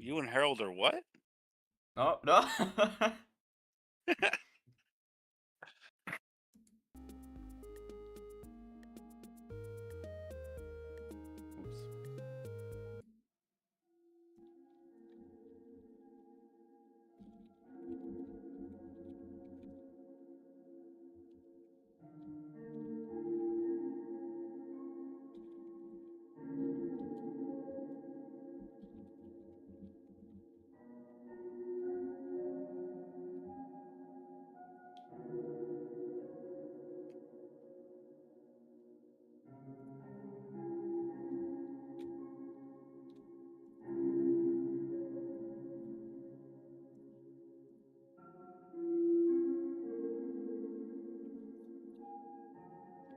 You and Harold are what? No, no. Oops.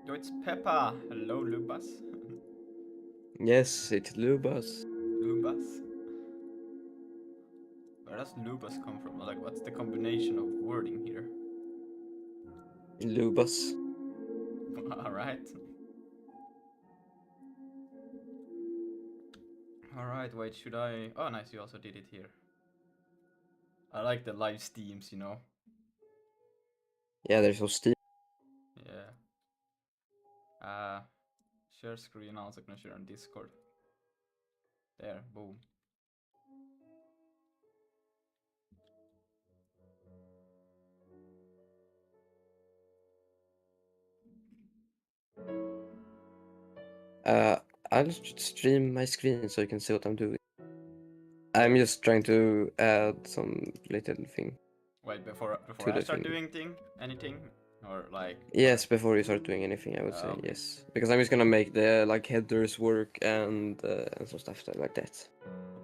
Oh, it's Peppa. Hello, Lubas. Yes, it's Lubas. Lubas. Where does Lubas come from? Like, what's the combination of wording here? Lubas. Alright. Alright, wait, should I... Oh, nice, you also did it here. I like the live steams, you know? Yeah, there's no Steve. Yeah. Share screen, also gonna share on Discord. There, boom. I'll just stream my screen so you can see what I'm doing. I'm just trying to add some little thing. Wait, before To I the start thing. doing anything? Or like... Yes, before you start doing anything, I would say okay. yes. Because I'm just gonna make the like headers work and some stuff like that.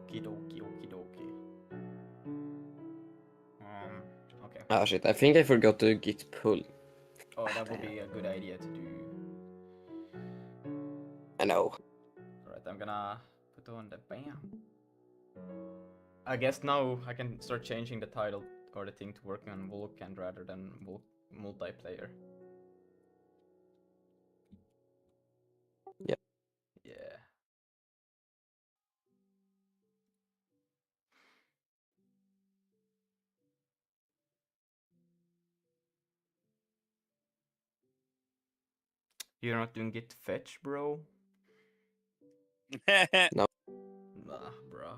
Okie dokie, okie dokie. Okay. Ah shit, I think I forgot to git pull. Oh, that would be a good idea to do. I know. Alright, I'm gonna put on the bam. I guess now I can start changing the title or the thing to working on Vulkan rather than multiplayer. Yep. Yeah. You're not doing git fetch, bro? No. Nah, bro.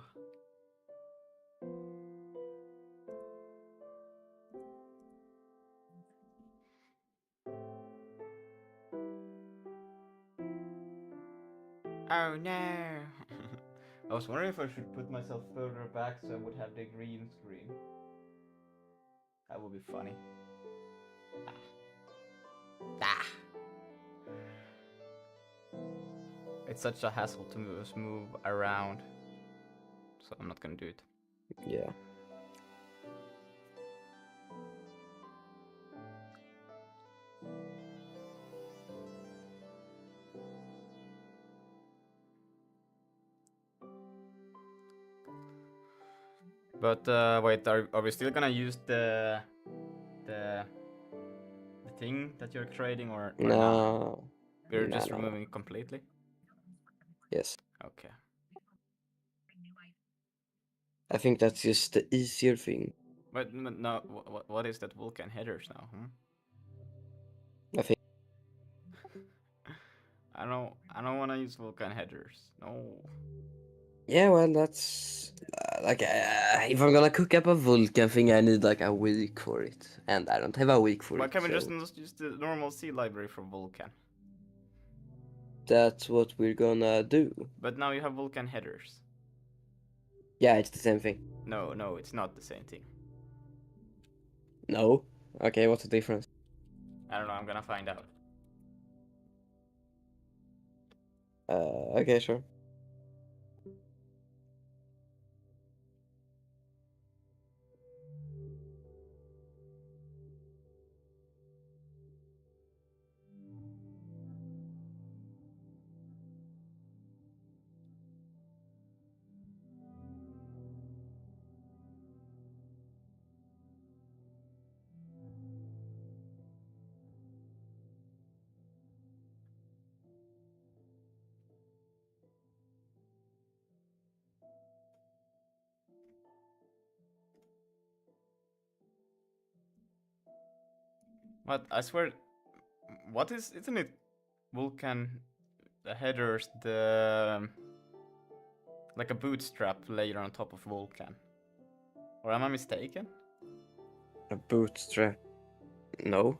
Oh no! I was wondering if I should put myself further back so I would have the green screen. That would be funny. Ah. It's such a hassle to move around, so I'm not gonna do it. Yeah. But wait, are we still gonna use the thing that you're creating or no? No. We're No, just no, removing no. it completely? Yes. Okay. I think that's just the easier thing. But no, what is that Vulkan headers now? I think. I don't want to use Vulkan headers. No. Yeah, well, that's like if I'm gonna cook up a Vulkan thing, I need like a week for it, and I don't have a week for Why it. can't we So just use the normal C library for Vulkan? that's what we're gonna do. But now you have Vulkan headers. Yeah, it's the same thing. No, it's not the same thing. No. Okay, what's the difference? I don't know. I'm gonna find out. Okay, sure. What? I swear. What is? Isn't it Vulkan? The headers, the like a bootstrap layer on top of Vulkan. Or am I mistaken? A bootstrap. No.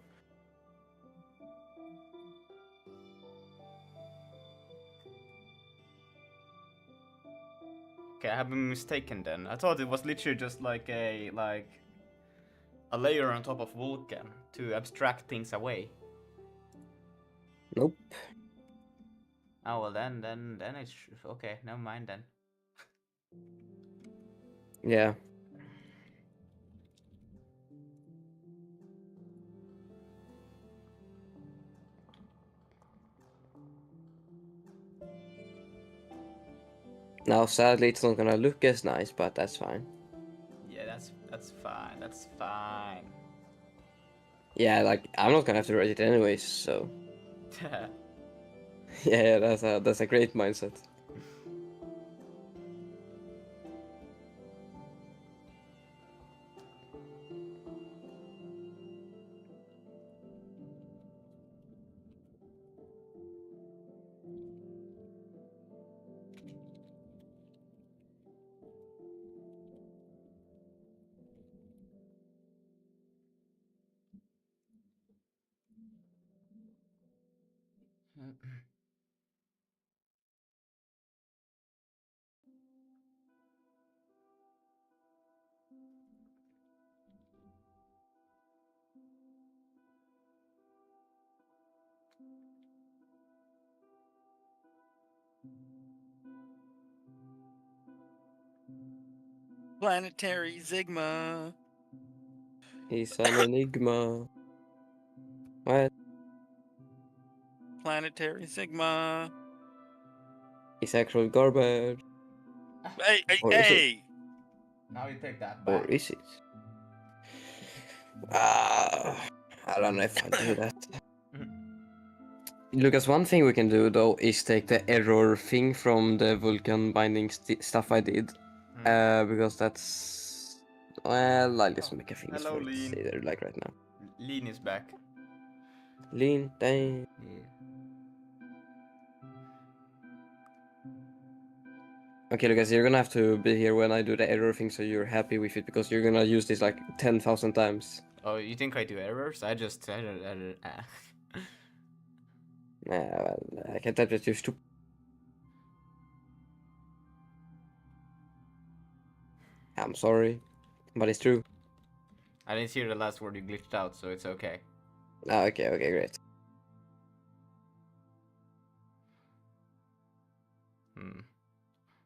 Okay, I have been mistaken then. I thought it was literally just like a layer on top of Vulkan to abstract things away. Nope. Oh well, then it's okay. Never mind then. Yeah. Now, sadly, it's not gonna look as nice, but that's fine. Yeah, that's fine. That's fine. Yeah, like I'm not gonna have to write it anyways, so yeah, that's a great mindset. Planetary Zigma. He's an enigma. What? Planetary Zigma. He's actual garbage. Hey, hey, Or is it? hey! Now you take that Or back. is it? I don't know if I do that. Lucas, one thing we can do though is take the error thing from the Vulkan binding stuff I did. Because that's... Well, I'll just make a thing Hello, for it Lean. either, like right now. Lean is back. Lean, dang. Okay, Lucas, you're gonna have to be here when I do the error thing so you're happy with it, because you're gonna use this like 10,000 times. Oh, you think I do errors? I just Well, I can't type that you're stupid. I'm sorry, but it's true. I didn't hear the last word you glitched out, so it's okay. Okay, great.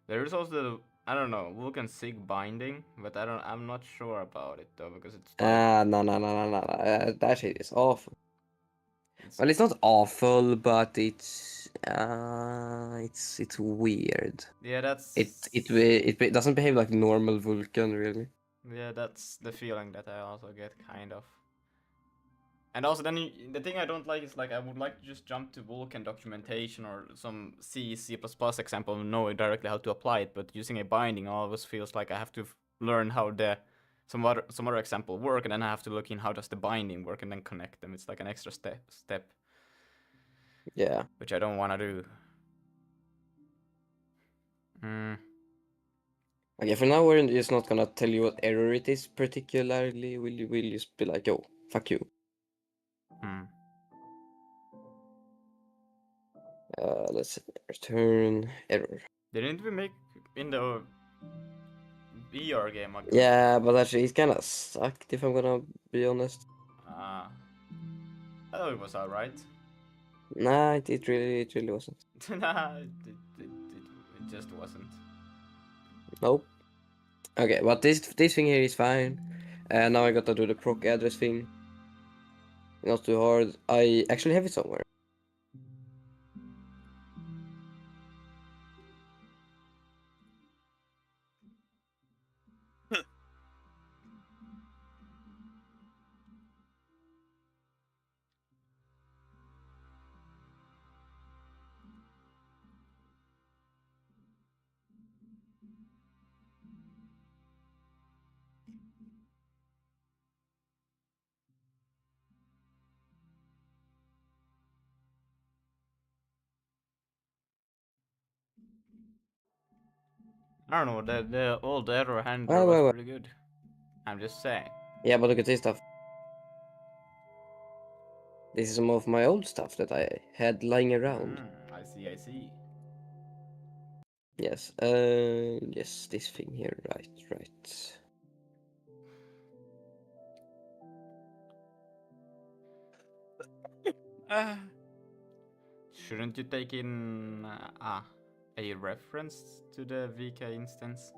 There is also the, I don't know, Vulkan Sig binding, but I'm not sure about it though, because it's like, No. That shit is awful. Well, it's not awful, but it's weird. yeah, that's It doesn't behave like normal Vulkan, really. yeah, that's the feeling that I also get, kind of. And also, then the thing I don't like is like I would like to just jump to Vulkan documentation or some C example and know directly how to apply it, but using a binding always feels like I have to learn how the some other example work, and then I have to look in how does the binding work and then connect them. It's like an extra step. Yeah. Which I don't want to do. Okay, for now we're just not gonna tell you what error it is particularly. We'll just be like, yo, fuck you. Let's return error. Didn't we make in the VR game a good... Yeah, but actually it kinda sucked if I'm gonna be honest. I thought it was alright. Nah, it really wasn't. Nah, it just wasn't. Nope. Okay, but this thing here is fine. Now I gotta do the proc address thing. Not too hard. I actually have it somewhere. I don't know, the old error handler Oh, was wait. pretty good. I'm just saying. Yeah, but look at this stuff. This is some of my old stuff that I had lying around. I see, I see. Yes, yes, this thing here, right. Shouldn't you take in a reference to the VK instance?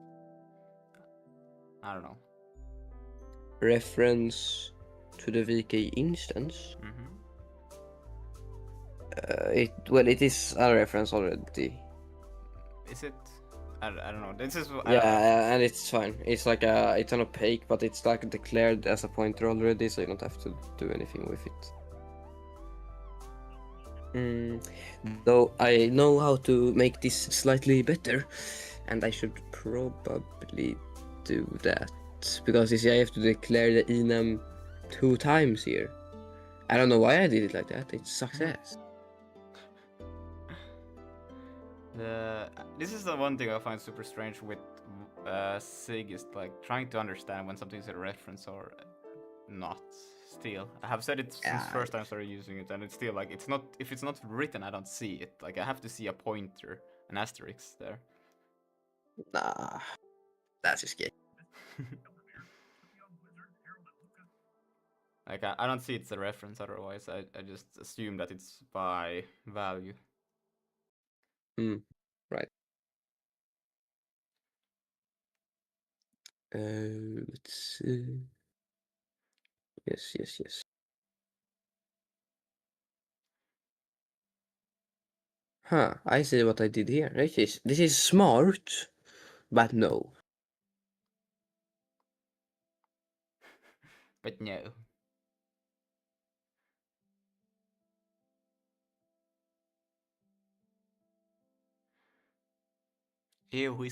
I don't know. Reference to the VK instance. It is a reference already. Is it? I don't know. This is Yeah, and it's fine. It's like it's an opaque, but it's like declared as a pointer already, so you don't have to do anything with it. Though I know how to make this slightly better, and I should probably do that, because you see I have to declare the enum 2 times here. I don't know why I did it like that. It's success. This is the one thing I find super strange with Sig, is like trying to understand when something's a reference or not. Still, I have said it since first time I started using it, and it's still like it's not. If it's not written, I don't see it. Like I have to see a pointer, an asterisk there. Nah, that's just gay. Like I don't see it's a reference. Otherwise, I just assume that it's by value. Right. Let's see. Yes. Huh, I see what I did here. This is smart, but no. But no. Ew,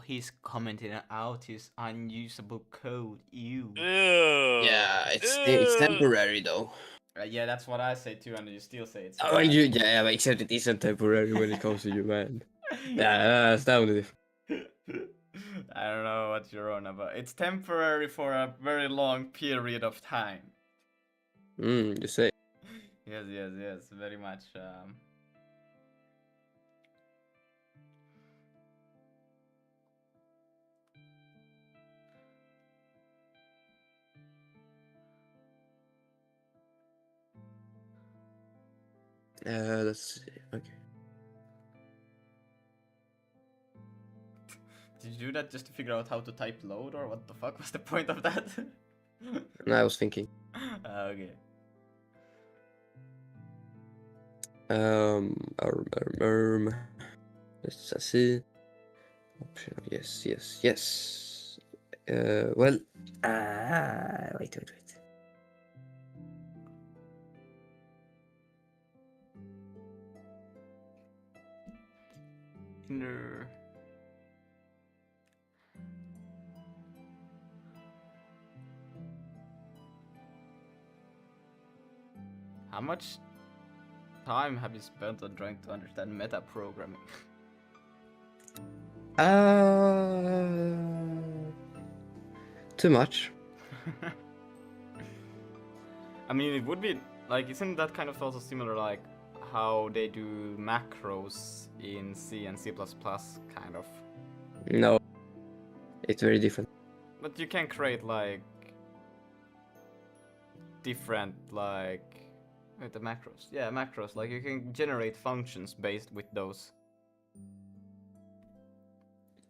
he's commenting out his unusable code. Ew. Yeah, it's temporary though. Yeah, that's what I say too, and you still say it's. Oh, yeah, but except it isn't temporary when it comes to you, man. Yeah, that's down with it. I don't know what you're on about. It's temporary for a very long period of time. You say. Yes, very much. Let's see. Okay. Did you do that just to figure out how to type load, or what the fuck was the point of that? No, I was thinking. Okay. Let's see. Option. Yes. Well. Wait. No. How much time have you spent on trying to understand meta programming? Too much. I mean, it would be like, isn't that kind of also similar, like how they do macros in C and C++, kind of? No, it's very different. But you can create like different the macros. Yeah, macros. Like you can generate functions based with those.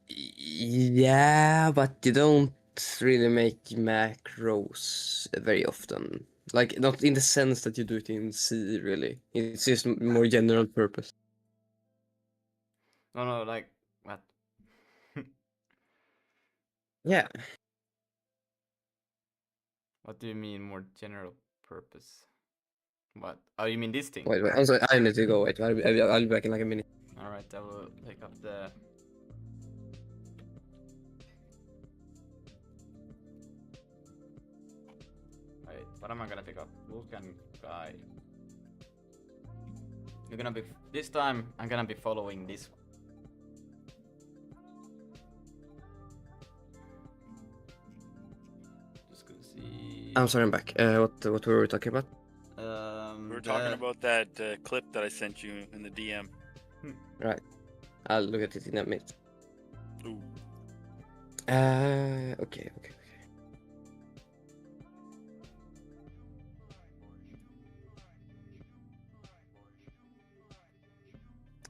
Yeah, but you don't really make macros very often. Like, not in the sense that you do it in C, really. It's just more general purpose. No, like what? Yeah. What do you mean more general purpose? What? Oh, you mean this thing? Wait. I'm sorry. I need to go. Wait. I'll be back in like a minute. All right, I will pick up the. Wait, what am I gonna pick up? Vulkan guide. You're gonna be this time. I'm gonna be following this. I'm sorry, I'm back. What were we talking about? We were talking about that clip that I sent you in the DM. Right. I'll look at it in a minute. Ooh. Okay.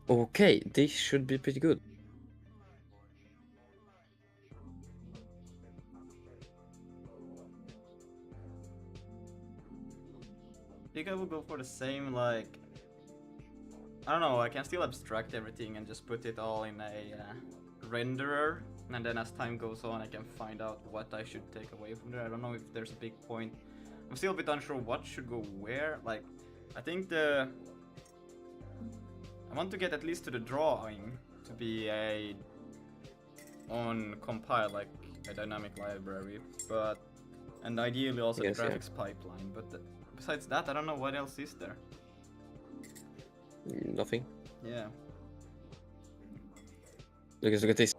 Okay, this should be pretty good. I think I will go for the same, like, I don't know, I can still abstract everything and just put it all in a renderer, and then as time goes on I can find out what I should take away from there. I don't know if there's a big point. I'm still a bit unsure what should go where. Like, I think I want to get at least to the drawing to be on compile, like a dynamic library, but and ideally also Yes, the yeah. graphics pipeline, but besides that I don't know what else is there. Nothing. Yeah. Look at this.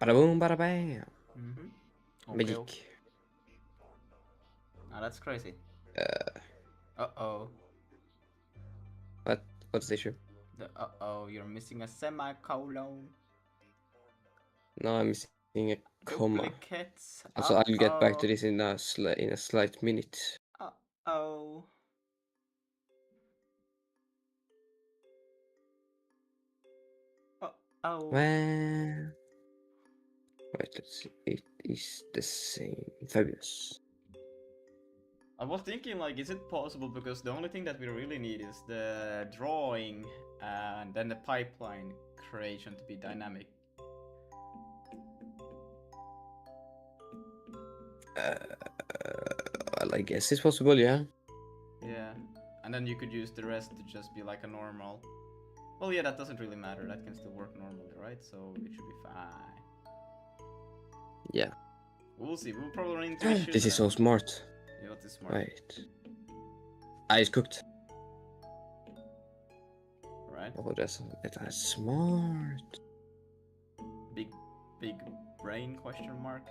Bada boom, bada bam. Okay. Magic. Ah, that's crazy. Uh-oh. What's the issue? You're missing a semicolon. No, I'm missing a comma. Duplicates. So I'll get back to this in a slight minute. Uh-oh. Uh-oh. Well, right, let's see. It is the same. Fabulous. I was thinking, like, is it possible, because the only thing that we really need is the drawing and then the pipeline creation to be dynamic. Well, I guess it's possible, yeah. Yeah, and then you could use the rest to just be like a normal. Well, yeah, that doesn't really matter. That can still work normally, right? So it should be fine. Yeah. We'll see. We'll probably run into issues. This is so smart. Yeah, what is smart? Right. It's cooked. Right. Oh, that's smart. Big brain question mark.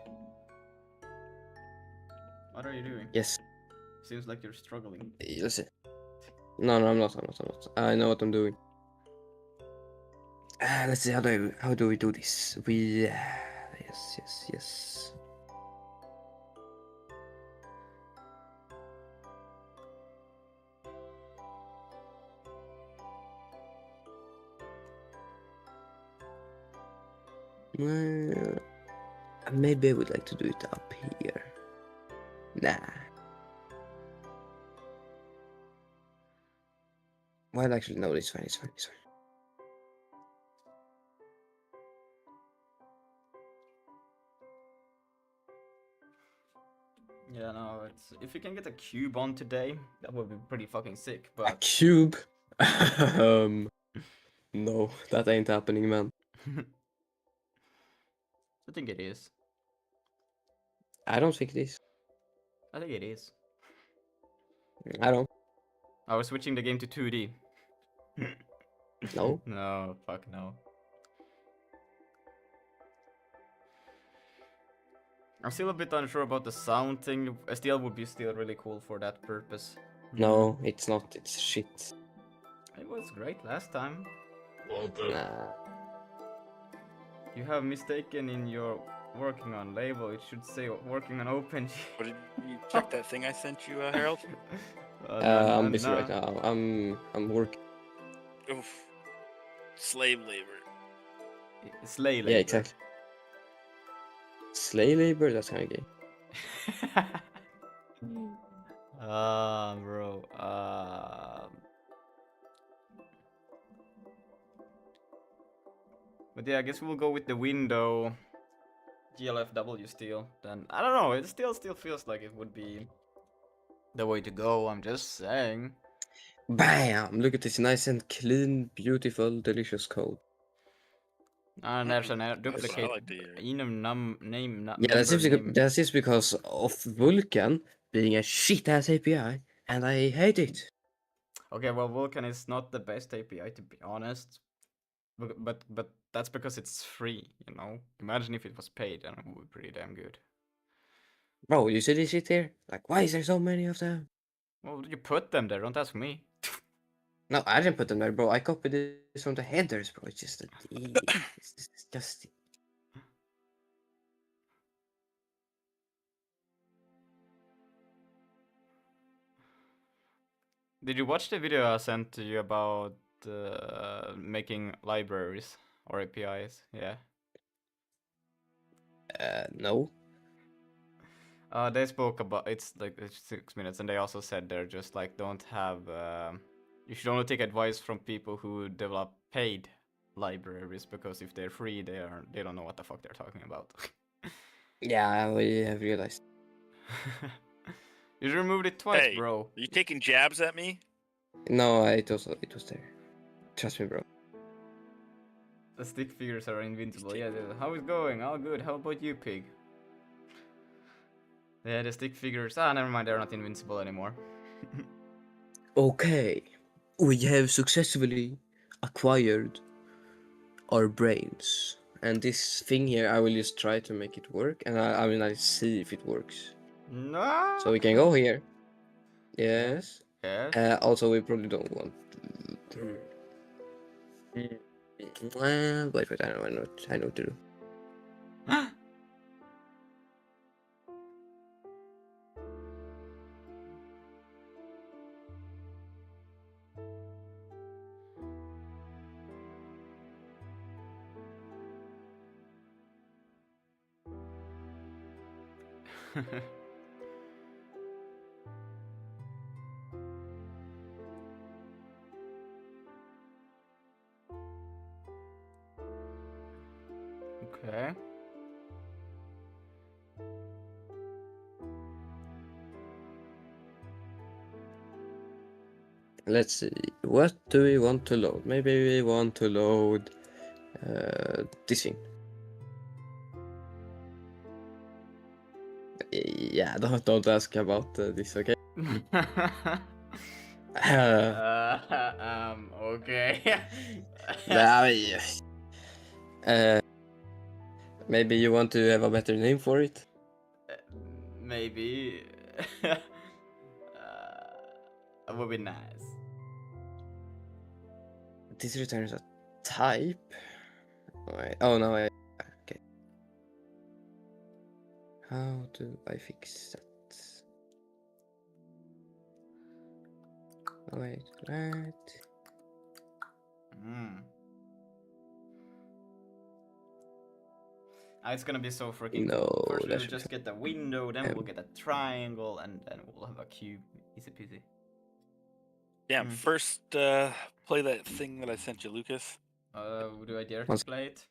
What are you doing? Yes. Seems like you're struggling. Listen. No, I'm not. I know what I'm doing. Let's see. How do we do this? Yes. Well, maybe I would like to do it up here. Nah. Well, actually, no, it's fine. Yeah, no, it's if you can get a cube on today, that would be pretty fucking sick. A But cube? No, that ain't happening, man. I think it is. I don't think it is. I think it is. I don't. I was switching the game to 2D. No. No, fuck no. I'm still a bit unsure about the sound thing. STL would be still really cool for that purpose. No, it's not. It's shit. It was great last time. Nah. You have mistaken in your working on label. It should say working on open. What did you check that thing I sent you, Harold? I'm busy right now. I'm working. Oof. Slave labor. Slay labor. Yeah, exactly. Slay labor? That's kind of gay. Bro. But yeah, I guess we'll go with the window GLFW still. Then I don't know. It still feels like it would be the way to go. I'm just saying. Bam! Look at this nice and clean, beautiful, delicious code. And there's a That's what I duplicate like to hear. name. Yeah, that's just because of Vulkan being a shit ass API, and I hate it. Okay, well, Vulkan is not the best API, to be honest. But that's because it's free, you know. Imagine if it was paid, then it would be pretty damn good. Bro, you see this shit here? Like, why is there so many of them? Well, you put them there. Don't ask me. No, I didn't put them there, bro. I copied this from the headers, bro. It's just that it's disgusting. Did you watch the video I sent to you about making libraries or APIs? Yeah. No. They spoke about it's 6 minutes, and they also said they're just like don't have. You should only take advice from people who develop paid libraries, because if they're free, they don't know what the fuck they're talking about. Yeah, we have realized. You removed it twice, Hey, bro. are you taking jabs at me? No, it was there. Trust me, bro. The stick figures are invincible. Yeah, how is it going? All good. How about you, pig? Yeah, the stick figures. Never mind. They're not invincible anymore. Okay, we have successfully acquired our brains. And this thing here, I will just try to make it work, and I will not see if it works. No. So we can go here. Yes. Yes. Also, we probably don't want. Wait, I know what to do. Okay. Let's see. What do we want to load? Maybe we want to load this thing. Yeah, don't ask about this, okay? Okay. Maybe you want to have a better name for it? Maybe. It would be nice. This returns a type. Wait, oh no, okay. How do I fix that? Wait, right. It's gonna be so freaking No, cool. First that we'll should just get the window, then we'll get a triangle, and then we'll have a cube. Easy peasy. Damn, first play that thing that I sent you, Lucas. Do I dare to play it?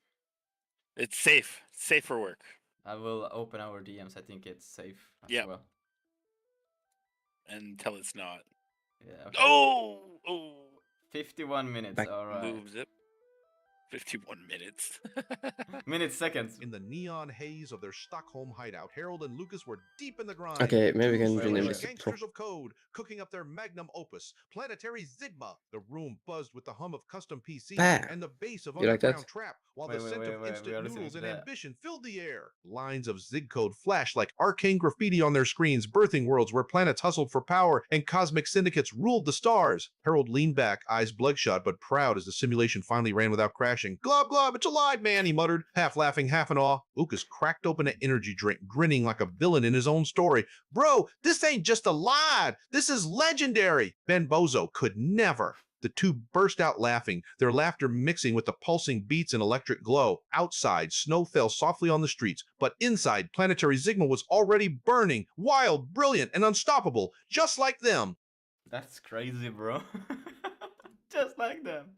It's safe. Safe for work. I will open our DMs. I think it's safe as well. Until it's not. Yeah. Okay. Oh! 51 minutes. All right. Moves it. 51 minutes. Seconds. In the neon haze of their Stockholm hideout, Harold and Lucas were deep in the grind. Okay, maybe we can Two rename Swedish this gangsters of code, cooking up their magnum opus, Planetary Zigma. The room buzzed with the hum of custom PC and the bass of underground trap, while the scent of instant noodles and ambition filled the air. Lines of Zig code flashed like arcane graffiti on their screens, birthing worlds where planets hustled for power and cosmic syndicates ruled the stars. Harold leaned back, eyes bloodshot but proud as the simulation finally ran without crashing. Glob, glob, it's alive, man, he muttered, half laughing, half in awe. Lucas cracked open an energy drink, grinning like a villain in his own story. Bro, this ain't just a lie. This is legendary. Ben Bozo could never. The two burst out laughing, their laughter mixing with the pulsing beats and electric glow. Outside, snow fell softly on the streets, but inside, Planetary Zigma was already burning, wild, brilliant, and unstoppable, just like them. That's crazy, bro. Just like them.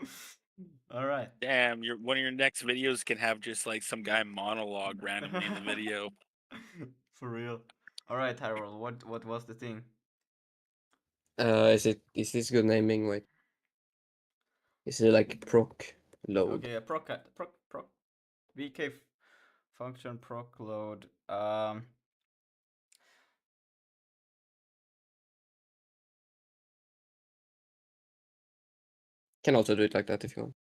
All right. Damn, one of your next videos can have just like some guy monologue randomly in the video. For real. All right, Harold. What was the thing? Is this good naming? Wait. Is it like proc load? Okay, proc VK function proc load. Can also do it like that if you want.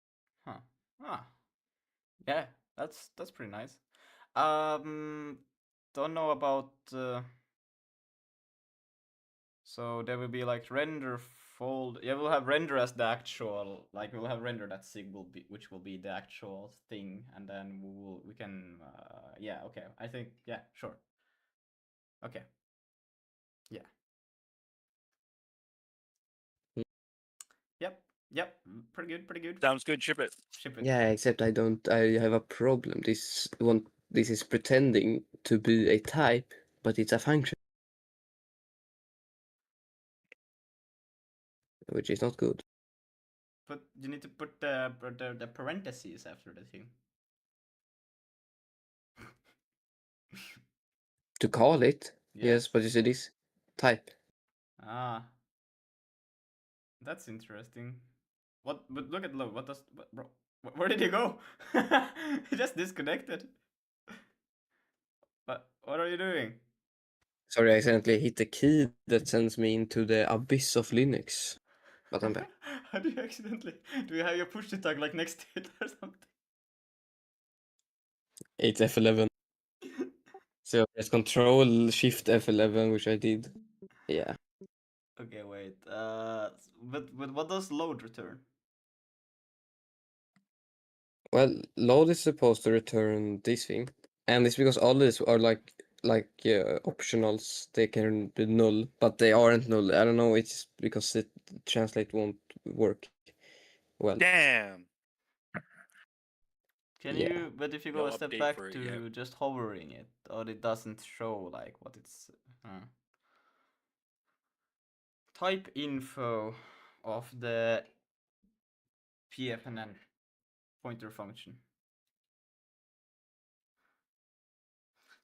Yeah, that's pretty nice. Don't know about So there will be like render fold. Yeah, we'll have render as the actual, like we'll have render that sig will be, which will be the actual thing, and then we can, yeah, okay. I think, yeah, sure. Okay. Yeah. Yep. Pretty good. Sounds good. Ship it. Ship it. Yeah, except I have a problem. This is pretending to be a type, but it's a function, which is not good. But you need to put the parentheses after the thing. To call it, yes, but you see this type. Ah, that's interesting. What? But look at low. What does? Bro, where did he go? He just disconnected. What are you doing? Sorry, I accidentally hit the key that sends me into the abyss of Linux. But I'm back. How do you accidentally? Do you have your push to talk like next to it or something? It's F11. So press Control Shift F11, which I did. Yeah. Okay, wait. But what does load return? Well, load is supposed to return this thing, and it's because all these are like optionals. They can be null, but they aren't null. I don't know. It's because it translate won't work well. Damn. Can you? But if you go No a step update back for it to yet. just hovering it, or it doesn't show like what it's. Type info of the pfnn pointer function.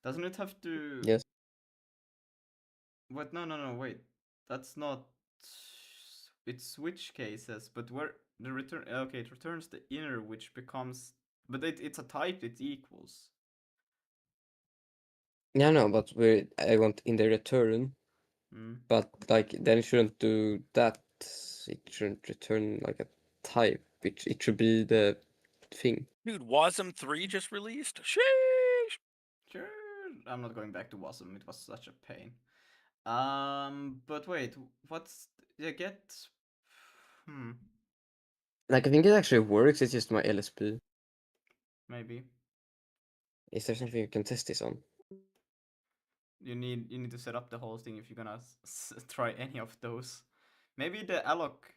Doesn't it have to? Yes. What? No. Wait, that's not. It's switch cases, but where the return? Okay, it returns the inner, which becomes. But it's a type. It equals. Yeah, no, but I want in the return. But like then it shouldn't do that. It shouldn't return like a type. It should be the thing. Dude, Wasm 3 just released? Sheesh! Sure. I'm not going back to Wasm. It was such a pain. But wait, what's the get? Like I think it actually works. It's just my LSP. Maybe. Is there something you can test this on? You need to set up the whole thing if you're gonna try any of those. Maybe the alloc.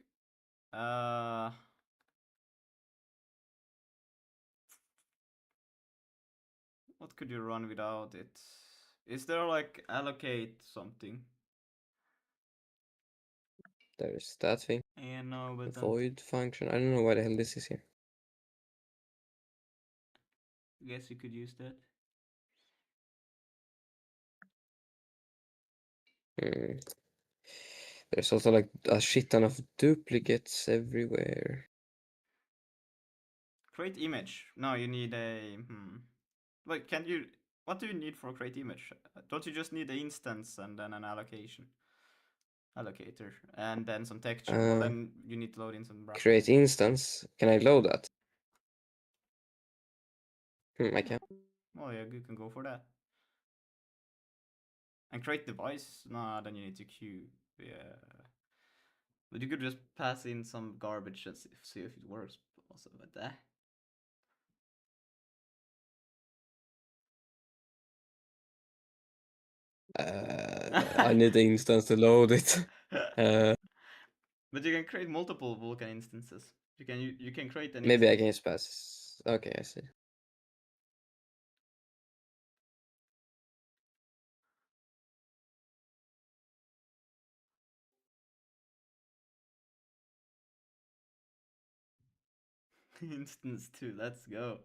What could you run without it? Is there like allocate something? There's that thing. Yeah, no, but Void function. I don't know why the hell this is here. I guess you could use that. There's also like a shit ton of duplicates everywhere. Create image. No, you need a. Wait, can you? What do you need for create image? Don't you just need the instance and then an allocator, and then some texture? Well, then you need to load in some. Create instance. Can I load that? I can. Oh yeah, you can go for that. And create device? Nah, then you need to queue. Yeah. But you could just pass in some garbage and see if it works also with that. I need the instance to load it. But you can create multiple Vulkan instances. You can create an Maybe instance. I can just pass. Okay, I see. Instance 2, let's go.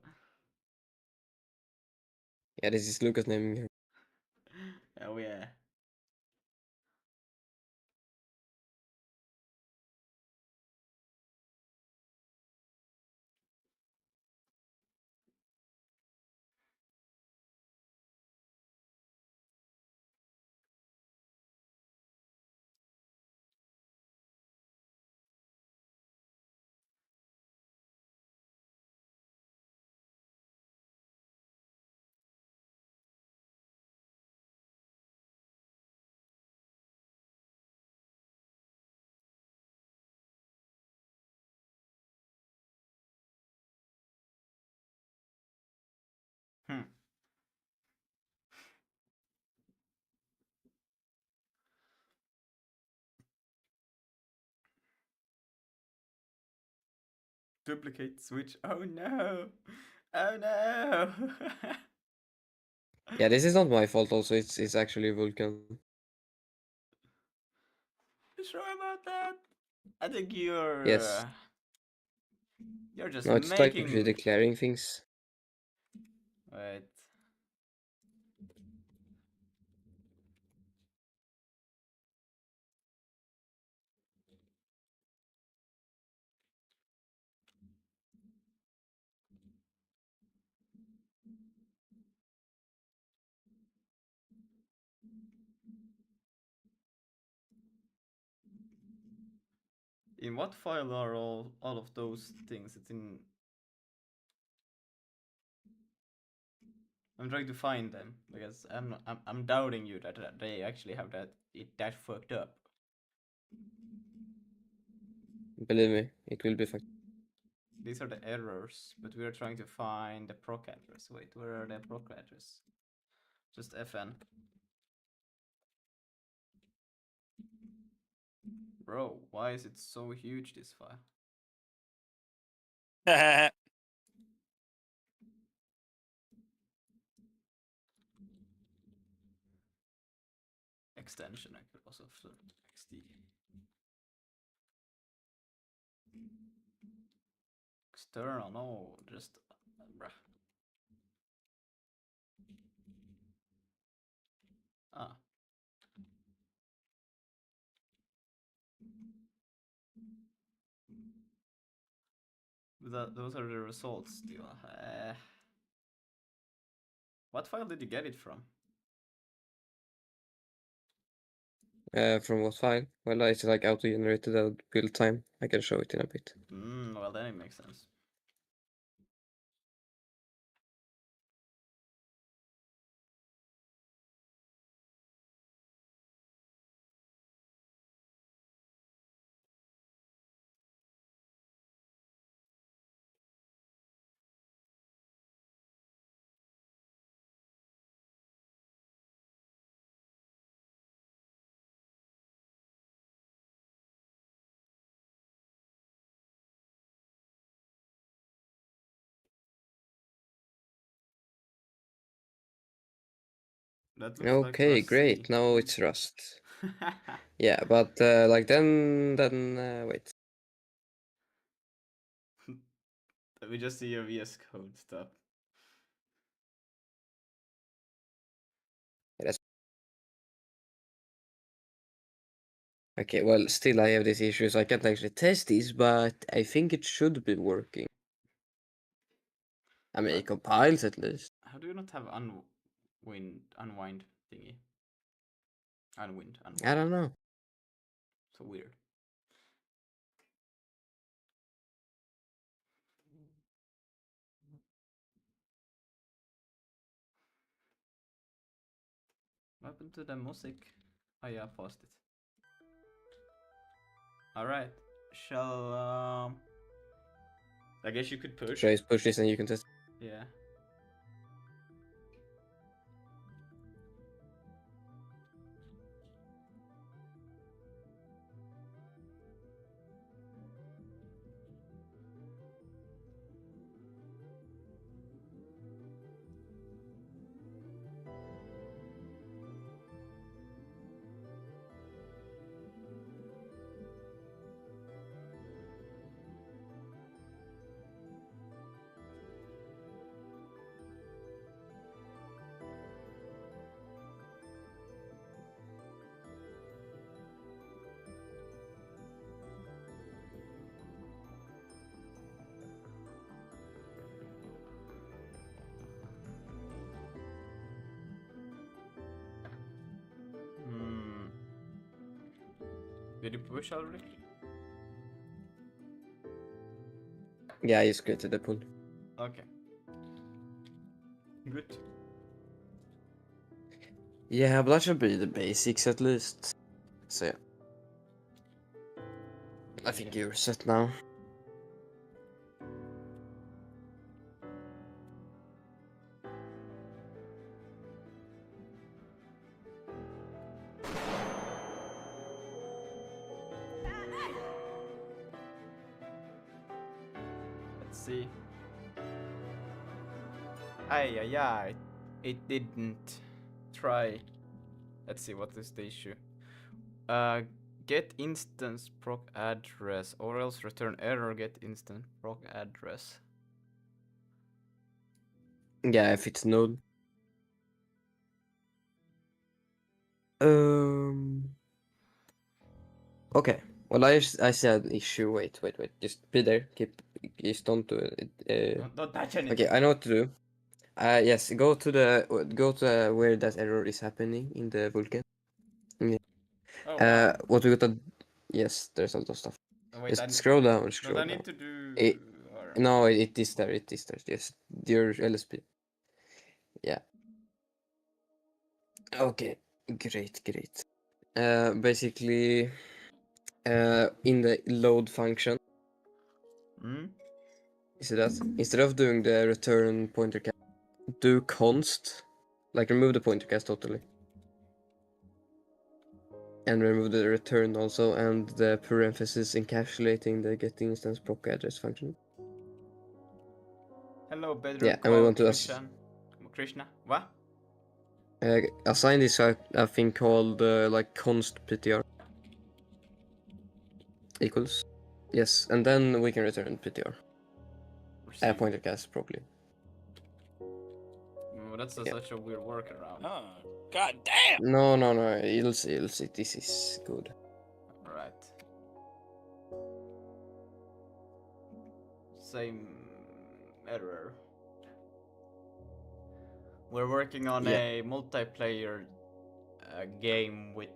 Yeah, this is Lucas naming her. Oh yeah. Duplicate switch. Oh no! Oh no! Yeah, this is not my fault. Also, it's actually Vulkan. You sure about that? I think you're. Yes. You're just No, it's like making. declaring things. Wait. In what file are all of those things? It's in. I'm trying to find them because I'm doubting you that they actually have that fucked up. Believe me, it will be fucked. These are the errors, but we are trying to find the proc address. Wait, where are the proc address? Just FN. Bro, why is it so huge, this file? Extension, I could also XD. External, no, just bruh. Ah. Those are the results still. What file did you get it from? From what file? Well, it's like auto-generated at build time. I can show it in a bit. Well then it makes sense. That looks Okay, like great. Now it's Rust. Yeah, but like then wait. We just see your VS Code stuff. That's okay. Well, still I have these issues. I can't actually test these, but I think it should be working. I mean, it compiles at least. How do you not have unwind thingy? Unwind. I don't know. So weird. What happened to the music? Oh yeah, I paused it. Alright. Shall I guess you could push. Should I push this and you can test? Yeah. Did you push already? Yeah, I just created the pool. Okay. Good. Yeah, but that should be the basics at least. So yeah. I think you're set now. see. Ay. It didn't try. Let's see, what is the issue? Get instance proc address, or else return error get instance proc address. Yeah, if it's node. Okay. Well, I said issue. Wait. Just be there. Just don't do it. Don't touch anything. Okay, I know what to do. Yes, go to where that error is happening in the Vulkan. Yeah. Oh, wow. What we gotta. Yes, there's a lot of stuff. Wait, just scroll down. Don't I need to do? No, it is there. It is there. Yes, your LSP. Yeah. Okay. Great. Basically, in the load function. You see that? Instead of doing the return pointer cast, do const, like remove the pointer cast totally. And remove the return also, and the parenthesis encapsulating the get instance proc address function. Hello, Bedrock. Yeah, and we want to Krishna. What? Assign this a thing called like const ptr equals. Yes, and then we can return ptr. Pointer cast properly. That's such a weird workaround. Oh, god damn! No. You'll see. This is good. Alright. Same error. We're working on a multiplayer game with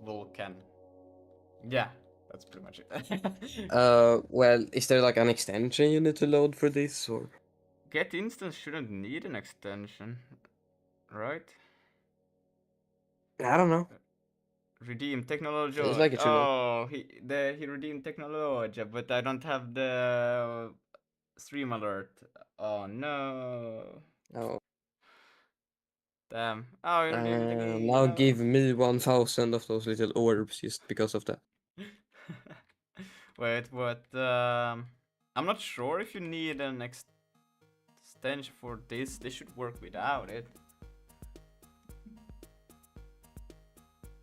Vulkan. Yeah, that's pretty much it. Well, is there like an extension you need to load for this, or? Get instance shouldn't need an extension, right? I don't know. Redeem technology. It's like it should. He redeemed technology, but I don't have the stream alert. Oh no. Oh. Damn. Oh, you redeemed the game. Now give me 1,000 of those little orbs just because of that. Wait, what? I'm not sure if you need an extension for this. They should work without it.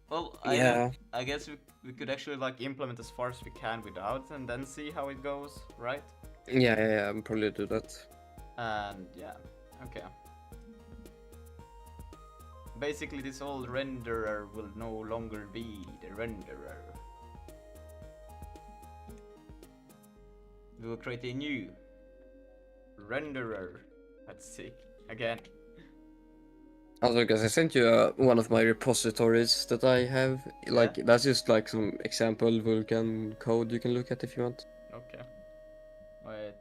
Well, I guess we could actually like implement as far as we can without, and then see how it goes, right? Yeah, I'll probably do that. And yeah, okay. Basically, this old renderer will no longer be the renderer. We will create a new renderer. Let's see again. Also, because I sent you one of my repositories that I have. Like, that's just like some example Vulkan code you can look at if you want. Okay. Wait.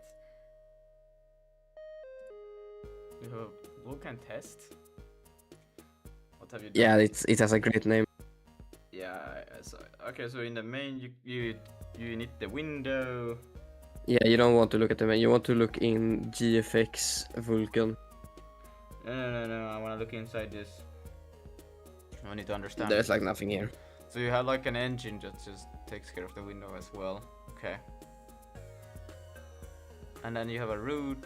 You have Vulkan test? What have you done? Yeah, it has a great name. Yeah. Okay, so in the main you need the window. Yeah, you don't want to look at the main. You want to look in GFX Vulkan. No, I want to look inside this. I need to understand. There's like nothing here. So you have like an engine that just takes care of the window as well. Okay. And then you have a root,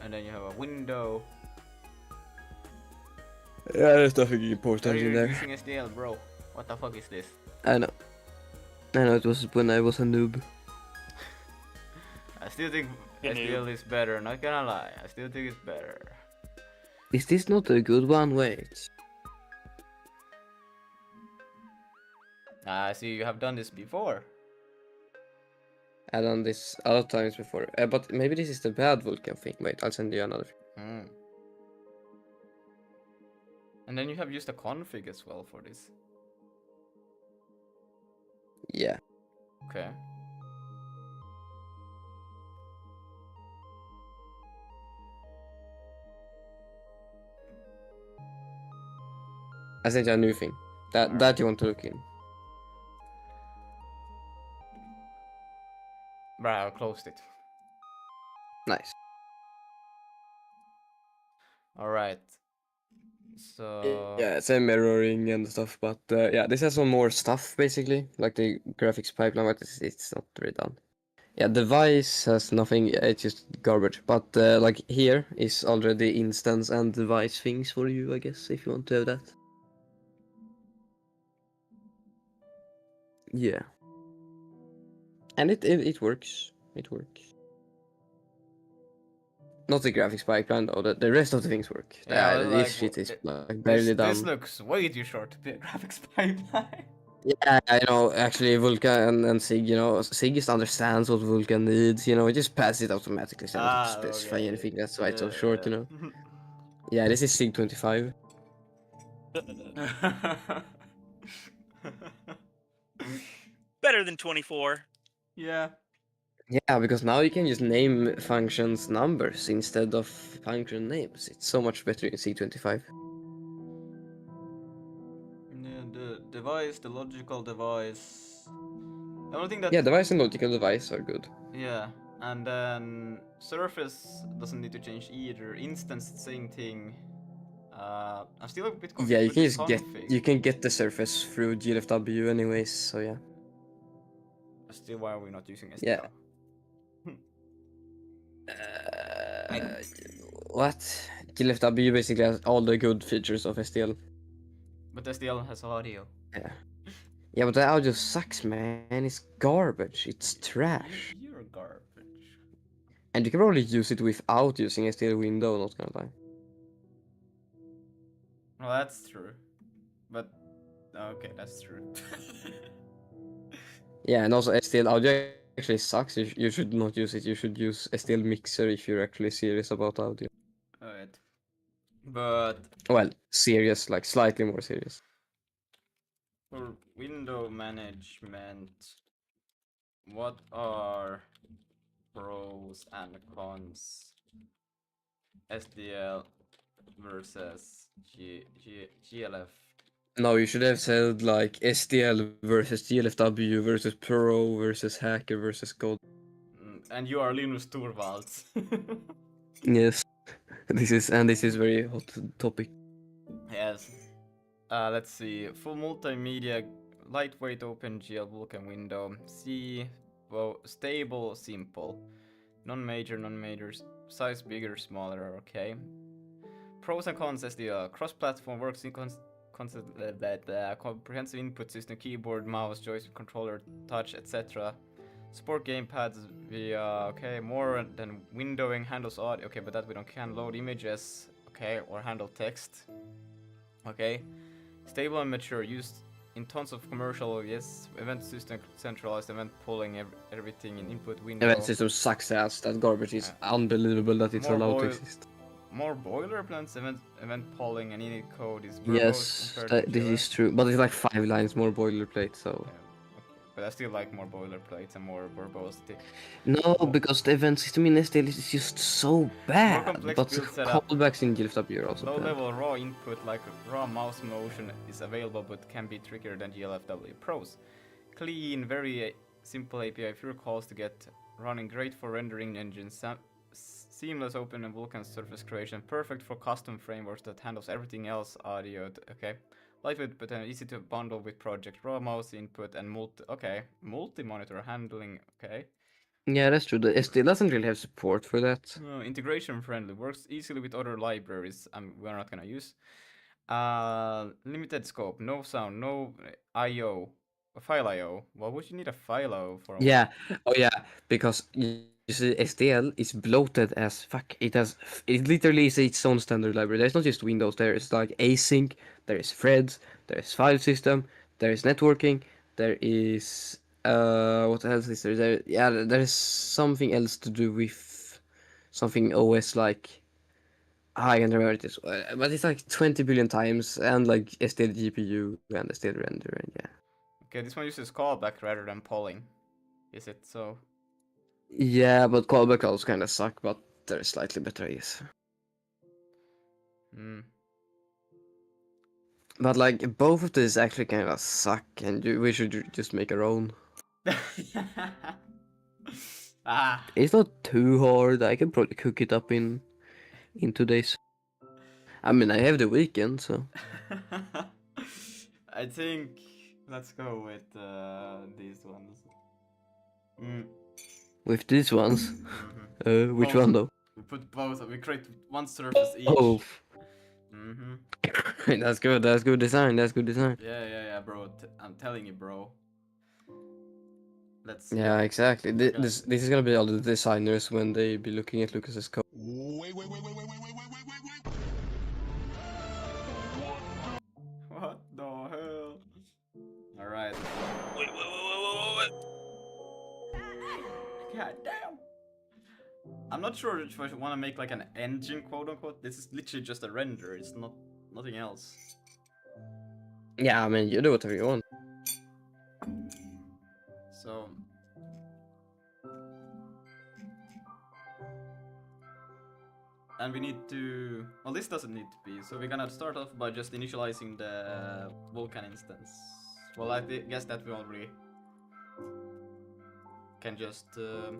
and then you have a window. Yeah, there's nothing important in there. Using SDL, bro. What the fuck is this? I know, it was when I was a noob. I still think SDL is better, not gonna lie. I still think it's better. Is this not a good one? Wait. I see you have done this before. I've done this a lot of times before. But maybe this is the bad Vulkan thing. Wait, I'll send you another. And then you have used a config as well for this. Yeah. Okay. I sent you a new thing. That you want to look in. Bruh, I closed it. Nice. Alright. So... Yeah, same mirroring and stuff, but yeah, this has some more stuff basically, like the graphics pipeline, but it's not really done. Yeah, device has nothing, it's just garbage. But like here is already instance and device things for you, I guess, if you want to have that. Yeah. And it works. It works. Not the graphics pipeline though, the rest of the things work. Yeah, this shit is like barely done. This looks way too short to be a graphics pipeline. Yeah, I know, actually Vulkan and Sig, Sig just understands what Vulkan needs, it just passes it automatically, so I don't have to specify anything, that's why it's so short, Yeah, this is Sig 25. Better than 24. Yeah. Yeah, because now you can just name functions numbers instead of function names. It's so much better in C25. Yeah, the device, the logical device. The only thing that... Yeah, device and logical device are good. Yeah, and then surface doesn't need to change either. Instance, same thing. I'm still a bit confused. Yeah, you with can the just config. get the surface through GLFW anyways, so yeah. Still, why are we not using STL? Yeah. What? GLFW basically has all the good features of STL. But STL has audio. Yeah. Yeah, but the audio sucks, man. It's garbage. It's trash. You're garbage. And you can probably use it without using STL window, not gonna lie. Well, that's true. But okay, that's true. Yeah, and also STL audio actually sucks. You should not use it. You should use STL mixer if you're actually serious about audio. Alright. But Well, serious, like slightly more serious. for window management, what are pros and cons? SDL versus GLF. No, you should have said like STL versus GLFW versus Pro versus Hacker versus Code. And you are Linus Torvalds. Yes, this is very hot topic. Yes. Let's see. Full multimedia, lightweight OpenGL Vulkan window. C, well, stable, simple. Non-major, size bigger, smaller. Okay. Pros and cons: the cross-platform works in comprehensive input system, keyboard, mouse, joystick, controller, touch, etc. Support gamepads via more than windowing, handles audio. Okay, but that we don't can load images. Okay, or handle text. Okay, stable and mature, used in tons of commercial. Yes, event system centralized, event pulling everything in input window. Event system sucks ass. That garbage is unbelievable that it's allowed to exist. More boilerplates, event polling, and init code is yes, this is true, but it's like 5 lines more boilerplate, so. Yeah, okay. But I still like more boilerplates and more verbosity. No, because the event system in STL is just so bad. But callbacks in GLFW are also low-level raw input like raw mouse motion is available, but can be trickier than GLFW pros. Clean, very simple API, fewer calls to get running, great for rendering engines. Seamless open and Vulkan surface creation, perfect for custom frameworks that handles everything else audio. Okay, lightweight but easy to bundle with project. Raw mouse input and multi-monitor handling. Okay. Yeah, that's true. The STL doesn't really have support for that. No, integration friendly, works easily with other libraries. We're not gonna use. Limited scope, no sound, no I/O. File I/O. What would you need a file I/O for? Yeah. Oh yeah, because you see, STL is bloated as fuck. It literally is its own standard library. There's not just Windows. There's like async. There is threads. There is file system. There is networking. There is what else is there? There is something else to do with something OS like. I can't remember it, but it's like 20 billion times, and like STL GPU and STL render, and yeah. Okay, this one uses callback rather than polling. Is it so? Yeah, but callback also kind of suck, but they're slightly better, I guess. But like both of these actually kind of suck, and we should just make our own. It's not too hard. I can probably cook it up in 2 days. I mean, I have the weekend, so. I think let's go with these ones. with these ones. Which Both. one though? We put both. We create one surface each. Oh. Mm-hmm. That's good. That's good design. That's good design. Yeah, bro. I'm telling you, bro. Let's see. Yeah, exactly. This is gonna be all the designers when they be looking at Lucas's code. Wait. What the hell? All right. Wait. God damn. I'm not sure if I want to make like an engine, quote unquote. This is literally just a render. It's nothing else. Yeah, I mean, you do whatever you want. So. And we need to, well, this doesn't need to be, so we're gonna start off by just initializing the Vulkan instance. Well, I guess that we already can just do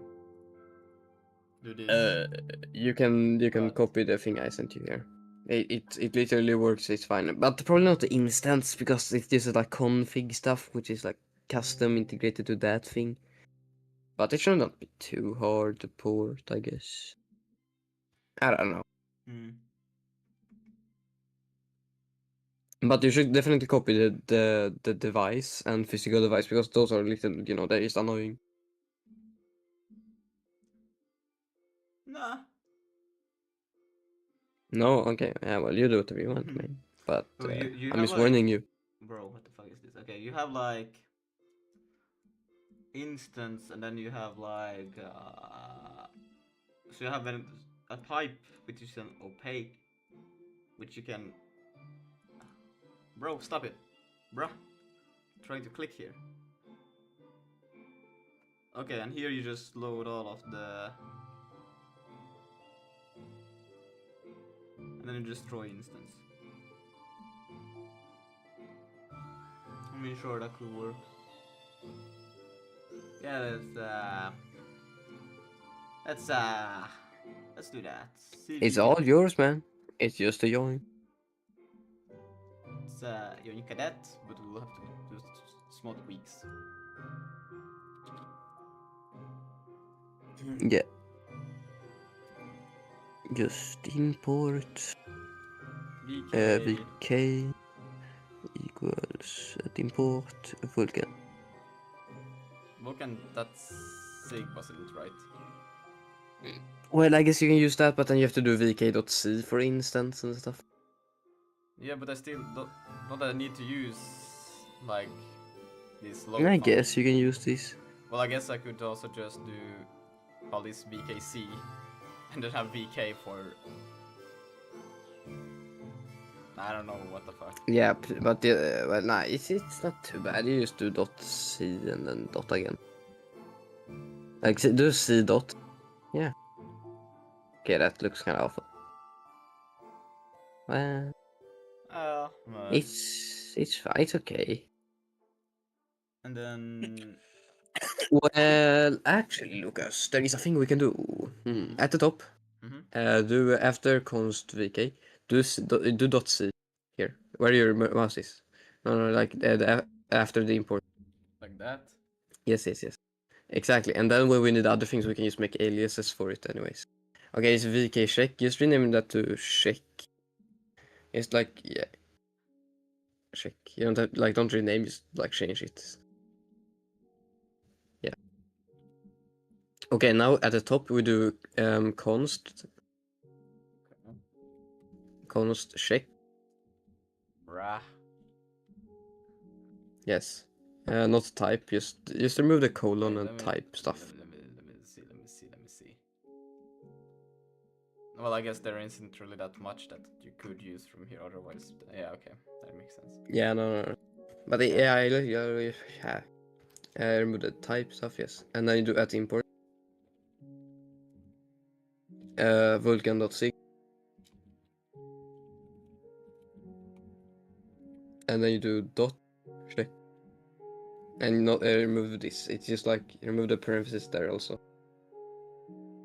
this. You can copy the thing I sent you here. It literally works, it's fine. But probably not the instance, because it's just like config stuff, which is like custom integrated to that thing. But it should not be too hard to port, I guess. I don't know. But you should definitely copy the device and physical device, because those are little, they're just annoying. Nah. No? Okay, yeah, well, you do whatever you want, man. But So you I'm just like, warning you. Bro, what the fuck is this? Okay, you have like instance, and then you have like so you have a type which is an opaque, which you can. Bro, stop it, bruh. Trying to click here. Okay, and here you just load all of the, and then you just throw instance. I mean, sure, that could work. Yeah, let's do that. It's all yours, man. It's just a join. It's Join Cadet, but we'll have to do small tweaks. Yeah. Just import VK equals import Vulkan. Vulkan, that's sig, wasn't it, right? Well, I guess you can use that, but then you have to do vk.c for instance and stuff. Yeah, but I still don't I need to use like this load I function. guess you can use this. Well, I guess I could also just do all this VKC and then have VK for, I don't know what the fuck. Yeah, but well, nah, it's not too bad. You just do .c and then dot again. Like do c dot. Yeah. Okay, that looks kind of awful. Well, it's fine. It's okay. And then. Well, actually, Lucas, there is a thing we can do. At the top, do after const vk, do dot c here, where your mouse is. No, like after the import. Like that? Yes. Exactly. And then when we need other things, we can just make aliases for it anyways. Okay, it's vk check. Just rename that to check. It's like, yeah. Check. You don't have, like, don't rename, just like change it. Yeah. Okay, now at the top we do const check. Rah. Yes. Not type, just remove the colon and type stuff. Let me see. Well, I guess there isn't really that much that you could use from here otherwise. Yeah, okay. That makes sense. Yeah, no. But yeah, remove the type stuff, yes. And then you do at import. Vulkan.sig. And then you do dot check. And not remove this. It's just like remove the parentheses there also.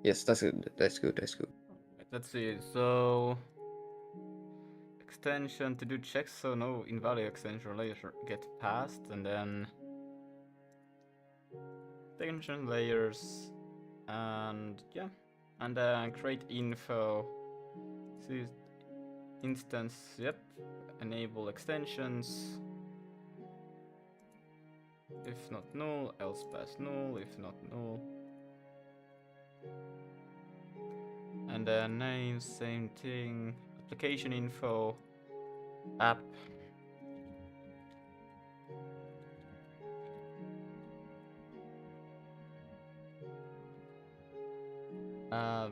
Yes, that's good. That's good. Let's see. So extension to do checks, so no invalid extension layers get passed, and then extension layers And yeah, and create info. See instance. Yep. Enable extensions. If not null, else pass null. If not null. And then name, same thing. Application info. App.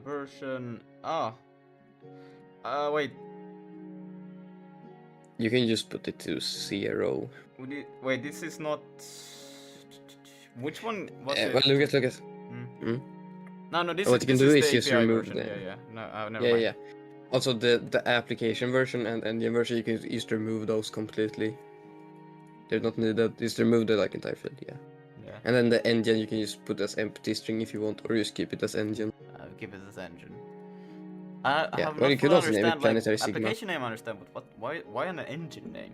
Version. Wait. You can just put it to 0. Wait, this is not. Which one was it? Well, look at. No, this what is, you can this do is is the just API remove version. the. Yeah. No, never Yeah, mind. yeah. Also, the application version and engine version, you can just remove those completely. They're not needed. Just remove the like entire field. Yeah. Yeah. And then the engine you can just put as empty string if you want, or just keep it as engine. I'll keep it as engine. I Yeah, have well, not you could fully also name it understand like Planetary Zigma. application name. I understand, but why an engine name?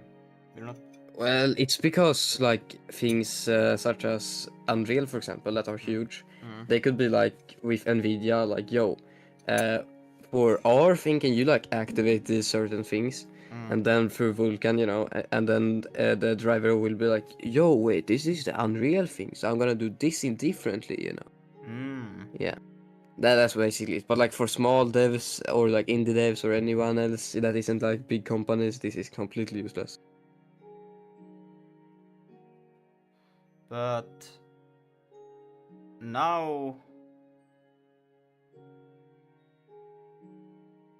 You're not. Well, it's because like things such as Unreal, for example, that are huge, they could be like with NVIDIA, like yo, for our thing, can you like activate these certain things, and then for Vulkan, you know, and then the driver will be like, yo, wait, this is the Unreal thing, so I'm gonna do this in differently, you know. Yeah. That's basically it. But like for small devs or like indie devs or anyone else that isn't like big companies, this is completely useless. But now.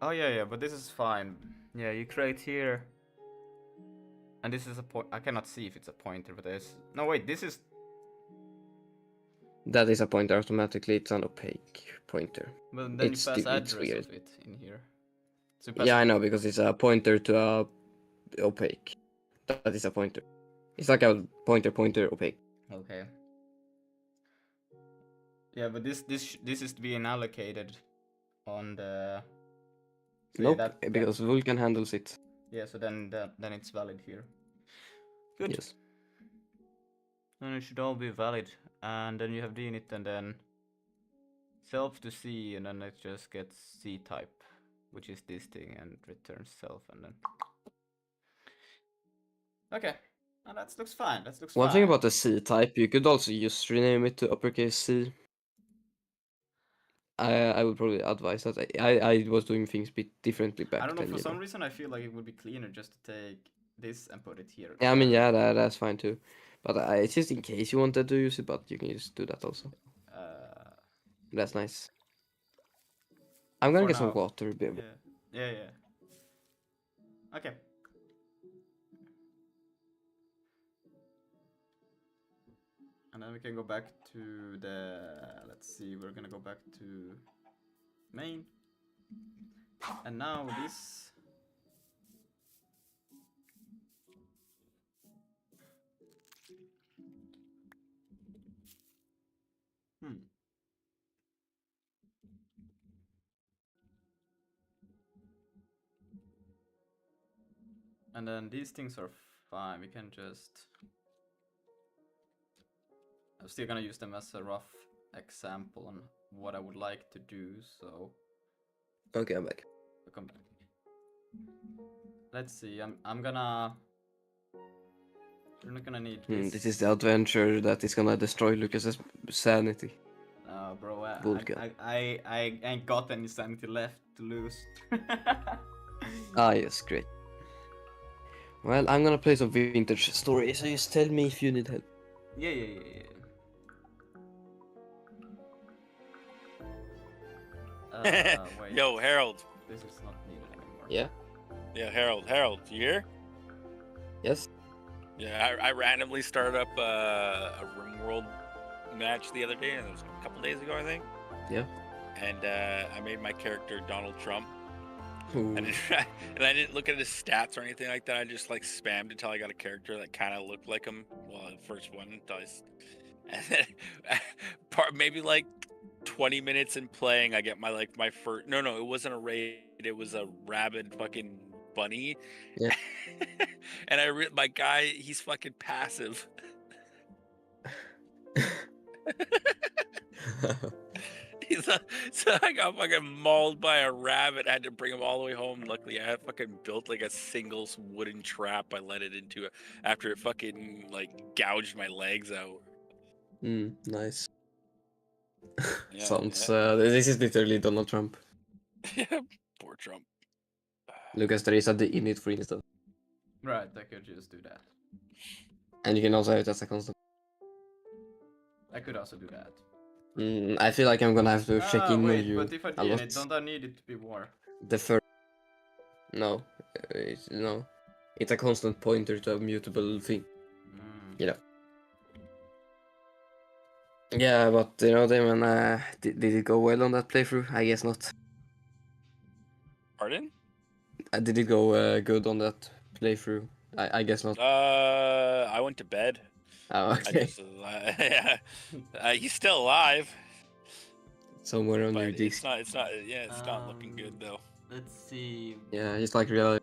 Oh yeah, but this is fine. Yeah, you create here. And this is a point. I cannot see if it's a pointer, but there's. No, wait, this is. That is a pointer automatically. It's an opaque pointer. But then It's you pass it's address weird. of it in here. So Yeah, I know, because it's a pointer to a opaque. That is a pointer. It's like a pointer opaque. Okay. Yeah, but this is being allocated on the. So Nope, yeah, because Vulkan handles it. Yeah, so then it's valid here. Good. Yes. Then it should all be valid, and then you have init and then self to C, and then it just gets C type, which is this thing, and returns self, and then. Okay, and that looks fine. That looks One fine. thing about the C type, you could also just rename it to uppercase C. I would probably advise that. I was doing things a bit differently back then. I don't know, for some reason I feel like it would be cleaner just to take this and put it here. Yeah, I mean, yeah, that's fine too. But it's just in case you wanted to use it, but you can just do that also. That's nice. I'm gonna get some water. Yeah. Okay. And then we can go back to the, let's see, we're gonna go back to main. And now this. And then these things are fine, we can just. I'm still gonna use them as a rough example on what I would like to do, so. Okay, I'm back. Come back. Let's see, I'm gonna. We're not gonna need this. This is the adventure that is gonna destroy Lucas's sanity. No, bro, I ain't got any sanity left to lose. Yes, great. Well, I'm gonna play some vintage story, so just tell me if you need help. Yeah. Wait. Yo, Harold. This is not needed anymore. Yeah? Yeah, Harold, you here? Yes? Yeah, I randomly started up a RimWorld match the other day, and it was a couple days ago, I think. Yeah. And I made my character Donald Trump. Ooh. And I didn't look at his stats or anything like that. I just like spammed until I got a character that kind of looked like him. Well, the first one until and then maybe like 20 minutes in playing, I get my first. No, it wasn't a raid. It was a rabid fucking bunny. Yeah. And my guy, he's fucking passive. So I got fucking mauled by a rabbit. I had to bring him all the way home. Luckily, I had fucking built like a single wooden trap. I let it into after it fucking like gouged my legs out. Nice. Yeah, Sounds. yeah. This is literally Donald Trump. Yeah, poor Trump. Lucas, there is a D in it for instance. Right, I could just do that. And you can also have it as a constant. I could also do that. I feel like I'm gonna have to check in on you but if I a D in lot. it, don't I need it to be war? The first. No. No. It's a constant pointer to a mutable thing. You know. Yeah, but you know, Damon, did it go well on that playthrough? I guess not. Pardon? Did it go good on that playthrough? I guess not. I went to bed. Oh, okay. I just, yeah. He's still alive. Somewhere on your But disk. it's not. Yeah, it's not looking good though. Let's see. Yeah, he's like real.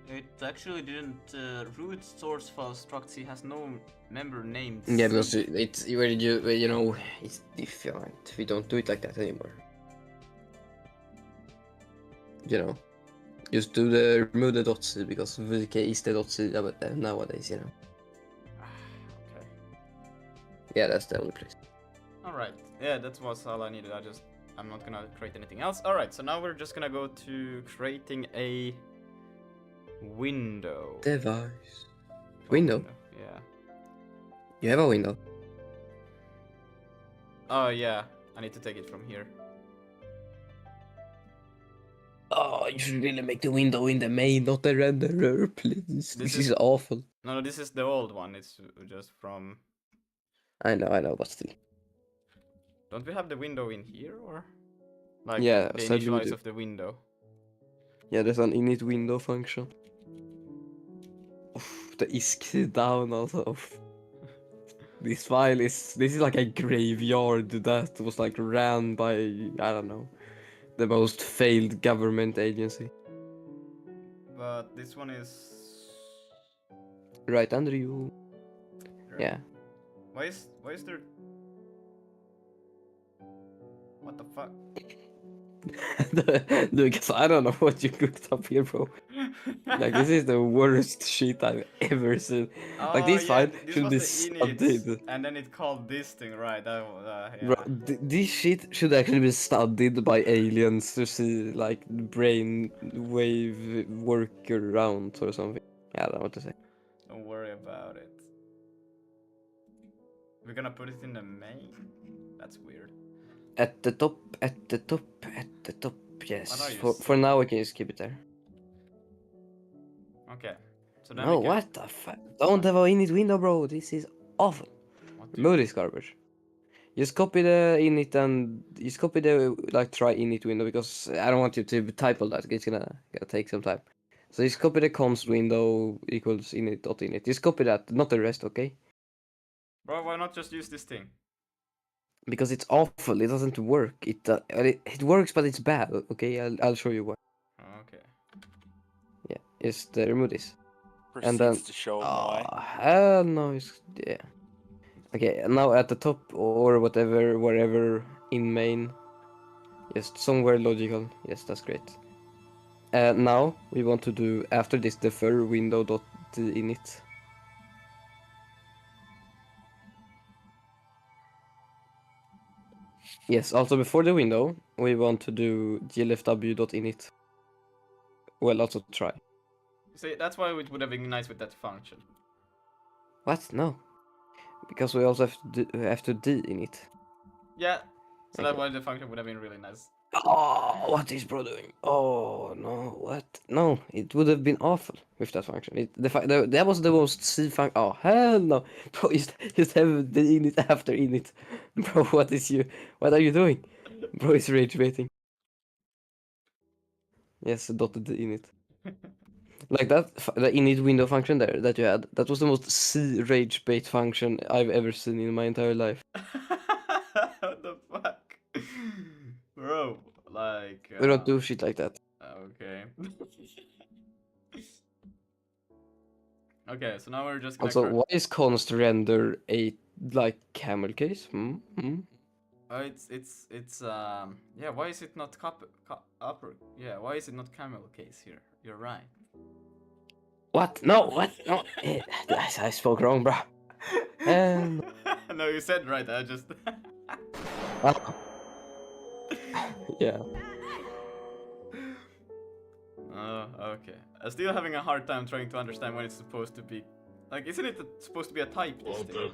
It actually didn't. Root source file struct C has no member named. Yeah, because it's where you know it's different. We don't do it like that anymore. You know, just do the remove the .c because VK is the .c nowadays. You know. Okay. Yeah, that's the only place. All right. Yeah, that was all I needed. I'm not gonna create anything else. All right. So now we're just gonna go to creating a window. Device. Window. Yeah. You have a window. Oh yeah. I need to take it from here. Oh, you should really make the window in the main, not the renderer, please. This is awful. No, this is the old one. It's just from. I know, but still. Don't we have the window in here or? Like yeah, the initialize of the window. Yeah, there's an init window function. Oof, the ISK down also. This file is like a graveyard that was like ran by I don't know the most failed government agency. But this one is right under you. Right. Yeah. Why is there? What the fuck? Lucas, I don't know what you cooked up here, bro. Like this is the worst shit I've ever seen. Oh, like this file this should be studied, and then it called this thing, right? Yeah. Bro, this shit should actually be studied by aliens to see like brain wave workaround or something. Yeah, I don't know what to say. Don't worry about it. We're gonna put it in the main. That's weird. At the top. Yes. For now, we can just keep it there. Okay. So then no, what the fuck? Don't have a init window, bro. This is awful. Remove this garbage. Just copy the init and just copy the like try init window because I don't want you to type all that. It's gonna take some time. So just copy the const window equals init.init. Just copy that, not the rest, okay? Bro, why not just use this thing? Because it's awful. It doesn't work. It works, but it's bad. Okay, I'll show you why. Okay. Yeah, just remove this. Proceeds and then to show why. Hell no, yeah. Okay, now at the top or whatever, wherever in main, just somewhere logical. Yes, that's great. Now we want to do after this defer window.init. Yes, also before the window, we want to do glfw.init. Well, also try. See, that's why it would have been nice with that function. What? No. Because we also have to d in it. Yeah. So that's why the function would have been really nice. Oh, what is bro doing? Oh no, what? No, it would have been awful with that function. That was the most C function. Oh hell no, bro! Just have the init after init, bro. What are you doing, bro? It's rage baiting. Yes, dotted the init. Like that, the init window function there that you had, that was the most C rage bait function I've ever seen in my entire life. What the fuck? Bro, like... We don't do shit like that. Okay. Okay, so now we're just gonna. Also, why is const render a like camel case? Yeah. Why is it not upper? Yeah. Why is it not camel case here? You're right. What? No, what? No, I spoke wrong, bro. No, you said right. I just. Yeah. Okay. I'm still having a hard time trying to understand when it's supposed to be. Like, isn't it supposed to be a type? This thing?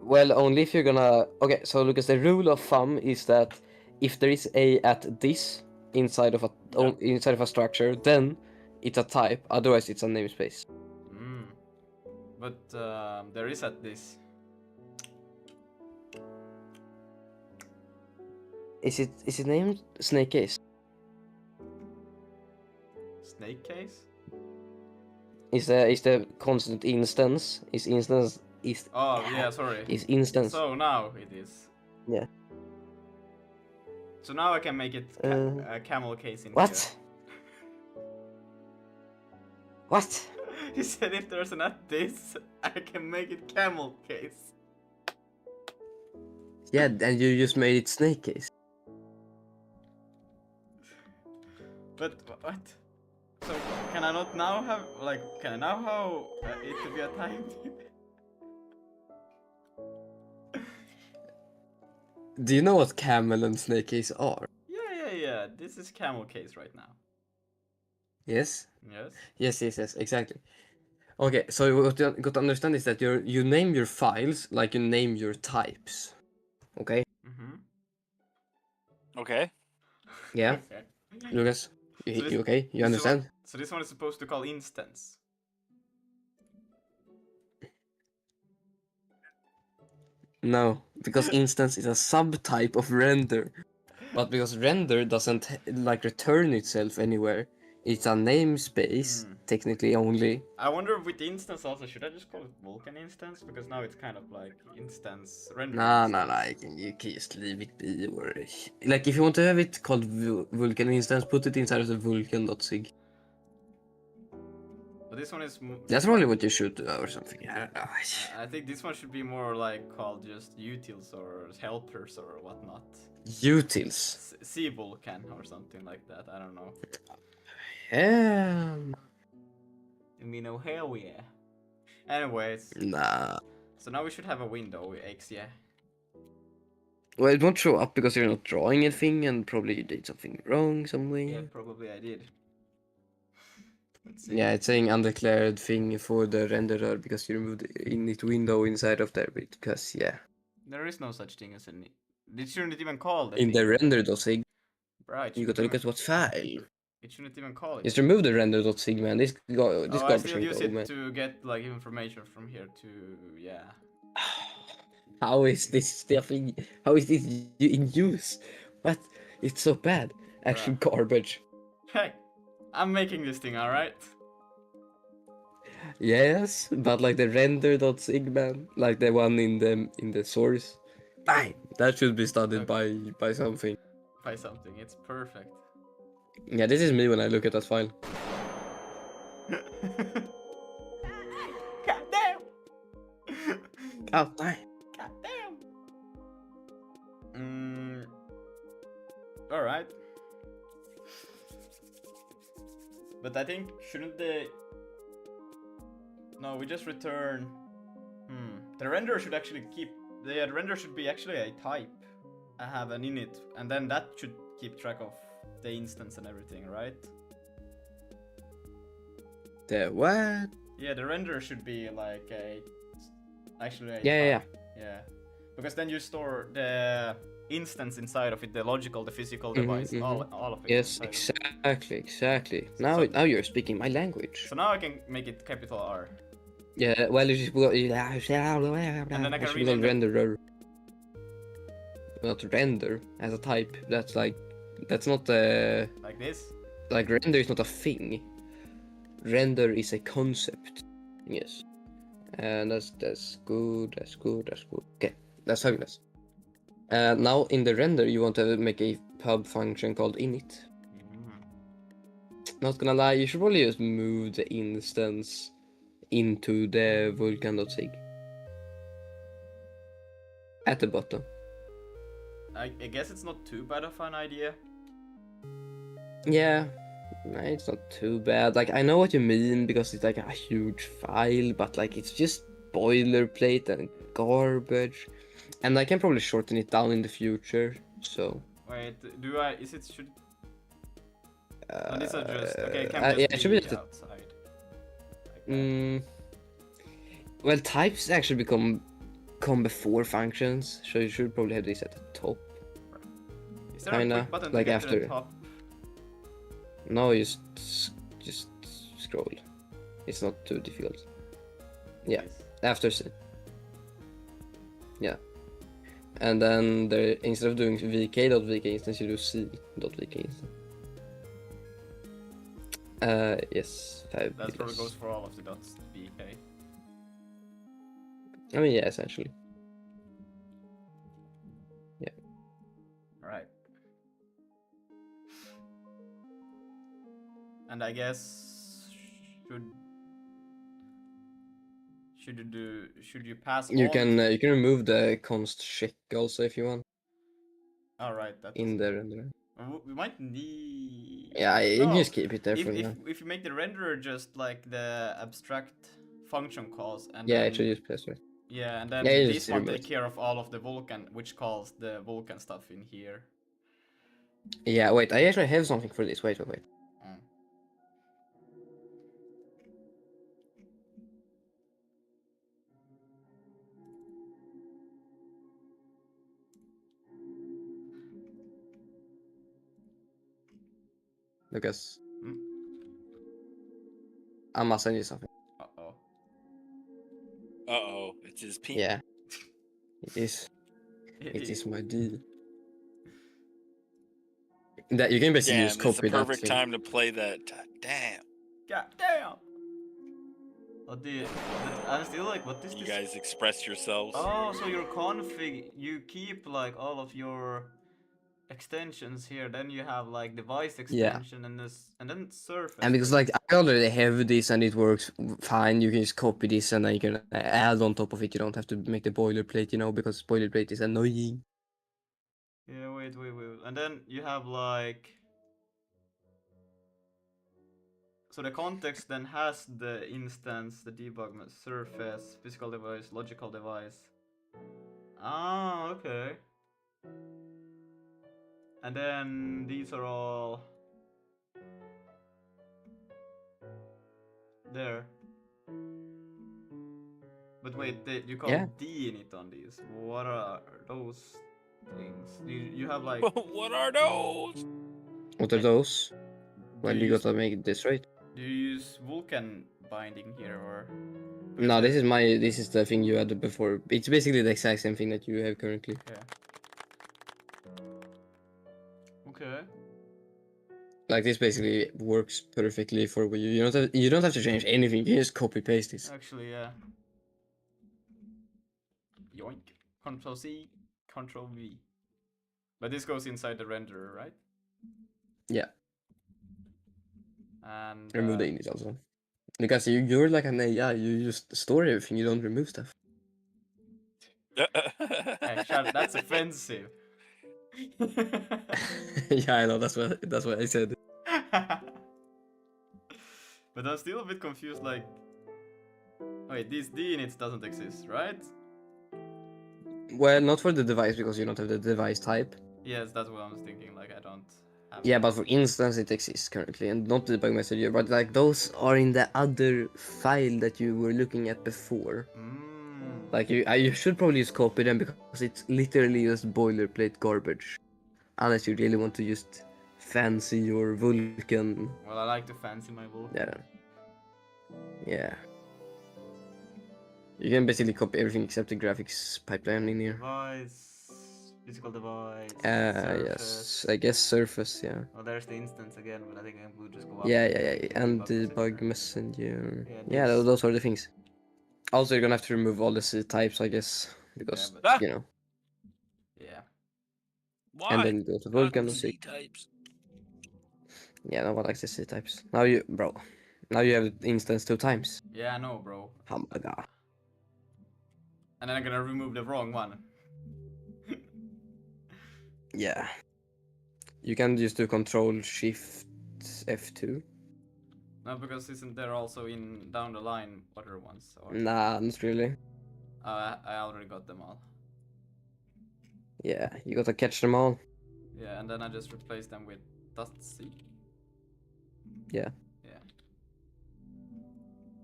Well, only if you're gonna. Okay, so Lucas, the rule of thumb is that if there is a at this inside of a structure, then it's a type. Otherwise, it's a namespace. But there is at this. Is it named snake case? Snake case? Is the constant instance? Is instance is? Oh yeah, sorry. Is instance? So now it is. Yeah. So now I can make it a camel case in what? here. What? He said if there's an at this, I can make it camel case. Yeah, and you just made it snake case. But what? So can I not now have can I now have it to be a type? Do you know what camel and snake case are? Yeah. This is camel case right now. Yes. Yes. Exactly. Okay, so what you got to understand is that you name your files like you name your types. Okay. Okay. Yeah. Okay. Lucas, you okay? You understand? So this one is supposed to call instance. No, because instance is a subtype of render. But because render doesn't like return itself anywhere, it's a namespace technically only. I wonder with instance also, should I just call it Vulkan instance? Because now it's kind of like instance render. Nah, you can just leave it be. Or, like if you want to have it called Vulkan instance, put it inside of the vulkan.sig. But this one is. That's probably what you should do or something. I don't know. I think this one should be more like called just utils or helpers or whatnot. Utils. C Vulkan or something like that. I don't know. You mean oh hell yeah. Anyways. Nah. So now we should have a window X, yeah. Well, it won't show up because you're not drawing anything, and probably you did something wrong somewhere. Yeah, probably I did. Let's see. Yeah, it's saying undeclared thing for the renderer because you removed the init window inside of there because yeah. There is no such thing as an. It shouldn't even call the In thing. the render.sig. Right. You got to look at what file. It shouldn't even call it. Just remove the render.sigma and this garbage I still use can go, it man. to get like information from here to yeah. How is this stuff how is this in use? What? It's so bad. Actual garbage. Hey, I'm making this thing, alright? Yes, but like the render.sigma, like the one in the source. Fine. That should be studied by something. By something, it's perfect. Yeah, this is me when I look at that file. God damn! Oh, damn. God damn! Alright. But I think, shouldn't the... No, we just return... The render should actually keep... The render should be actually a type. I have an init, and then that should keep track of the instance and everything, right? The what? Yeah, the render should be like a... Actually a Yeah. Yeah. Because then you store the instance inside of it, the logical, the physical device, all of it. Yes, exactly. Now you're speaking my language. So now I can make it capital R. Yeah, well, you just and then I can rename renderer. Not render as a type. That's not like this. Like render is not a thing. Render is a concept. Yes, and that's good. Okay, that's fabulous. Now in the render you want to make a pub function called init. Not gonna lie, you should probably just move the instance into the Vulkan.sig. At the bottom. I guess it's not too bad of an idea. Yeah, it's not too bad. Like, I know what you mean because it's like a huge file, but like it's just boilerplate and garbage. And I can probably shorten it down in the future, so... Wait, do I... is it... should... no, these are just... okay, it can yeah, just it should be be just outside. Like well, types actually come before functions, so you should probably have this at the top. is there a kinda, quick button like to get to after. the top? No, just scroll. It's not too difficult. Yeah, Nice. after C. Yeah. And then there, instead of doing vk.vk instance, you do c.vk instance. Yes, That probably fabulous. goes for all of the dots BK. I mean, yeah, essentially. Yeah. Right. And I guess should you pass You all can the... you can remove the const check also if you want Alright, that in doesn't... there. we might need... Yeah, you can no, just keep it there for now. if you make the renderer just like the abstract function calls and Yeah, then... it should just press right. yeah, and then Yeah, you this just one remove take it. care of all of the Vulkan, which calls the Vulkan stuff in here. Yeah, wait, I actually have something for this. Wait. Mm. Lucas, Mm. I must send you something. Uh-oh. Uh-oh, it's his penis. Yeah, it is. It is my deal. That you can basically Damn, just it's the copy that perfect thing. time to play that. Damn. God damn! What the... I'm still like, what is You this? guys express yourselves. Oh, so your config, you keep like all of your extensions here, then you have like device extension and this, and then surface. And because like I already have this and it works fine, you can just copy this and then you can add on top of it. You don't have to make the boilerplate, you know, because boilerplate is annoying. Yeah, wait. And then you have like... so the context then has the instance, the debug surface, physical device, logical device. Ah, okay. And then these are all there. But wait, you call Yeah. D in it on these. What are those things? You have like... What are those? What are those? Well, you use, gotta make this right. do you use Vulkan binding here or? No, this is the thing you had before. It's basically the exact same thing that you have currently. Okay. Like this basically works perfectly for you. You don't have to change anything. You can just copy paste this. Actually, yeah. Yoink. Control C, Control V. But this goes inside the renderer, right? Yeah. And Remove the init also. Because you're like an AI. You just store everything. You don't remove stuff. hey, that's offensive. Yeah, I know. That's what I said. But I'm still a bit confused. Like, wait, this D init doesn't exist, right? Well, not for the device because you don't have the device type. Yes, that's what I was thinking. Like, I don't have... Yeah, but for instance, it exists currently, and not the debug messenger. But like those are in the other file that you were looking at before. Like you should probably just copy them because it's literally just boilerplate garbage. Unless you really want to just fancy your Vulkan. Well, I like to fancy my Vulkan. Yeah. You can basically copy everything except the graphics pipeline in here. Device, physical device. Yes, I guess surface, yeah. Oh, there's the instance again, but I think I will just go up. Yeah, and debug messenger. Yeah, this... those are the things. Also, you're gonna have to remove all the C types, I guess, because you know. Yeah. Why? And then go to Vulkan and see. types. Yeah, no one likes the C types. Now you, bro. Now you have instance 2 times. Yeah, I know, bro. Oh my god. And then I'm gonna remove the wrong one. Yeah. You can just do Control Shift F2. No, because isn't there also in down the line other ones? Or... Nah, not really. I already got them all. Yeah, you gotta catch them all. Yeah, and then I just replace them with .c. Yeah. Yeah.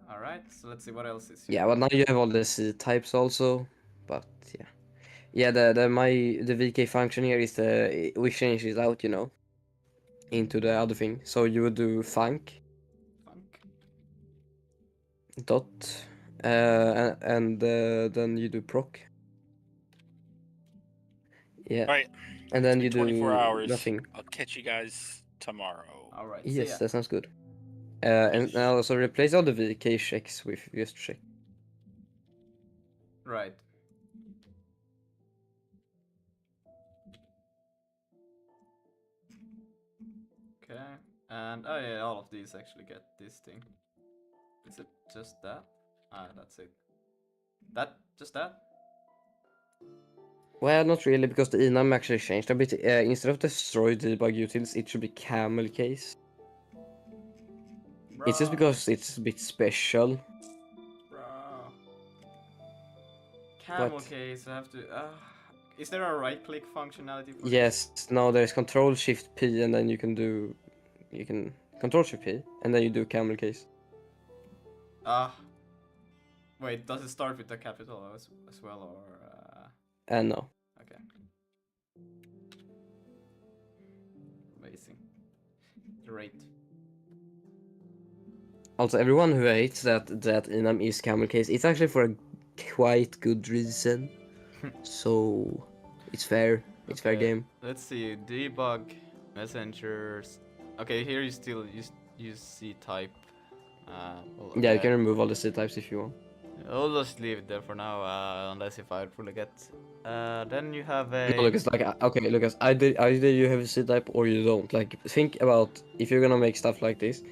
Alright, so let's see what else is here. Yeah, well now you have all the C types also, but yeah. Yeah, the VK function here is we change it out, you know, into the other thing. So you would do func dot and then you do proc. Yeah. All right. And then you 24 do hours. nothing. I'll catch you guys tomorrow. Alright, Yes, see ya. that sounds good. And now also replace all the VK checks with just check. Right. Okay, and oh yeah, all of these actually get this thing. Is it just that? Ah, that's it. Just that? Well, not really, because the enum actually changed a bit. Instead of destroy debug utils, it should be camel case. Bruh. It's just because it's a bit special. Bruh. Camel What? case, I have to. Is there a right click functionality for Yes, no, there's Control Shift P, and then you can Control Shift P, and then you do camel case. Wait, does it start with the capital as well, or? No. Okay. Amazing. Great. Also, everyone who hates that enum is camel case, it's actually for a quite good reason. So, it's fair. It's fair game. Let's see. Debug messengers. Okay, here you still use C type. Well, okay. Yeah, you can remove all the C types if you want. I'll just leave it there for now, unless if I really get. Then you have a. No, Lucas, like, okay, Lucas, either you have a C type or you don't. Like, think about if you're gonna make stuff like this,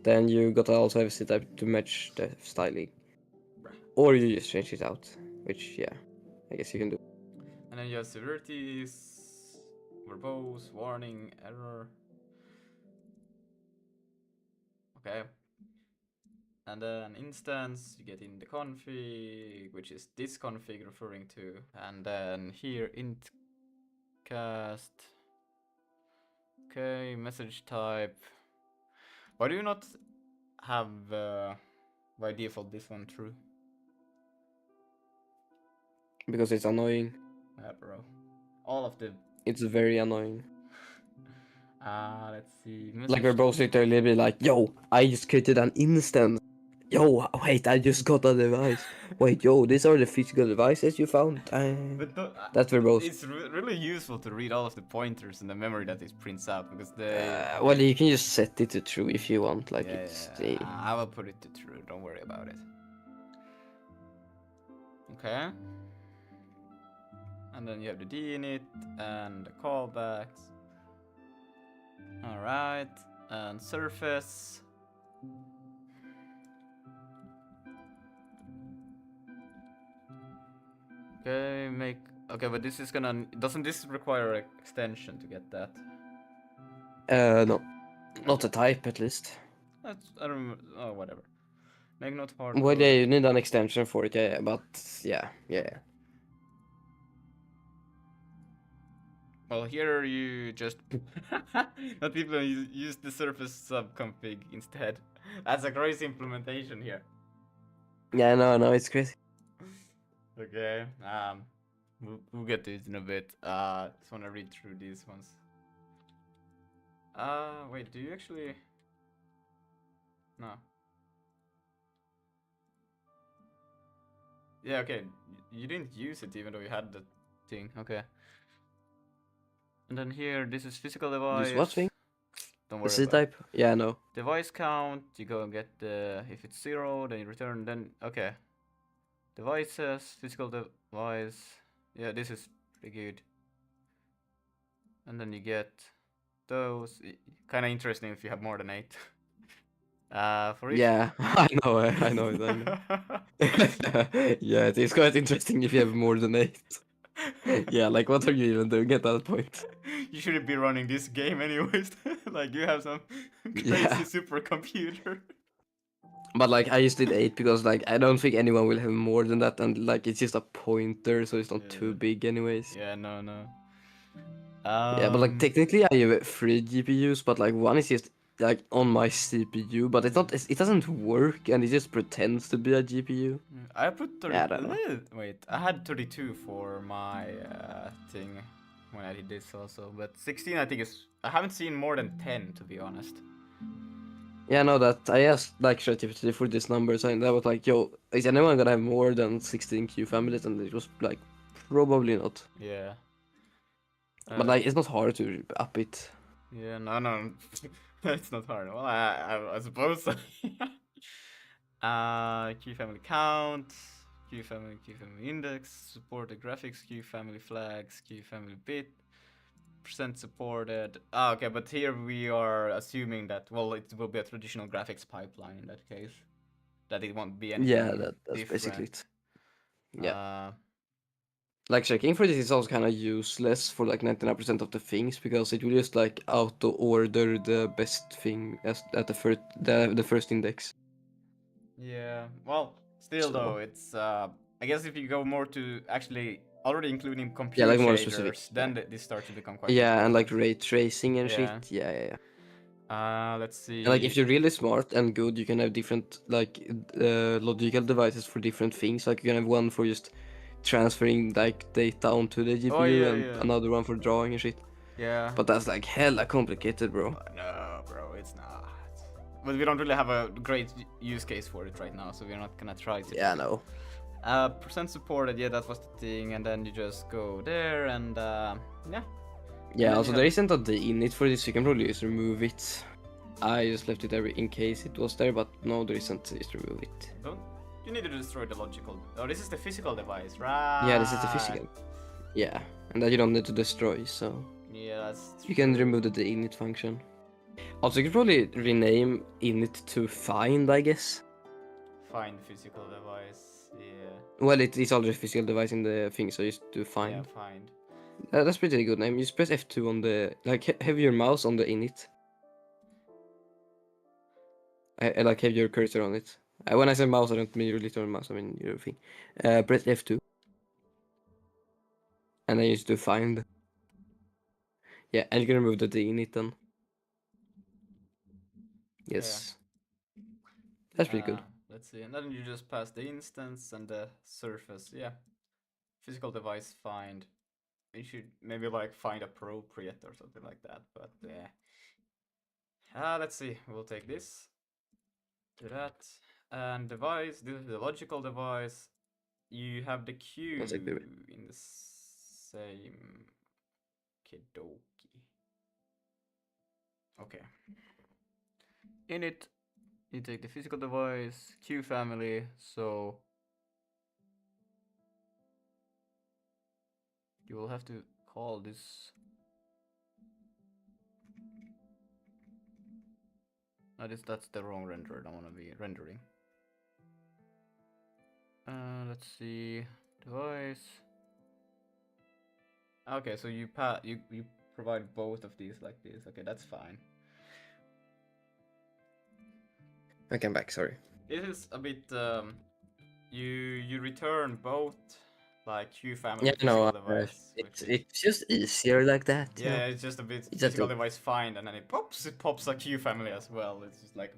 then you gotta also have a C type to match the styling. Or you just change it out, which, yeah, I guess you can do. And then you have severities, verbose, warning, error. Okay. And then instance, you get in the config, which is this config referring to. And then here int cast. Okay, message type. Why do you not have by default this one true? Because it's annoying. Yeah, bro. All of the. It's very annoying. Let's see. Like we're both literally be like, yo, I just created an instance. Yo, wait, I just got a device. Wait, yo, these are the physical devices you found. That's verbose. It's really useful to read all of the pointers in the memory that it prints out, because they. Well, you can just set it to true if you want. Like yeah, I will put it to true. Don't worry about it. Okay. And then you have the dinit and the callbacks. All right, and surface. Okay, okay, but this is gonna. Doesn't this require an extension to get that? No, not a type at least. That's I don't remember. Oh, whatever. Make not hard. Well, yeah, you need an extension for it, yeah, but yeah. Well, here you just not people use the surface subconfig instead. That's a crazy implementation here. Yeah, no, it's crazy. Okay, we'll get to it in a bit. Just wanna read through these ones. Wait, do you actually? No. Yeah, okay. You didn't use it even though you had the thing. Okay. And then here, this is physical device. This what thing? Don't worry. The C type? Yeah, no. Device count. You go and get the. If it's 0, then you return. Then okay. Devices, physical device. Yeah, this is pretty good. And then you get those. Kind of interesting if you have more than 8. For each. Yeah, I know it. I know. Yeah, it is quite interesting if you have more than 8. Yeah, like what are you even doing at that point? You shouldn't be running this game anyways. Like you have some crazy Yeah. supercomputer. But like I just did 8 because like I don't think anyone will have more than that, and like it's just a pointer, so it's not too big anyways. Yeah, no. Yeah, but like technically I have 3 GPUs, but like one is just like on my CPU, but it's not. It doesn't work, and it just pretends to be a GPU. I put 30. Yeah, I don't know. Wait, I had 32 for my thing when I did this also, but 16 I think is. I haven't seen more than 10 to be honest. Yeah, I know that. I asked like ChatGPT for these numbers, and that was like, "Yo, is anyone gonna have more than 16 Q families?" And it was like, probably not. Yeah. But like, it's not hard to up it. Yeah, no, it's not hard. Well, I suppose. So. Q family count, Q family index, supported graphics, Q family flags, Q family bit, percent supported. Okay, but here we are assuming that it will be a traditional graphics pipeline in that case. That it won't be anything. Yeah, that's different. basically it. Yeah. Like checking for this is also kind of useless for like 99% of the things because it will just like auto order the best thing as at the first index. Yeah. Well, still though, it's I guess if you go more to actually already including computer like more shaders, specific, then this starts to become quite important. important. And like ray tracing and Yeah. shit. Yeah. Let's see. And like if you're really smart and good, you can have different like logical devices for different things. Like you can have one for just transferring like data onto the GPU and another one for drawing and shit. Yeah. But that's like hella complicated, bro. No, bro, it's not. But we don't really have a great use case for it right now, so we're not gonna try to. Yeah, no. Percent supported, yeah, that was the thing, and then you just go there and yeah. Yeah, also there isn't a D in it for this, you can probably just remove it. I just left it there in case it was there, but no, there isn't, just remove it. Don't you need to destroy the logical. Oh, this is the physical device, right? Yeah, this is the physical. Yeah, and that you don't need to destroy, so. Yeah, that's true. You can remove the init function. Also, you could probably rename init to find, I guess. Find physical device, yeah. Well, it is already a physical device in the thing, so just do find. Yeah, find. That's pretty good name. You just press F2 on the, like, have your mouse on the init. I like have your cursor on it. When I say mouse, I don't mean your literal mouse, I mean your thing. Press F2. And then you just do find. Yeah, and you can remove the init then. Yes. Yeah. That's pretty good. Let's see, and then you just pass the instance and the surface, yeah. Physical device find. You should maybe like find appropriate or something like that, but yeah. Let's see, we'll take this. Do that. And device, this is the logical device. You have the Q in the same kidoki. Okay. In it, you take the physical device, Q family, so you will have to call this. That's the wrong render. I don't want to be rendering. Let's see, device. Okay, so you provide both of these like this. Okay, that's fine. I came back. Sorry. This is a bit. You return both. Like Q family physical device. It's just easier like that. Yeah, it's just a bit physical device find, and then it pops a Q family as well. It's just like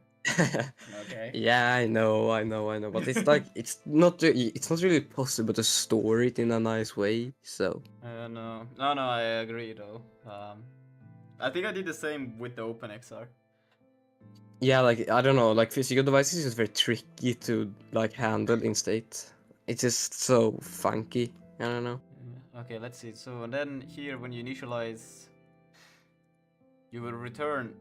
okay. Yeah, I know, but it's like it's not really possible to store it in a nice way. So. No, I agree though. I think I did the same with the OpenXR. Yeah, like I don't know, like physical devices is very tricky to like handle in state. It's just so funky. I don't know. Okay, let's see. So and then here, when you initialize, you will return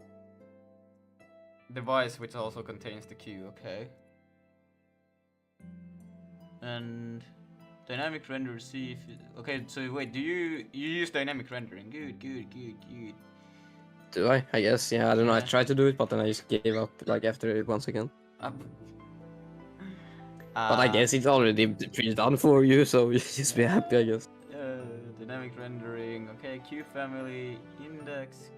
device which also contains the Q. Okay. And dynamic render. See if okay. So wait, do you use dynamic rendering? Good. Do I? I guess, yeah, I don't know, I tried to do it, but then I just gave up, like, after it once again. Up. But I guess it's already pre-done for you, so you just be happy, I guess. Dynamic rendering, okay, Q family, index,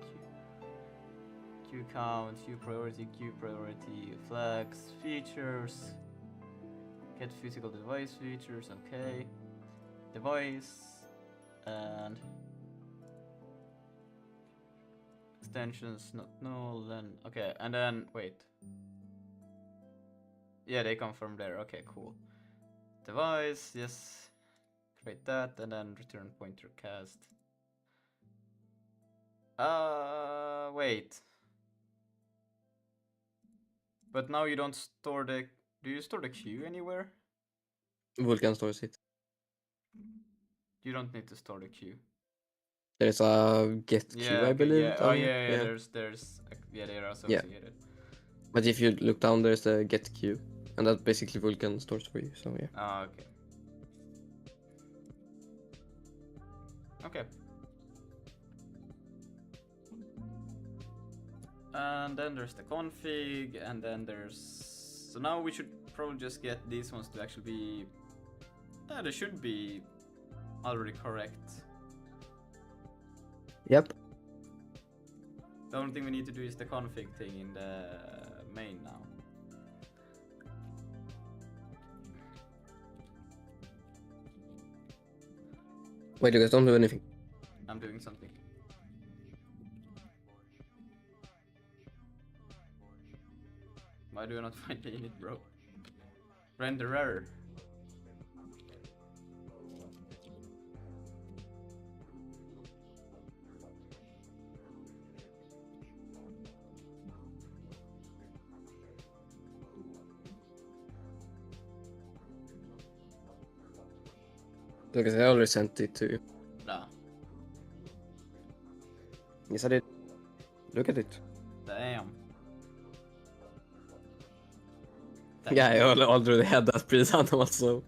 Q count, Q priority, flags, features, get physical device features, okay, device, and extensions not null, then, okay, and then, wait. Yeah, they come from there, okay, cool. Device, yes, create that, and then return pointer cast. Wait. But now you don't store the... Do you store the queue anywhere? Vulkan stores it. You don't need to store the queue. There's a get queue, I believe. Yeah. Oh yeah. There's yeah, they're associated. Yeah. But if you look down, there's the get queue, and that basically Vulkan stores for you. So yeah. Ah, okay. Okay. And then there's the config, and then there's... So now we should probably just get these ones to actually be... Yeah, they should be already correct. Yep. The only thing we need to do is the config thing in the main now. Wait, you guys don't do anything. I'm doing something. Why do you not find the init, bro? Renderer. Because I already sent it to you. Nah. Yes, I did. Look at it. Damn. Yeah, I already had that pre-done also.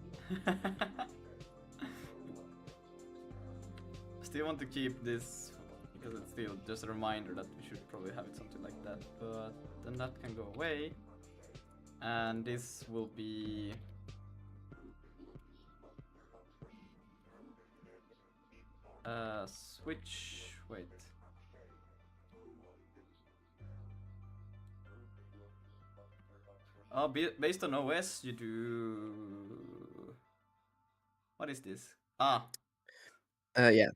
Still want to keep this because it's still just a reminder that we should probably have it something like that, but then that can go away, and this will be switch. Wait. Oh, based on OS, you do. What is this? Ah. Yeah.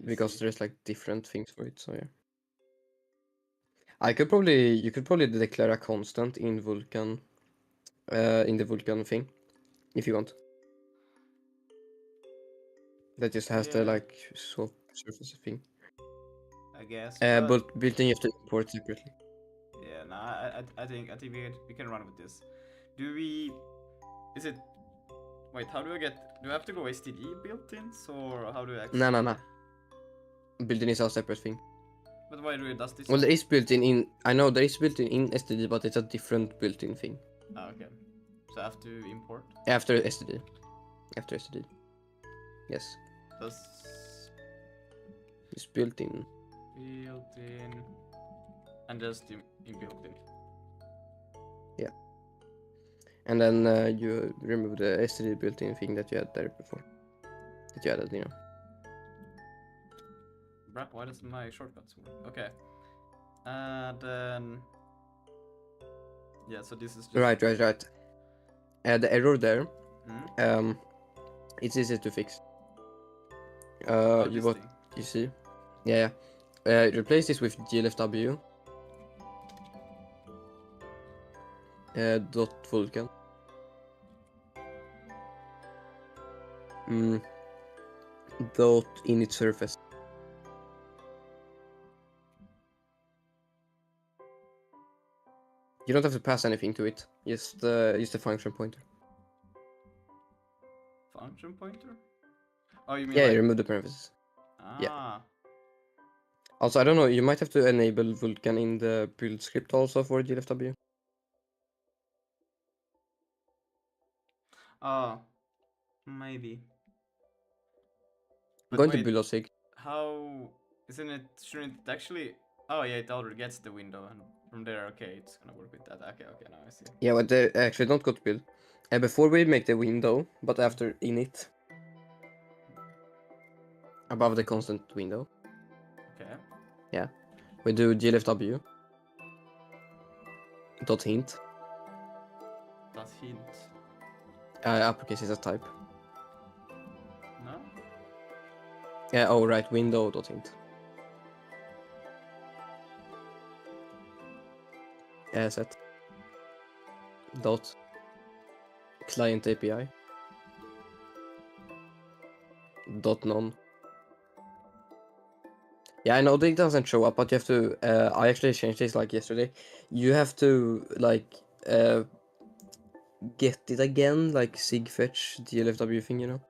Because there's like different things for it, so yeah. You could probably declare a constant in Vulkan, in the Vulkan thing, if you want. That just has the like surface thing. I guess. But built in you have to import separately. Yeah, no, I think we can run with this. Do we? Is it? Wait, how do I get? Do I have to go STD built-ins, or how do I actually? No. Built-in is a separate thing. But why do it does this? Well, there is built-in in. I know there is built-in in STD, but it's a different built-in thing. Oh, okay. So I have to import after STD. Yes. Does it's built-in. Built-in and just in built-in. Yeah. And then you remove the STD built-in thing that you had there before. That you added, you know. Bruh, why does my shortcuts work? Okay. And then... Yeah, so this is just... Right. The error there, it's easy to fix. You see? Yeah. Replace this with glfw. Dot Vulkan. Dot init surface. You don't have to pass anything to it. Just the function pointer. Function pointer? Oh, you mean yeah, like... you remove the parentheses. Ah. Yeah. Also, I don't know. You might have to enable Vulkan in the build script also for glfw. Oh, maybe. But Going wait, to build sig. how is shouldn't it actually... Oh yeah, it already gets the window, and from there, okay, it's gonna work with that. Okay, now I see. Yeah, but actually don't go to build. Before we make the window, but after init. Above the constant window. Okay. Yeah. We do glfw. Dot hint. Dot hint. Uppercase is a type. No? Yeah, oh right, window dot hint. Set. Dot. Client API. Dot none. Yeah, I know it doesn't show up, but you have to. I actually changed this like yesterday. You have to like get it again, like sig fetch glfw thing, you know.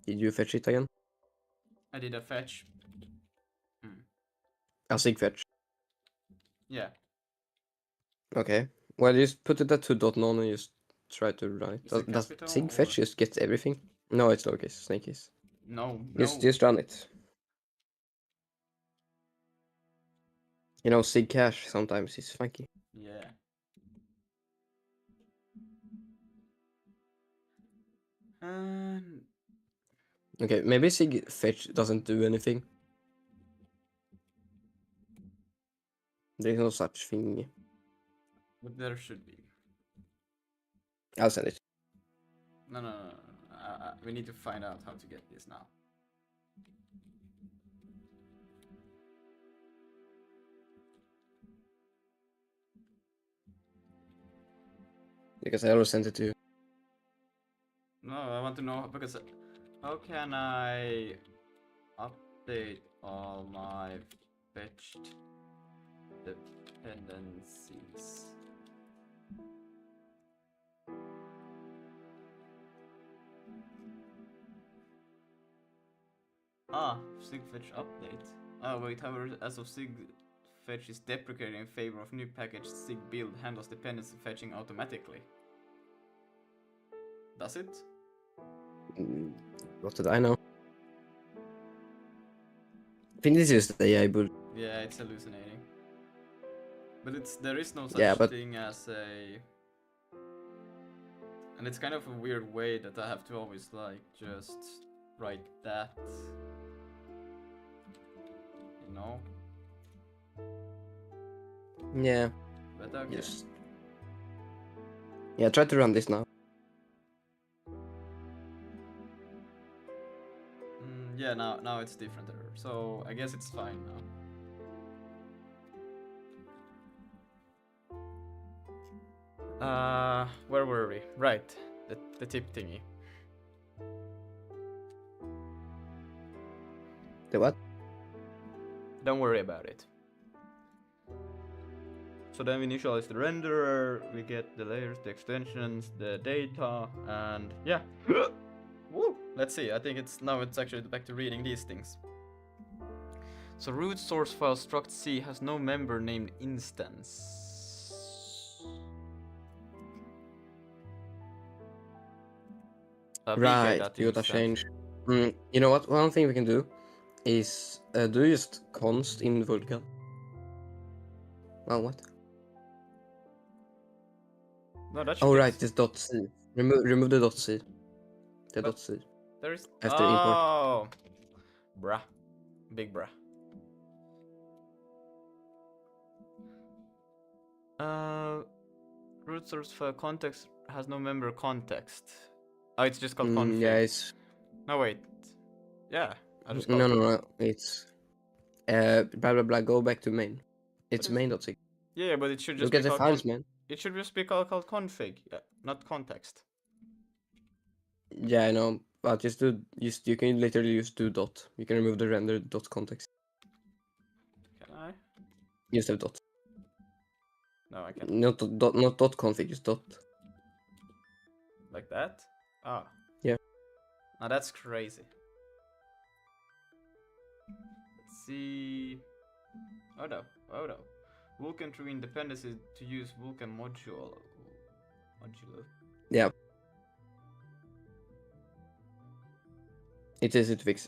Did you fetch it again? I did a fetch. A sig fetch. Yeah. Okay. Well, just put it at 2.none and just try to run it. Is it Does capital sig or- fetch just get everything? No, it's lowercase, snake case. No. Just run it. You know, sig cache sometimes is funky. Yeah. Okay, maybe sig fetch doesn't do anything. There's no such thing. But there should be. I'll send it. No. We need to find out how to get this now. Because I always sent it to you. No, I want to know because how can I update all my fetched dependencies? Sig fetch update. Oh wait, however, as of sig fetch is deprecated in favor of new package, sig build handles dependency fetching automatically. Does it? What did I know? I think this is the AI build. Yeah, it's hallucinating. But there is no Yeah, such but- thing as a... And it's kind of a weird way that I have to always like just write that. You know? Yeah. But okay. Yes. Yeah, try to run this now. Yeah, now it's different error. So I guess it's fine now. Where were we? Right, the tip thingy. The what? Don't worry about it. So then we initialize the renderer, we get the layers, the extensions, the data, and yeah. Woo! Let's see, I think it's actually back to reading these things. So root source file struct C has no member named instance. Right, you gotta change. You know what? One thing we can do is do just const in Vulkan. Oh, what? No, that Oh, right, this dot .c. Remove the dot .c. The dot .c. There is... After import. Oh! Bruh. Big bruh. Root source file context has no member context. Oh, it's just called config. Yeah, it's... No, wait. Yeah, I just No, it's... blah blah blah, go back to main. It's main.sig. Yeah, but it should just Look be at the called files, man. It should just be called config, not context. Yeah, I know, but you can literally use do dot. You can remove the render dot context. Can I? Just have dot. No, I can't. Not dot config, just dot. Like that? Ah. Yeah. Now that's crazy. Let's see. Oh no. Vulkan through independency to use Vulkan modulo. Yeah. It's easy to fix.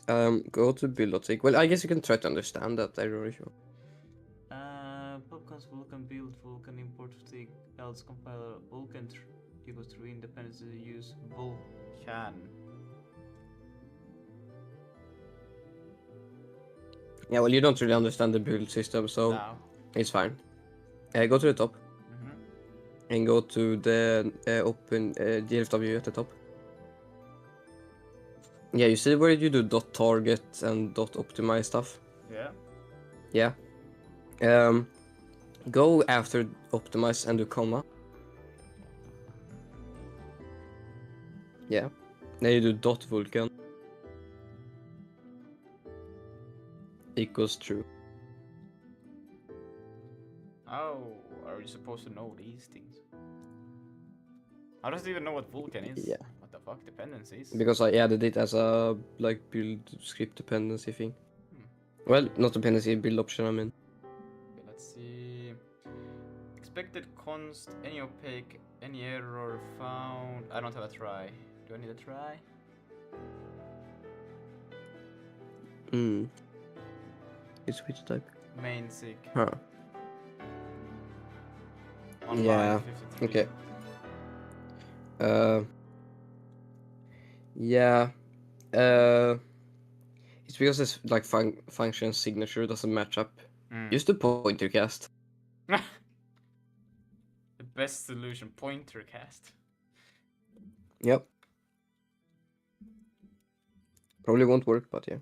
Go to build.sig. Well, I guess you can try to understand that error if you want. Popcons Vulkan build Vulkan import thing else compiler Vulkan equals through independency to use Vulkan. Yeah, well, you don't really understand the build system, so it's fine. Go to the top. And go to the open DLFW at the top. Yeah, you see where you do .target and .optimize stuff? Yeah. Yeah. Go after optimize and do comma. Yeah. Then you do .vulkan equals true. Oh, are you supposed to know these things? How does it even know what Vulkan is? Yeah. What the fuck? Dependencies? Because I added it as a like build script dependency thing. Well, not dependency, build option, I mean. Okay, let's see. Expected const, any opaque, any error found. I don't have a try. Do I need a try? It's which type? Main sig. Huh. On Yeah. line 53. Okay. Yeah. It's because this like function signature doesn't match up. Use the pointer cast. The best solution, pointer cast. Yep. Probably won't work, but yeah.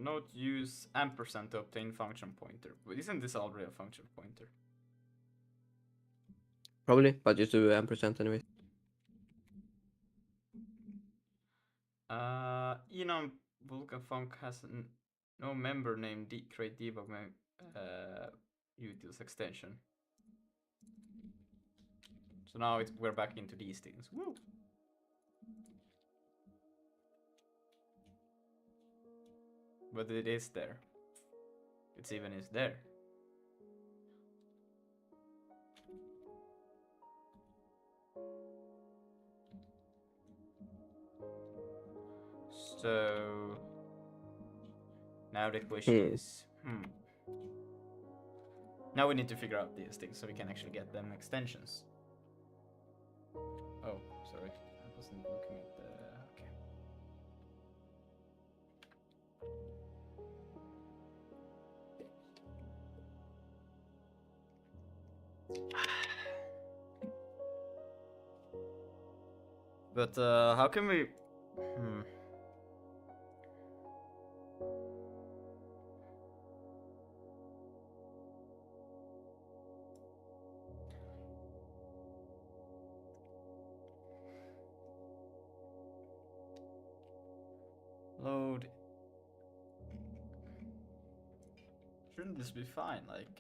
Note use ampersand to obtain function pointer. But isn't this already a function pointer? Probably, but just do ampersand anyway. Enum Vulkan func has no member name create debug utils extension. So now we're back into these things. Woo! But it is there. It's even is there. So now the question is, now we need to figure out these things so we can actually get them extensions. Oh, sorry, I wasn't looking at the. But how can we? Load. Shouldn't this be fine? Like,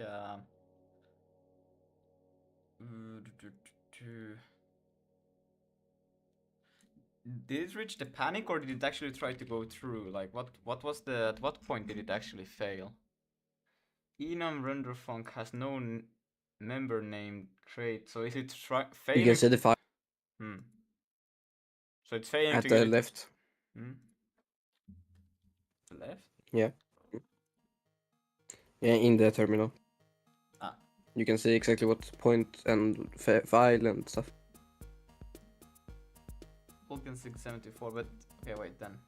did it reach the panic or did it actually try to go through? Like, what was the, at what point did it actually fail? Enum render func has no member name trait, so is it failing? You can see the file. So it's failing at to the get left. The left? Yeah. Yeah, in the terminal. You can see exactly what point and file and stuff. Vulkan 674, but okay, wait then.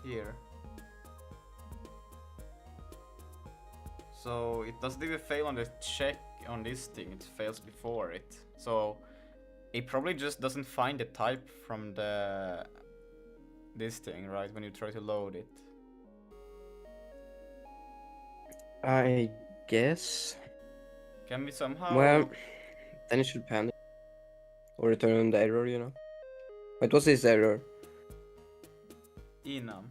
Here. So it doesn't even fail on the check on this thing, it fails before it. So it probably just doesn't find the type from this thing, right? When you try to load it. I guess. Can we somehow? Well, then it should panic or return the error, you know. But what's this error? Enum.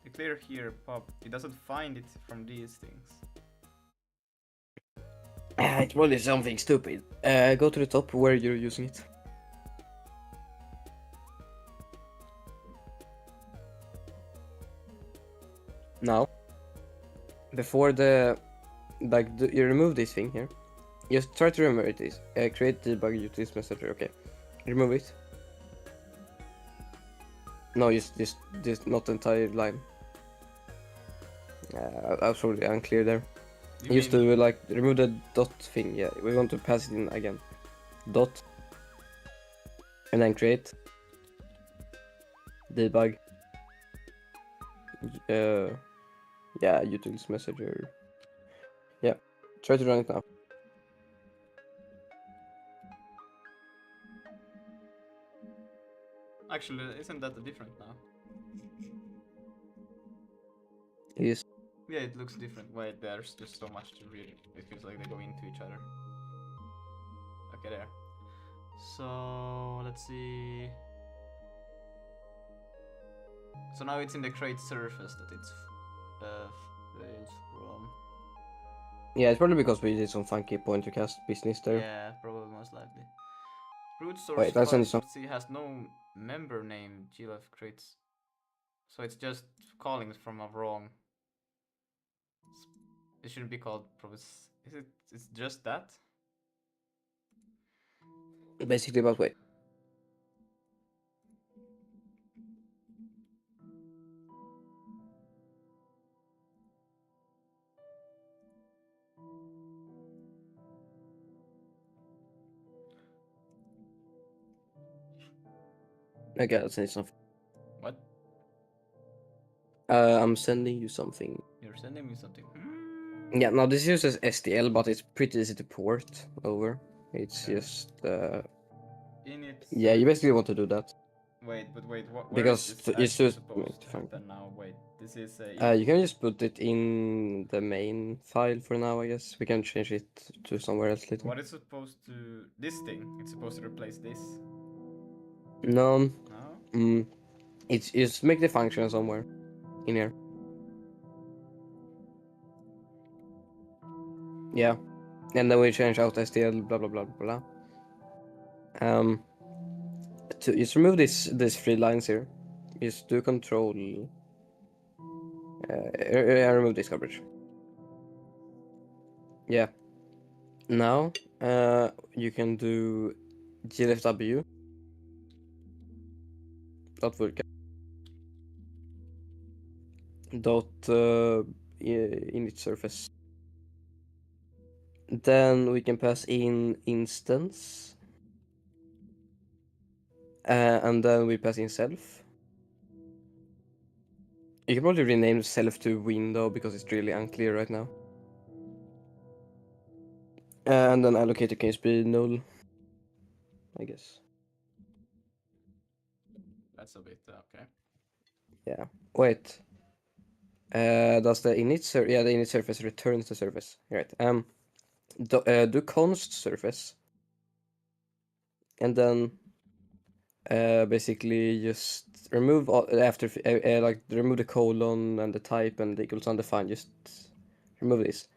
Declare here pub. It doesn't find it from these things. It's probably something stupid. Go to the top where you're using it. Now, before you remove this thing here. Just try to remove this. Create debug utilities messenger. Okay, remove it. No, just not the entire line. Absolutely unclear there. Used to like remove the dot thing. Yeah, we want to pass it in again. Dot. And then create. Debug. Yeah, utils messenger. Yeah, try to run it now. Actually, isn't that different now? Yes. Yeah, it looks different. Wait, there's just so much to read. It feels like they go into each other. Okay, there. So let's see. So now it's in the create surface that it's fails from. Yeah, it's probably because we did some funky pointer cast business there. Yeah, probably most likely. Root source Wait, that's some... has no member name glf creates. So it's just calling from a wrong. It shouldn't be called is it? It's just that? Basically, but wait. Okay, let's say something. What? I'm sending you something. You're sending me something. Yeah, now this uses STL, but it's pretty easy to port over. It's just yeah, you basically want to do that. Wait, what? Because it's just supposed to happen now? Wait, this is a. You can just put it in the main file for now, I guess. We can change it to somewhere else later. What is supposed to this thing? It's supposed to replace this. No. No. It's just make the function somewhere in here. Yeah, and then we change out STL, blah blah blah blah. To just remove these 3 lines here. Just do control. Remove this garbage. Yeah. Now, you can do glfw dot Vulkan dot init surface. Then we can pass in instance, and then we pass in self. You can probably rename self to window because it's really unclear right now. And then allocator can be null, I guess. That's a bit okay. Yeah. Wait. Does the init yeah, the init surface returns the surface. Right. Do const surface. And then basically just remove all, after like remove the colon and the type and the equals undefined. Just remove this,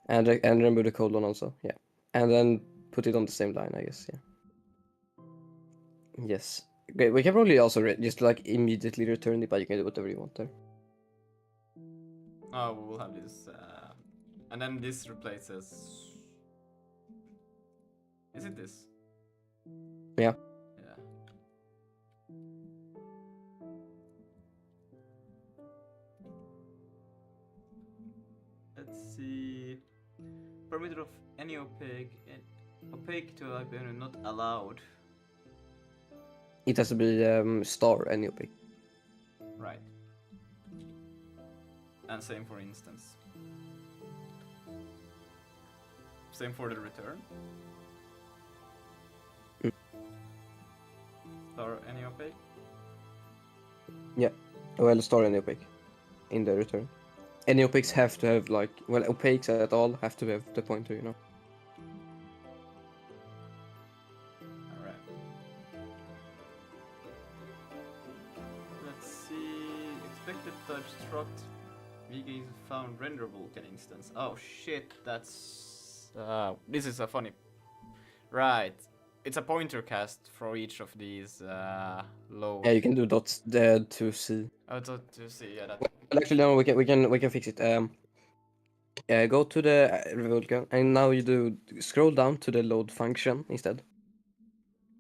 and remove the colon also. Yeah, and then put it on the same line, I guess. Yeah. Yes. Great. We can probably also just like immediately return it, but you can do whatever you want there. Oh, we will have this, and then this replaces. Is it this? Yeah. Yeah. Let's see. Parameter of any opaque to IPN not allowed. It has to be star any opaque. Right. And same for instance. Same for the return. Star any opaque? Yeah. Well, star any opaque in the return. Any opaques have to have like, well, opaques at all have to have the pointer, you know. Alright. Let's see. Expected type struct. VG is found render Vulkan instance. Oh shit, that's This is a funny. Right. It's a pointer cast for each of these load. Yeah, you can do dots there to see. Oh, to see, yeah. That. Well, actually, no, we can fix it. Go to the Vulkan, and now you do scroll down to the load function instead.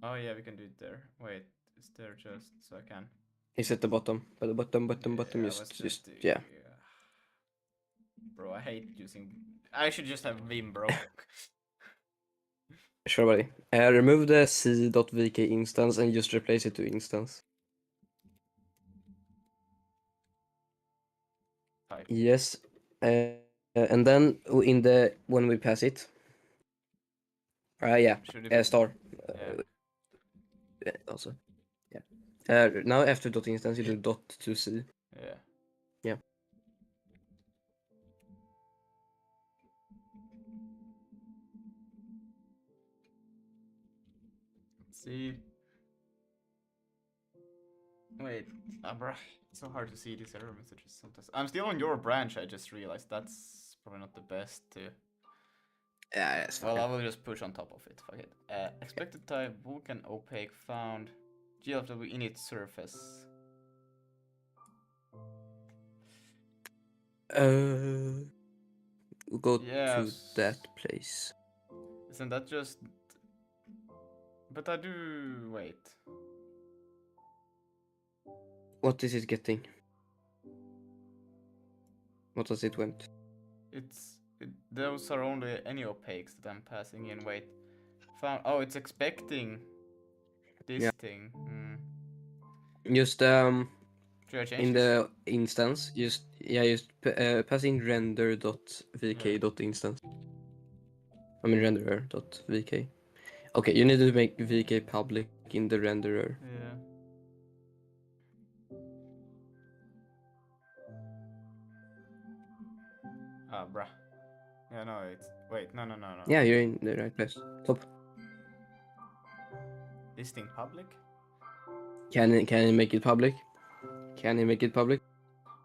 Oh yeah, we can do it there. Wait, is there just so I can? It's at the bottom. But the bottom, Yeah, just yeah. Bro, I hate using. I should just have Vim, bro. Sure, buddy. Remove the c.vk instance and just replace it to instance. Type. Yes. And then when we pass it. Yeah. Star. Also. Yeah. Now after dot instance you do dot to c. Yeah. Yeah. See. Wait, bruh. It's so hard to see these error messages sometimes. I'm still on your branch, I just realized. That's probably not the best to... Yeah, that's fine. Well, I will just push on top of it. Fuck it. Expected type, Vulkan opaque found. GLW init surface. We'll go to that place. Isn't that just... But I do... Wait. What is it getting? What does it want? Those are only any opaques that I'm passing in. Wait. Found... Oh, it's expecting this thing. Just in the instance, just pass in render.vk.instance. I mean renderer.vk. Okay, you need to make vk public in the renderer. Yeah. Ah, bruh. Yeah, no, it's... Wait, no. Yeah, you're in the right place. Top. This thing public? Can he make it public? Can he make it public?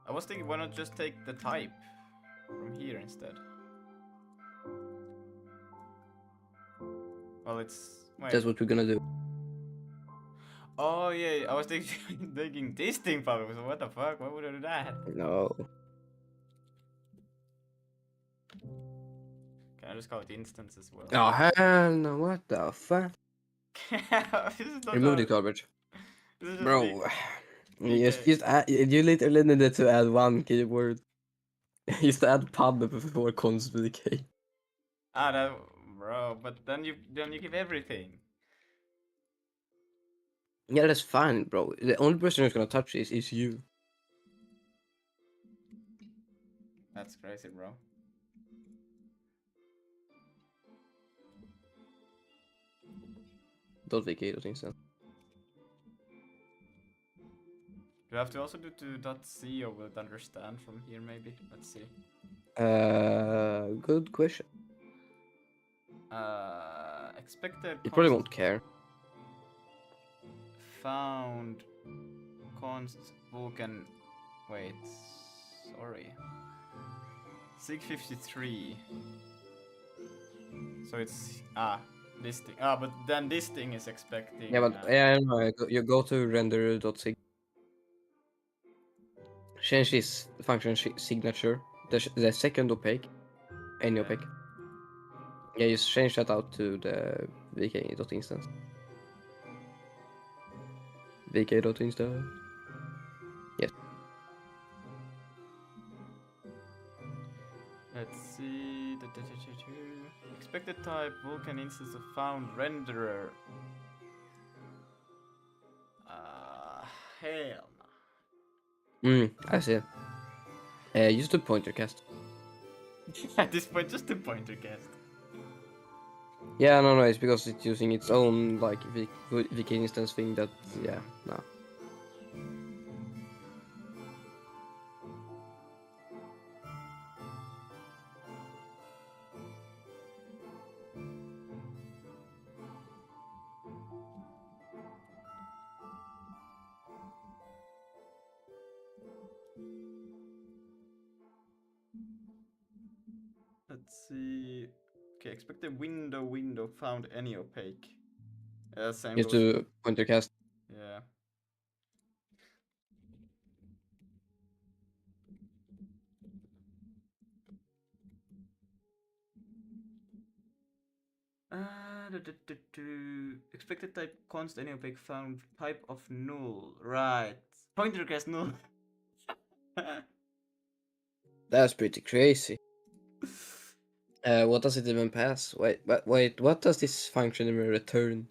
I was thinking, why not just take the type from here instead? Well, it's... Wait. That's what we're gonna do. Oh, yeah, I was thinking this thing public, so what the fuck? Why would I do that? No. Can I just call it instance as well? Oh, hell no, what the fuck? Remove the garbage. Bro, you literally needed to add one keyword. Just add pub before const vk. Bro, but then you give everything. Yeah, that's fine, bro. The only person who's gonna touch this is you. That's crazy, bro. .vk.instance. Do you have to also do to .c or will it understand from here maybe? Let's see. Good question. Expected. You probably won't care. Found const Vulkan. Wait, sorry. 653. So it's this thing. But then this thing is expecting. Yeah, but no, you go to render.sig. Change this function signature, the second opaque, any opaque. Yeah, just change that out to the vk.instance. vk.instance. Yes. Let's see. Expected type Vulkan instance of found renderer. Hell no. I see. Use the pointer cast. At this point, just the pointer cast. Yeah, no, it's because it's using its own like vk instance thing that no. Let's see. Okay, expected window found any opaque. Same You goes. to pointer cast. Yeah. Expected type const any opaque found type of null. Right. Pointer cast null. That's pretty crazy. What does it even pass? Wait, what does this function even return?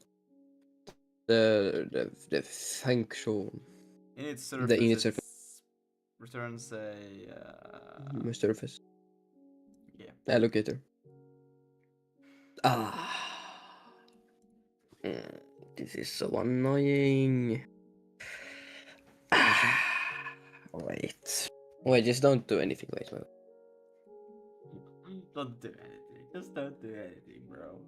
The function. Init surface. The init surface. Returns a Surface. yeah. Allocator. This is so annoying. Wait, just don't do anything. Wait. Don't do anything. Just don't do anything, bro.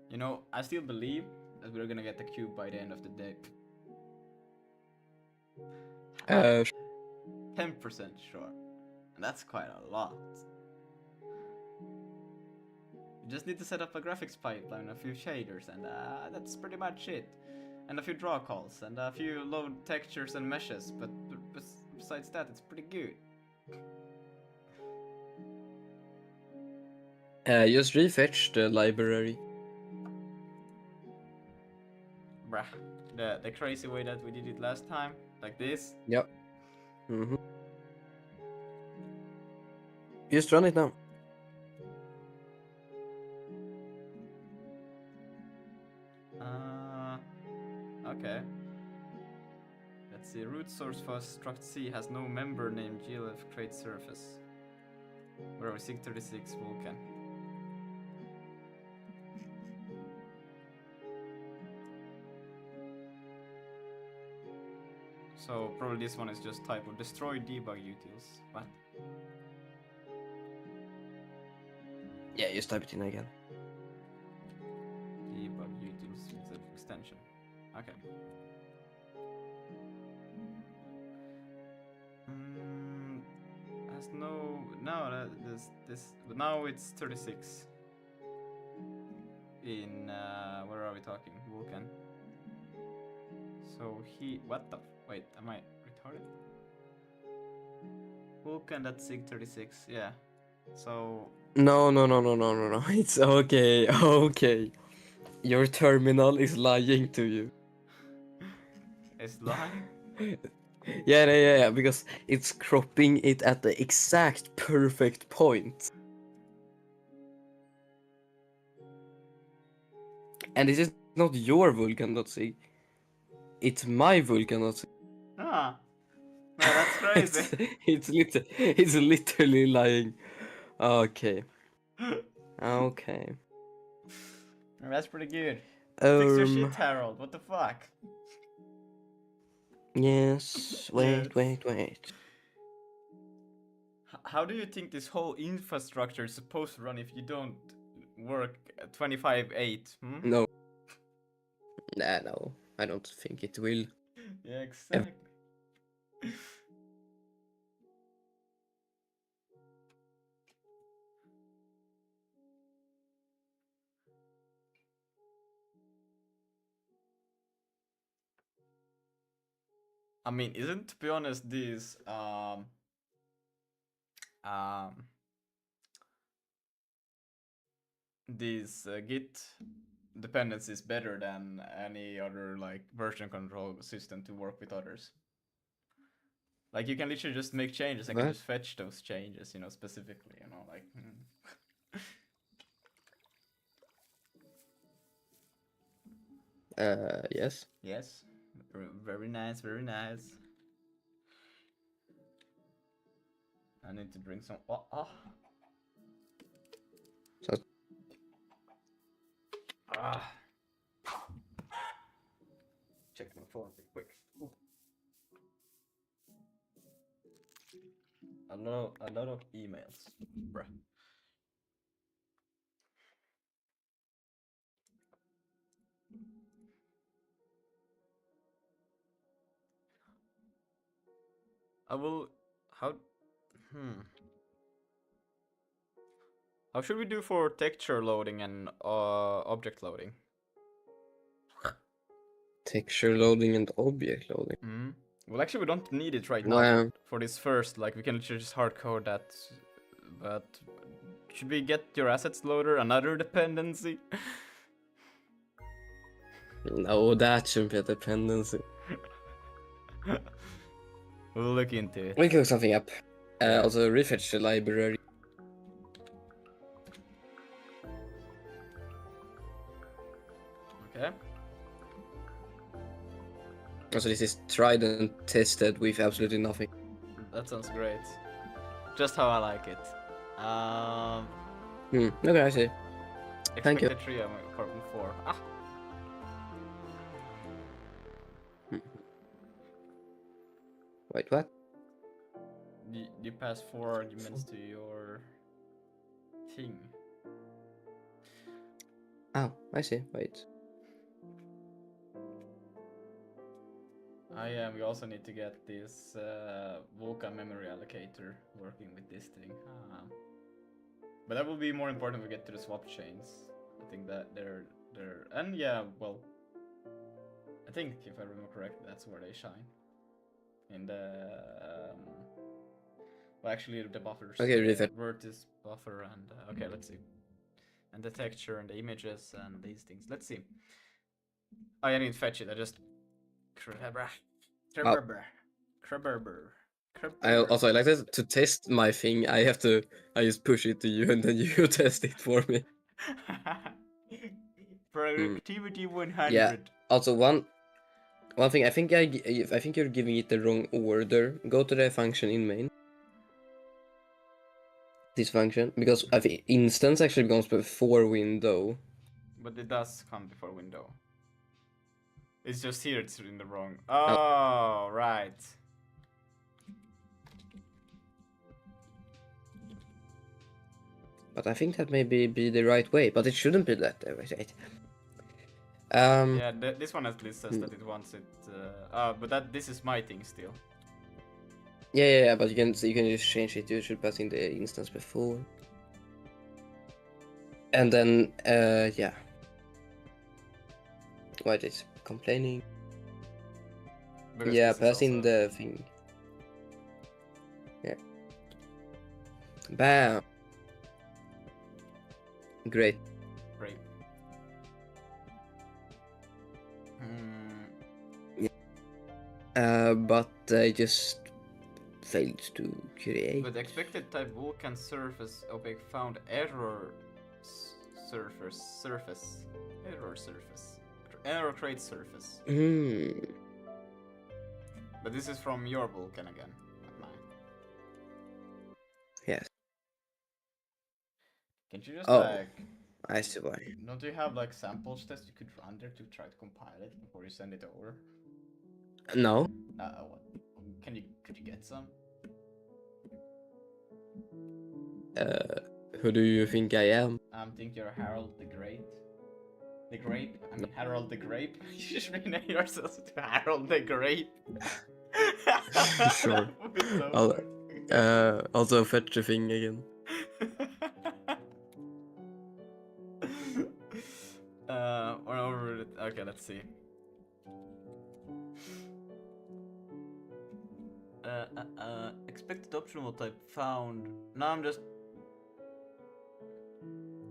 You know, I still believe that we're gonna get the cube by the end of the day. 10% sure. And that's quite a lot. You just need to set up a graphics pipeline, a few shaders, and that's pretty much it. And a few draw calls, and a few load textures and meshes, but besides that, it's pretty good. Just refetch the library. Bruh, the crazy way that we did it last time, like this. Yep. Just run it now. Okay. Let's see. Root source for struct C has no member named glf create surface. Where are we? SIG36 Vulkan. So probably this one is just type of destroy debug utils. What? Yeah, just type it in again. Debug utils is an extension. Okay. Has no this but now it's 36 in where are we talking? Vulkan. So wait, am I retarded? Vulkan, that's SIG36, yeah. So No. It's okay. Your terminal is lying to you. it's lying? Yeah, because it's cropping it at the exact perfect point. And this is not your Vulkan.sig. It's my Vulkan.sig. Ah. No, that's crazy. it's literally lying. Okay. That's pretty good. Fix your shit, Um. Harold. What the fuck? Yes. Wait. How do you think this whole infrastructure is supposed to run if you don't work 25/8? No. No. I don't think it will. Yeah, exactly. I mean, isn't, to be honest, this Git dependency is better than any other like version control system to work with others. Like you can literally just make changes and can just fetch those changes, you know, specifically, you know, like. Yes. Yes. Very nice, very nice. I need to drink some. So. Check my phone real quick. Ooh. a lot of emails, bruh. I will. How? How should we do for texture loading and object loading? Texture loading and object loading. Well, actually, we don't need it right now Wow. for this first. Like, we can just hard code that. But should we get your assets loader another dependency? No, that shouldn't be a dependency. We'll look into it. We can look something up. Yeah. Also, refetch the library. Okay. Also, this is tried and tested with absolutely nothing. That sounds great. Just how I like it. Okay, I see. Thank you. Expected 3 for 4. Ah. Wait, what? You pass 4 arguments to your thing. Oh, I see. Wait. We also need to get this Vulkan memory allocator working with this thing. But that will be more important when we get to the swap chains. I think that they're and yeah, well, I think if I remember correctly, that's where they shine. In the well, actually the buffers. Okay, reset. Vertex buffer and okay, let's see. And the texture and the images and these things. Let's see. Oh, I need to fetch it. I just. I like this to test my thing. I just push it to you and then you test it for me. Productivity 100. Yeah. Also one thing, I think you're giving it the wrong order. Go to the function in main. This function, because I think instance actually comes before window. But it does come before window. It's just here it's in the wrong. Oh, right. But I think that may be the right way, but it shouldn't be that way. Yeah, this one at least says that it wants it. But this is my thing still. Yeah, but you can just change it. You should pass in the instance before, and then yeah. Why is complaining? Because yeah, this is pass in also- the thing. Yeah. Bam. Great. Great. But I just failed to create. But expected type Vulkan surface object found error surface error crate surface. But this is from your Vulkan again, not mine. Yes. Can't you just I see why. don't you have like samples test you could run there to try to compile it before you send it over? No. What? Could you get some? Who do you think I am? I think you're Harold the Great. The Grape? I mean Harold the Grape? You should rename yourself to Harold the Grape. Sure. That would be so funny. Also fetch the thing again. Okay, let's see. Expected optional type found. Now I'm just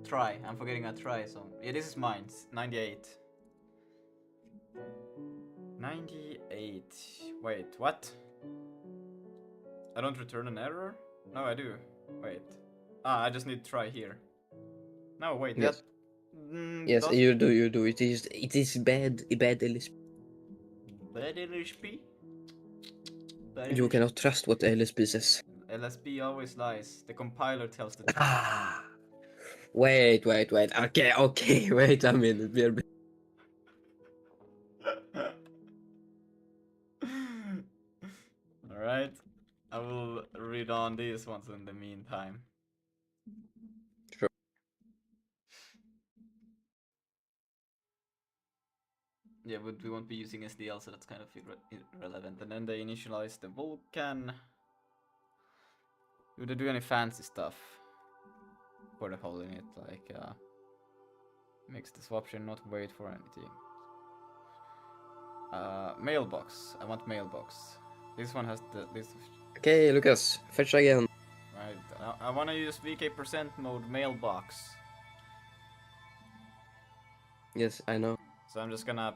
try. I'm forgetting a try. So yeah, this is mine. 98. 98. Wait, what? I don't return an error? No, I do. Wait. I just need to try here. No, wait. Yes. That. Yes, you do. It is bad LSP. Bad LSP? You cannot trust what the LSP says. LSP always lies. The compiler tells the truth. Wait. Okay, wait a minute. Alright. I will read on on these ones in the meantime. Sure. Yeah, but we won't be using SDL, so that's kind of irrelevant. And then they initialize the Vulkan. Do they do any fancy stuff for the hole in it? Like, makes the swaption not wait for anything. Mailbox. I want mailbox. This one has this. Okay, Lucas, fetch again. Right, I want to use VK% mode mailbox. Yes, I know. So I'm just gonna.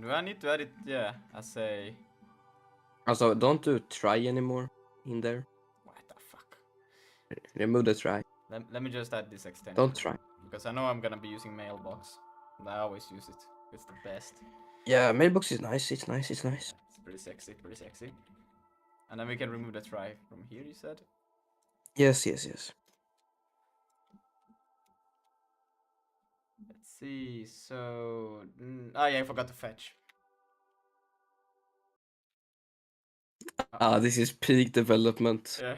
Do I need to edit? Yeah, I say. Also, don't do try anymore in there. What the fuck? Remove the try. Let me just add this extension. Don't try. Because I know I'm gonna be using mailbox. And I always use it. It's the best. Yeah, mailbox is nice. It's nice. It's nice. It's pretty sexy. Pretty sexy. And then we can remove the try from here. You said. Yes, yes, yes. Let's see. So. Oh yeah, I forgot to fetch. This is peak development. Yeah.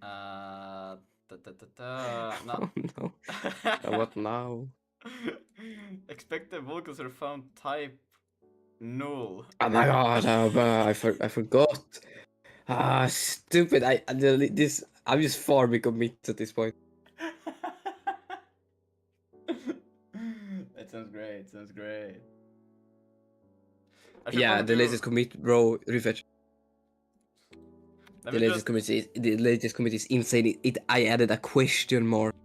No. Oh no. What now? Expect the Vulcans are found type null. Oh my god, I forgot. Stupid. I'm just far beyond commit at this point. That sounds great. Sounds great. Yeah, the latest commit, bro. Refetch. The latest commit is insane. I added a question mark.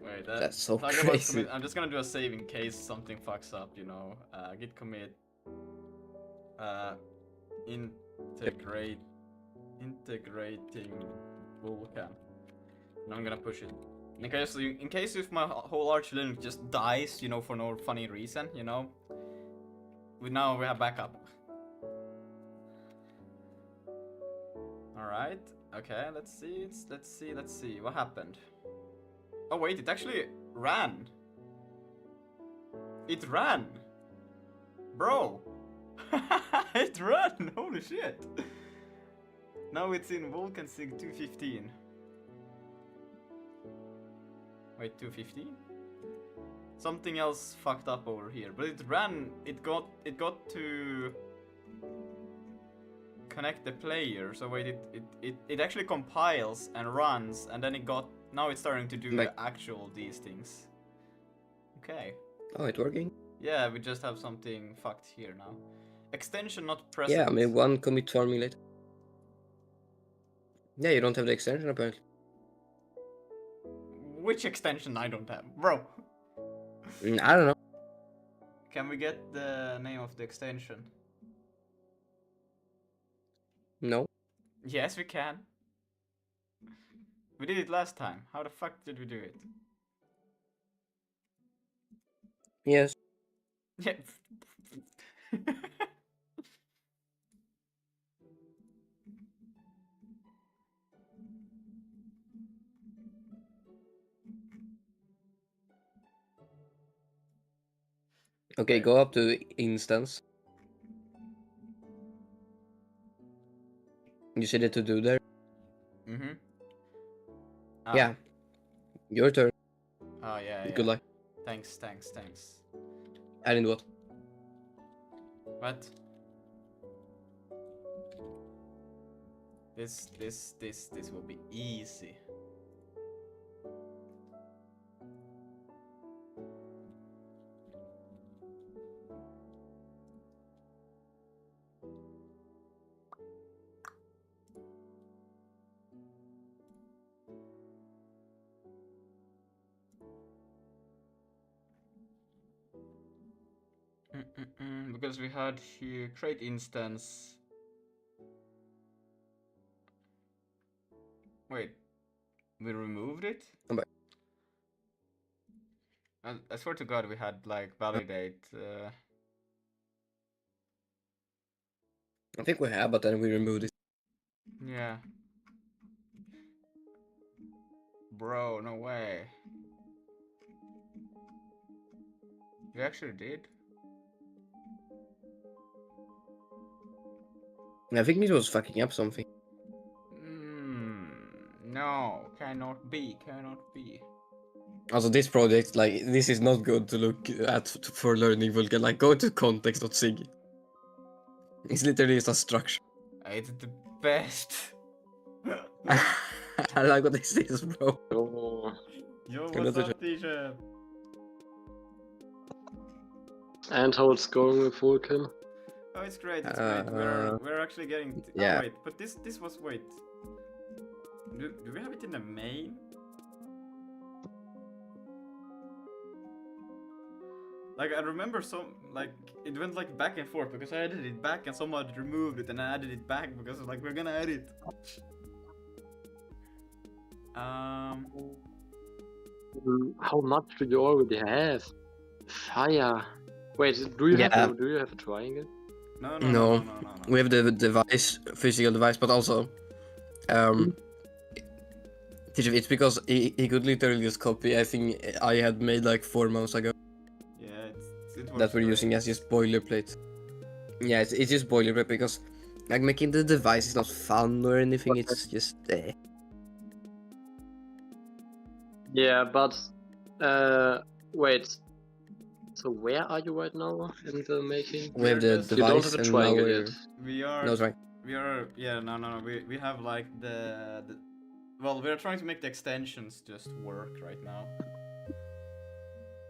Wait, that's so crazy. I'm just gonna do a save in case something fucks up, you know. Git commit. Integrating Vulkan. And I'm gonna push it. In case if my whole Arch Linux just dies, you know, for no funny reason, you know. We have backup. Alright. Okay, let's see. What happened? Oh wait, it actually ran. It ran. Bro. It ran. Holy shit. Now it's in Vulkan Sig 215. Wait, 215? Something else fucked up over here, but it ran. It got to connect the player. So wait, it actually compiles and runs, and then now it's starting to do the actual these things. Okay. Oh, it's working? Yeah, we just have something fucked here now. Extension not present. Yeah, I mean one commit farming later. Yeah, you don't have the extension apparently. Which extension I don't have, bro? I don't know. Can we get the name of the extension? No. Yes, we can. We did it last time. How the fuck did we do it? Yes. Yeah. Okay, go up to instance. You said it to do there? Mm-hmm. Yeah. Your turn. Oh, yeah. Good luck. Thanks. Adding what? What? This will be easy. Because we had here create instance. Wait, we removed it? I swear to God, we had like validate. I think we have, but then we removed it. Yeah. Bro, no way. We actually did. I think it was fucking up something. No, cannot be. Also, this project, like, this is not good to look at for learning Vulkan. Like, go to context.sig. It's literally just a structure. It's the best. I like what this is, bro. Oh. Yo, what's up, T-shirt? And how it's going with Vulkan? Oh, it's great. It's great. We're actually getting. Yeah. Oh, wait, but this was wait. Do we have it in the main? Like, I remember it went like back and forth because I added it back and someone removed it and I added it back because it's like, we're gonna edit. How much do you already have? Fire. Wait, do you have a triangle? No. We have the device, physical device, but also, it's because he could literally just copy. I think I had made like 4 months ago. Yeah, it that we're using as just boilerplate. Yeah, it's just boilerplate because like making the device is not fun or anything. It's just. Yeah, but wait. So where are you right now in the making? We have the device. You don't have a and triangle now yet. We are. No, sorry. We are. Yeah, no. We have like the. Well, we're trying to make the extensions just work right now.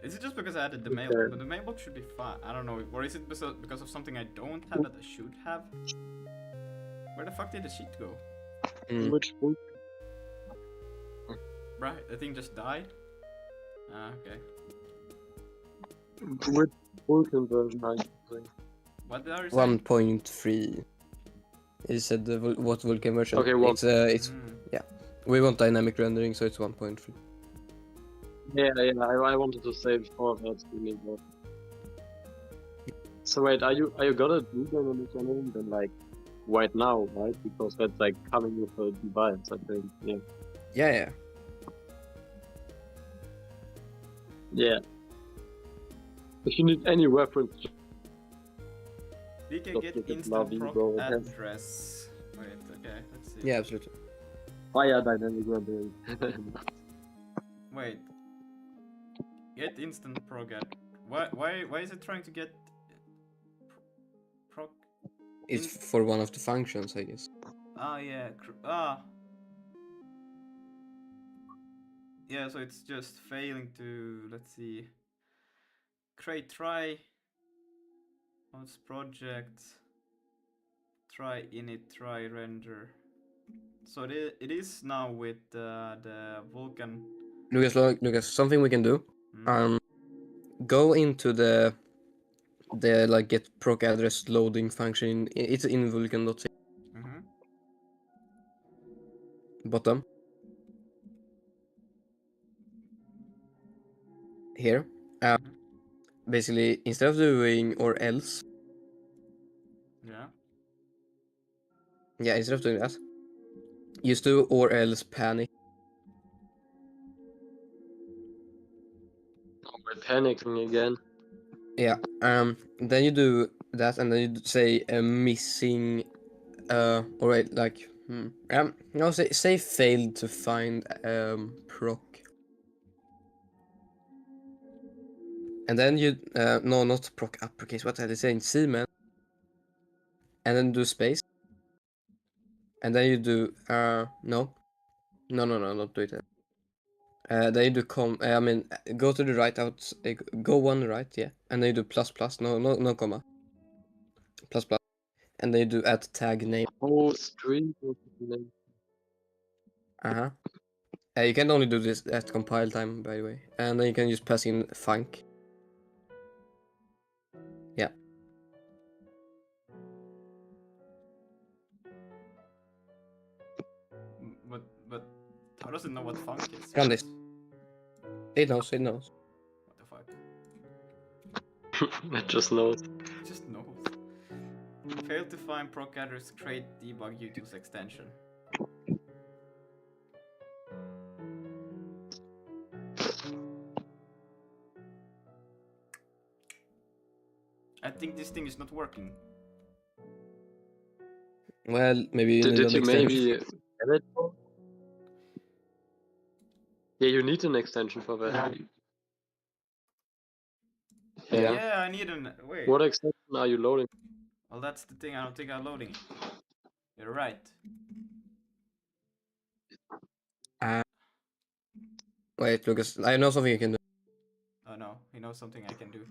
Is it just because I added the mailbox? But the mailbox should be fine. I don't know. Or is it because of something I don't have that I should have? Where the fuck did the sheet go? Which book? Right, the thing just died? Ah, okay. Which Vulkan version are you using? What are you saying? 1.3. Is said what Vulkan version? Okay, it's yeah. We want dynamic rendering, so it's 1.3. Yeah. I wanted to say before that we need that. So wait, are you gonna do dynamic rendering then like right now, right? Because that's like coming with a device, I think. Yeah. Yeah. Yeah. If you need any reference, We can just get look at instant Navi, proc bro. address. Wait, okay, let's see. Yeah, absolutely. fire dynamic rendering. Wait. Get instant proc add. Why is it trying to get proc? It's for one of the functions, I guess. Ah, yeah. Yeah, so it's just failing to, let's see. Create try. What's project? Try init, try render. So it is now with the Vulkan. Lucas, something we can do. Go into the like get proc address loading function. It's in Vulkan.c. Bottom. Here. Basically, instead of doing or else. Yeah, instead of doing that, just do or else panic. Oh, we're panicking again. Yeah. Then you do that, and then you say missing. Alright, like. No, say failed to find proc. And then you no, not proc uppercase. What are they saying? C man. And then do space. And then you do no, not do it. Then you do go to the right out. Go one right, yeah. And then you do plus. No comma. Plus. And then you do add tag name. Oh, stream name. You can only do this at compile time, by the way. And then you can just pass in func. Yeah. But how does it know what func is? Run this. It knows. What the fuck? It just knows. It just knows. Failed to find proc address, create debug utils extension. I think this thing is not working. Well, maybe you need Did an you extension. maybe get it? Yeah, you need an extension for that. Yeah. Yeah, I need an... Wait. What extension are you loading? Well, that's the thing. I don't think I'm loading it. You're right. Wait, Lucas, I know something you can do. Oh no, he knows something I can do.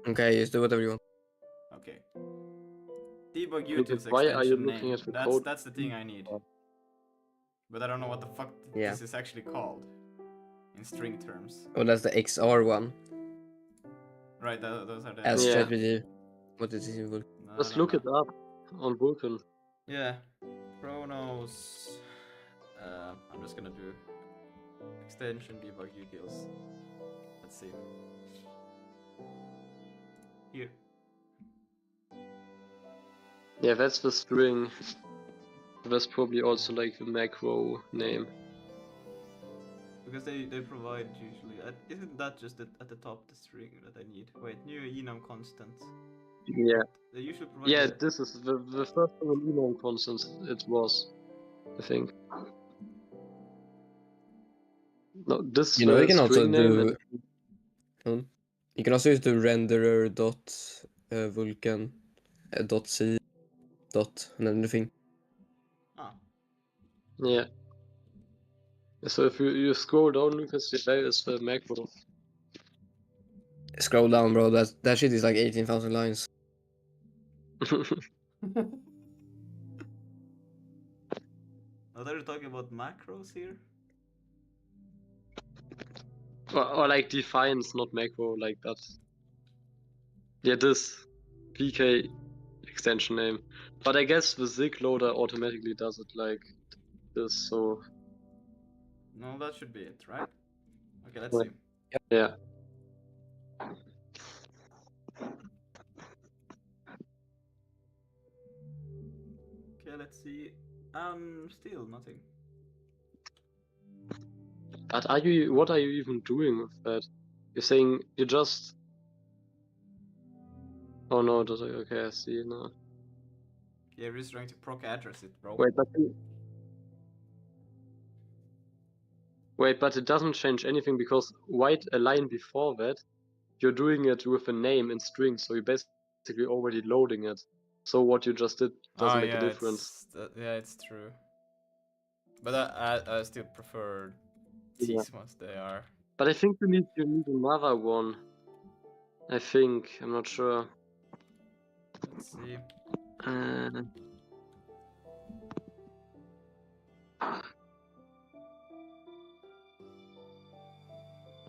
Okay, just do whatever you want. Okay. Debug Lucas, utils why are you extension looking name. at the code? That's the thing I need. But I don't know what the fuck Yeah. this is actually called in string terms. Oh, that's the XR one. Right, those are the... As Yeah. ChatGPT. What is this in Vulkan? Just look it up on Vulkan. Yeah. Chronos. I'm just gonna do extension debug utils. Let's see. Here. Yeah, that's the string. That's probably also like the macro name. Because they provide usually... isn't that just at the top the string that I need? Wait, new enum constant. Yeah. They usually provide... Yeah, this is the first one enum constant it was, I think. No, this You know, you can also string name do. and... You can also use the renderer dot Vulkan dot C dot and everything. Ah. Yeah. So if you scroll down, Lucas, there is the macro. Scroll down, bro. That shit is like 18,000 lines. Are they talking about macros here? or like defines, not macro, like that. Yeah, this PK extension name. But I guess the Zig loader automatically does it like this, so... No, that should be it, right? Okay, let's see. Yeah. Okay, let's see. Still nothing. But what are you even doing with that? You're saying you just... Oh no, okay, I see now. Yeah, we're just trying to proc address it, bro. Wait, but it doesn't change anything because right a line before that, you're doing it with a name in string, so you're basically already loading it. So what you just did doesn't make a difference. Yeah, it's true. But I still prefer these ones. They are. But I think you need another one. I think, I'm not sure. Let's see.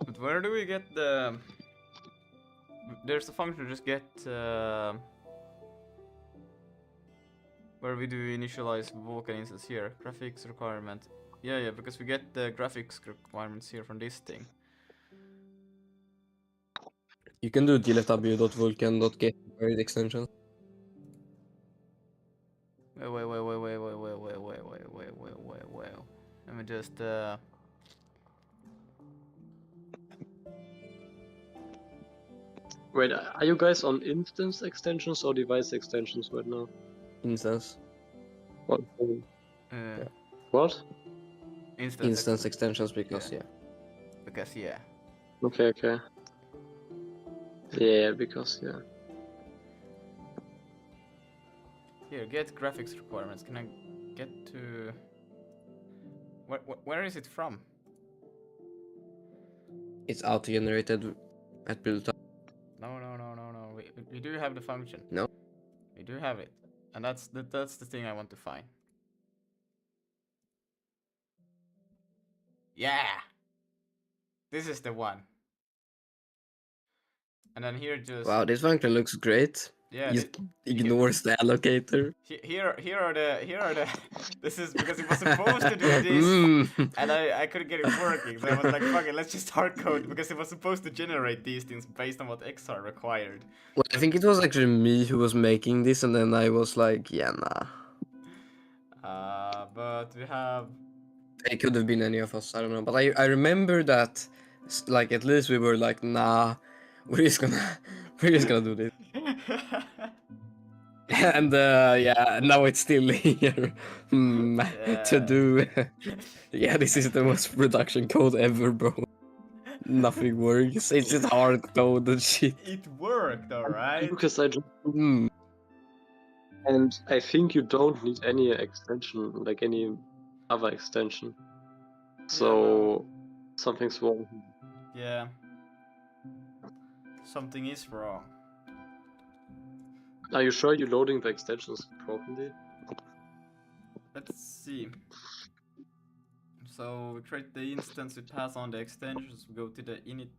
But where do we get the... There's a function to just get... where we do initialize Vulkan instance here. Graphics requirement. Yeah, because we get the graphics requirements here from this thing. You can do dlfw.vulkan.get varied extensions. Wait. Let me just Wait, are you guys on instance extensions or device extensions right now? Instance. What? yeah. What? Instance extensions because yeah. Because yeah. Okay. Yeah, because yeah. Here, get graphics requirements. Can I get to... Where is it from? It's auto-generated at build time. No. We do have the function. No. We do have it. And that's the thing I want to find. Yeah! This is the one. And then here just... Wow, this function looks great. Yeah, Just ignores the allocator. Here are the this is because it was supposed to do this and I couldn't get it working, so I was like, fuck it, let's just hard code, because it was supposed to generate these things based on what XR required. Well, I think it was actually me who was making this, and then I was like, yeah, nah. But we have... It could have been any of us, I don't know. But I remember that, like, at least we were like, nah, we're just gonna do this. And yeah, now it's still here. To do. Yeah, this is the most production code ever, bro. Nothing works. It's just hard code and shit. It worked, alright. Lucas, I just Hmm. and I think you don't need any extension, like any other extension. So something's wrong. Yeah. Something is wrong. Are you sure you're loading the extensions properly? Let's see. So we create the instance, we pass on the extensions, we go to the init.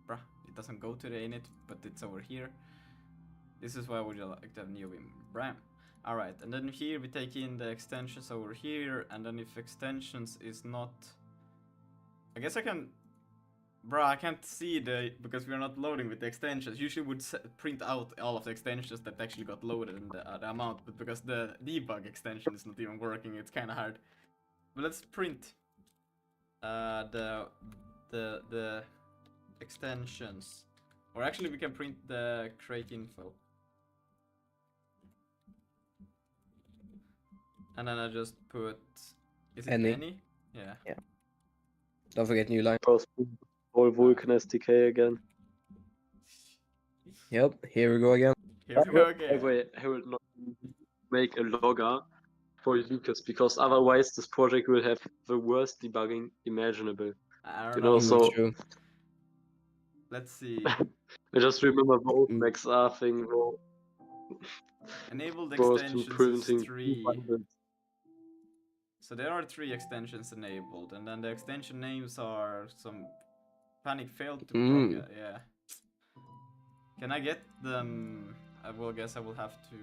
Bruh, it doesn't go to the init, but it's over here. This is why we like to have NeoBeam RAM. Alright, and then here we take in the extensions over here, and then if extensions is not... I guess I can... Bruh, I can't see the... because we're not loading with the extensions. Usually would print out all of the extensions that actually got loaded and the amount, but because the debug extension is not even working, it's kinda hard. But let's print the extensions. Or actually we can print the create info. And then I just put... Is it any? Yeah. Yeah. Don't forget new line. Whole Vulkan SDK again. Yep, here we go again. Here we go again. Wait, I will not make a logger for Lucas because otherwise this project will have the worst debugging imaginable. I You don't know. so True. Let's see. I just remember the old XR thing. Enabled goes to extensions is printing 3. 200. So there are 3 extensions enabled, and then the extension names are some panic failed to proc. Yeah. Can I get them? I will guess I will have to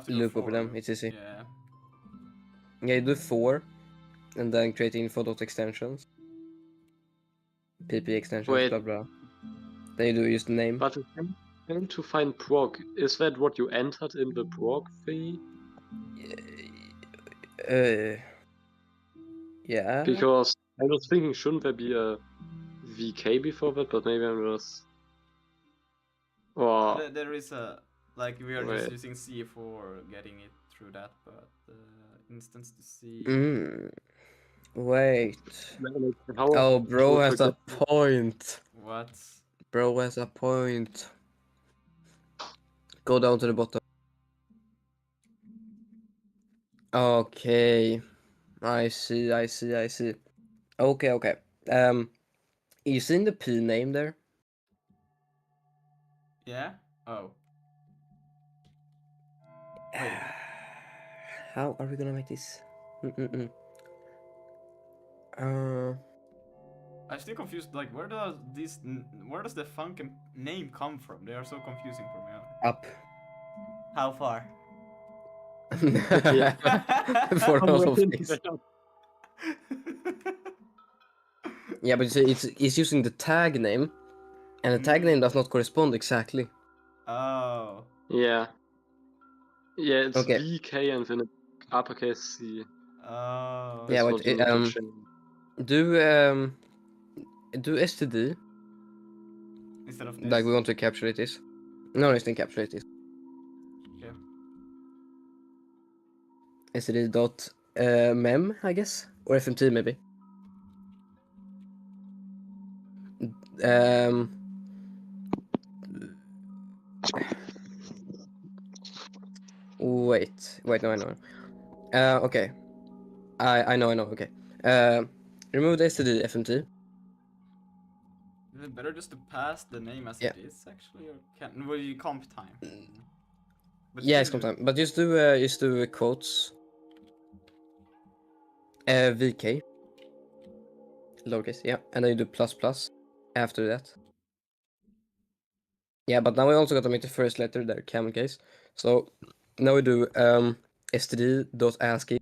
Look go over them, it's easy. Yeah. Yeah, you do 4, and then create info.extensions. PP extensions, Wait. blah blah. Then you do use the name. But attempt to find proc, is that what you entered in the proc thingy? Yeah. Because I was thinking, shouldn't there be a VK before that? But maybe I'm just. Or There is a like we are just Wait. using C for getting it through that, but instance to C. Wait. how Oh, bro has a point. What? Bro has a point. Go down to the bottom. Okay. I see. Okay. You seen the P name there? Yeah? Oh. Wait. How are we gonna make this? I'm still confused. Like, where does the Vulkan name come from? They are so confusing for me. Up. How far? For all of this. Yeah, but it's using the tag name, and the tag name does not correspond exactly. Oh. Yeah. Yeah, it's Okay. VK and then uppercase C. Oh. Yeah, That's wait, what you need to change. do std. Instead of this. Like we want to encapsulate this. No, it's encapsulate this. Okay. std dot mem, I guess, or fmt maybe. Wait, no, I know. Okay. I know, okay. Remove the std fmt. Is it better just to pass the name as Yeah. it is, actually, or will you comp time? But Yeah, it's still- comp time. But just do quotes. VK. Lowercase, yeah. And then you do plus after that. Yeah, but now we also got to make the first letter there, camel case. So now we do std.ascii.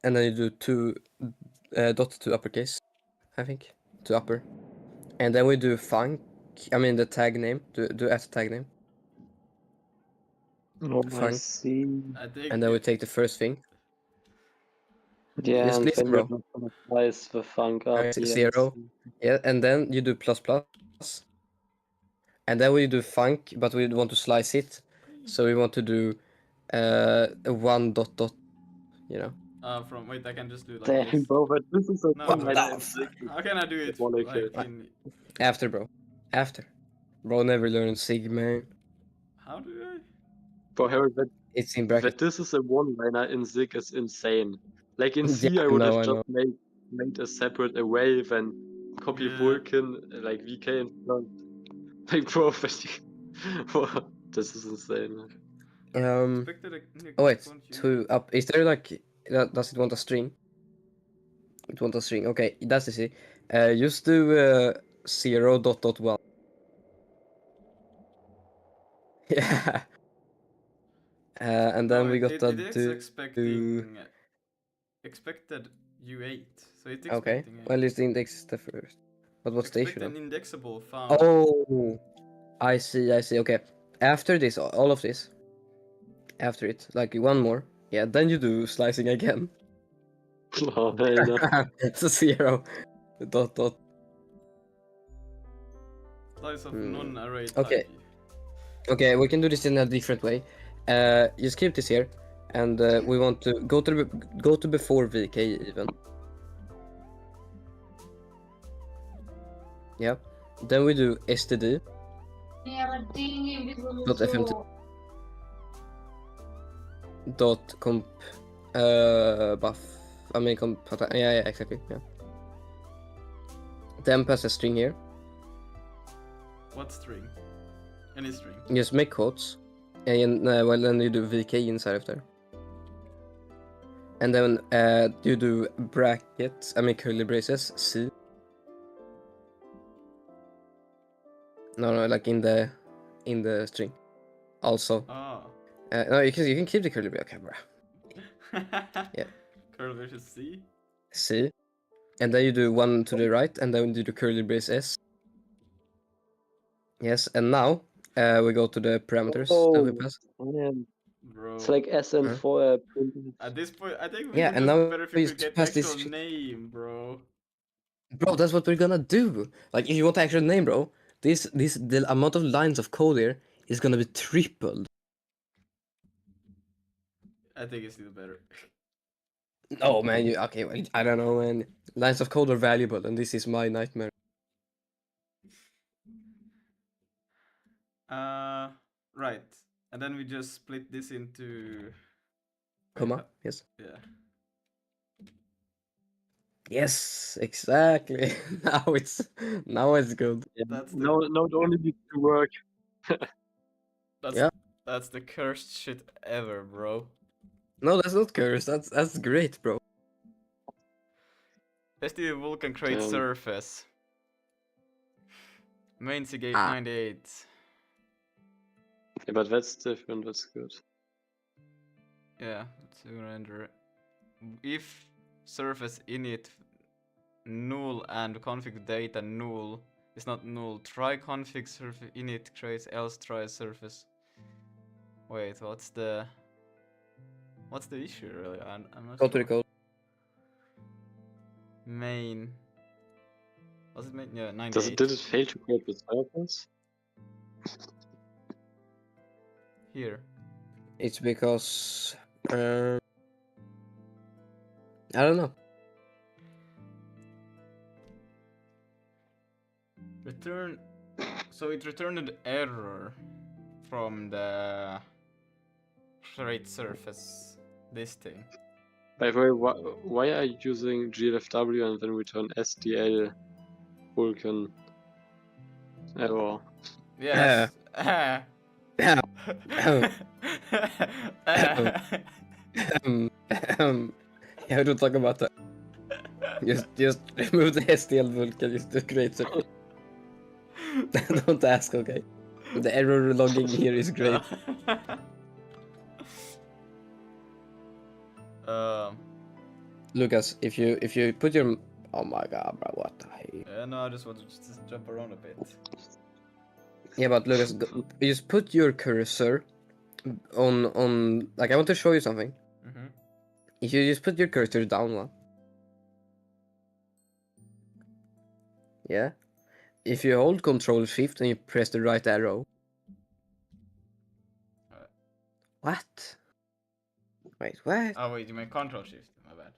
And then you do dot to uppercase, I think. To upper. And then we do the tag name. Do as tag name. Oh, I Funk. see. I think And then we take the first thing. Yeah, Just and listen, then bro. you're not gonna slice the funk up. Alright, Yeah, 0. Yeah, and then you do plus. And then we do func, but we want to slice it. So we want to do a 1 dot dot, you know. Wait, I can just do it like Damn, this. bro, but this is a No, What wait. the one-liner in Zig. How can I do it Molecule. like in... After, bro. After. Bro never learned Sigma. How do I? Bro, Harry, It's in that brackets. this is a one-liner in Zig is insane. Like in C, Yeah, I would I have know. just made a separate array, then copy Yeah. Vulkan, like VK and stuff. Like, bro, but this is insane. Expected Oh wait, point to up. Is there like does it want a string? It wants a string. Okay, that's easy. Just do 0 dot dot 1. Yeah. And then No, we got it is do. expected U8, so it's Okay. expecting. Well, it's the index the first. But what expect station? an indexable found. Oh, I see. Okay. After this, all of this. After it, like one more. Yeah. Then you do slicing again. Oh, hell no. It's a 0 dot dot. Slice of non-array type. Okay. Okay, we can do this in a different way. Just keep this here, and we want to go to before VK even. Yeah. Then we do std dot fmt dot comp buff. I mean comp. Yeah, exactly. Yeah. Then pass a string here. What string? Any string. Just make quotes, and well, then you do VK inside of there, and then you do brackets. I mean curly braces. C. No, like in the string. Also. Oh. No, you can keep the curly brace. Okay, bro. Yeah. Curly versus C. C. And then you do 1 to the right, and then you do curly brace S. Yes, and now we go to the parameters that we pass. Man. Bro. It's like SN4 printed. At this point, I think we Yeah, would and just now better if we you could get the pass this actual shit. name, bro. Bro, that's what we're gonna do. Like, if you want the actual name, bro, the amount of lines of code here is gonna be tripled. I think it's still better. No, man, okay, well, I don't know, man. Lines of code are valuable, and this is my nightmare. Right. And then we just split this into... Comma, yes. Yeah. Yes, exactly. now it's good. Yeah. That's the... No, it only needs to work. That's the cursed shit ever, bro. No, that's not cursed. That's great, bro. Let's do Vulkan create surface. Main Seagate 98. Yeah, but that's different. That's good. Yeah, let's render. If surface init null and config data null is not null, try config surface init creates else try surface. Wait, what's the issue really? I'm not Go to sure. the code. Main. Was it main? Yeah, 98. Did it fail to create the surface? Here. It's because I don't know. Return. So it returned an error from the create surface. This thing. By the way, why are you using glfw and then return SDL Vulkan error? Yes. Yeah, don't talk about that. Just remove the STL Vulkan just to create something. Don't ask, okay? The error logging here is great. Lucas, if you put your... Oh my god, bro, what the hell? Yeah, no, I just want to just jump around a bit. Yeah, but Lucas, just put your cursor on like, I want to show you something. Mm-hmm. If you just put your cursor down one. Yeah. if you hold Control Shift and you press the right arrow. What? Wait, what? Oh wait, you mean Control Shift? My bad.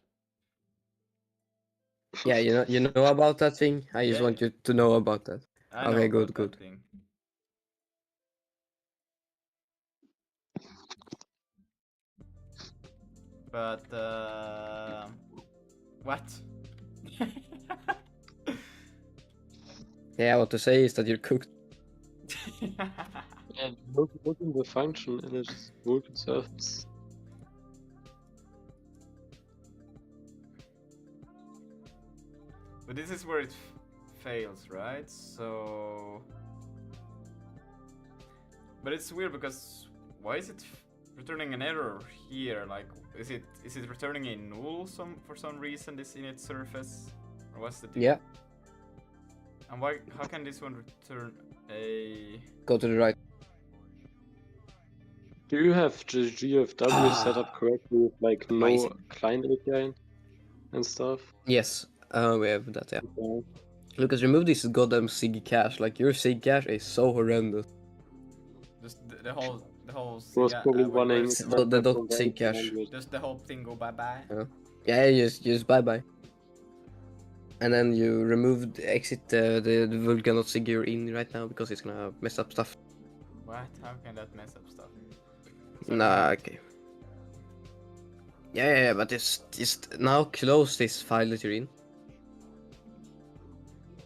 Yeah, you know about that thing. I just Yeah. want you to know about that. I know Okay, about good. that thing. But what? Yeah, what to say is that you're cooked. And look in the function in its Vulkan service. But this is where it fails, right? So, but it's weird because why is it returning an error here? Like, is it returning a null for some reason? This init surface, or what's the deal? Yeah. And why? How can this one return a? Go to the right. Do you have the GFW set up correctly with like no client API and stuff? Yes, we have that. Yeah. Okay. Lucas, remove this goddamn SIG cache. Like your SIG cache is so horrendous. Just the whole Was probably running the dot SIG cache. Does the whole thing go bye bye? Yeah, just bye bye. And then you remove exit the Vulkan.sig you're in right now because it's gonna mess up stuff. What? How can that mess up stuff? Nah, okay. Yeah, but just now close this file that you're in.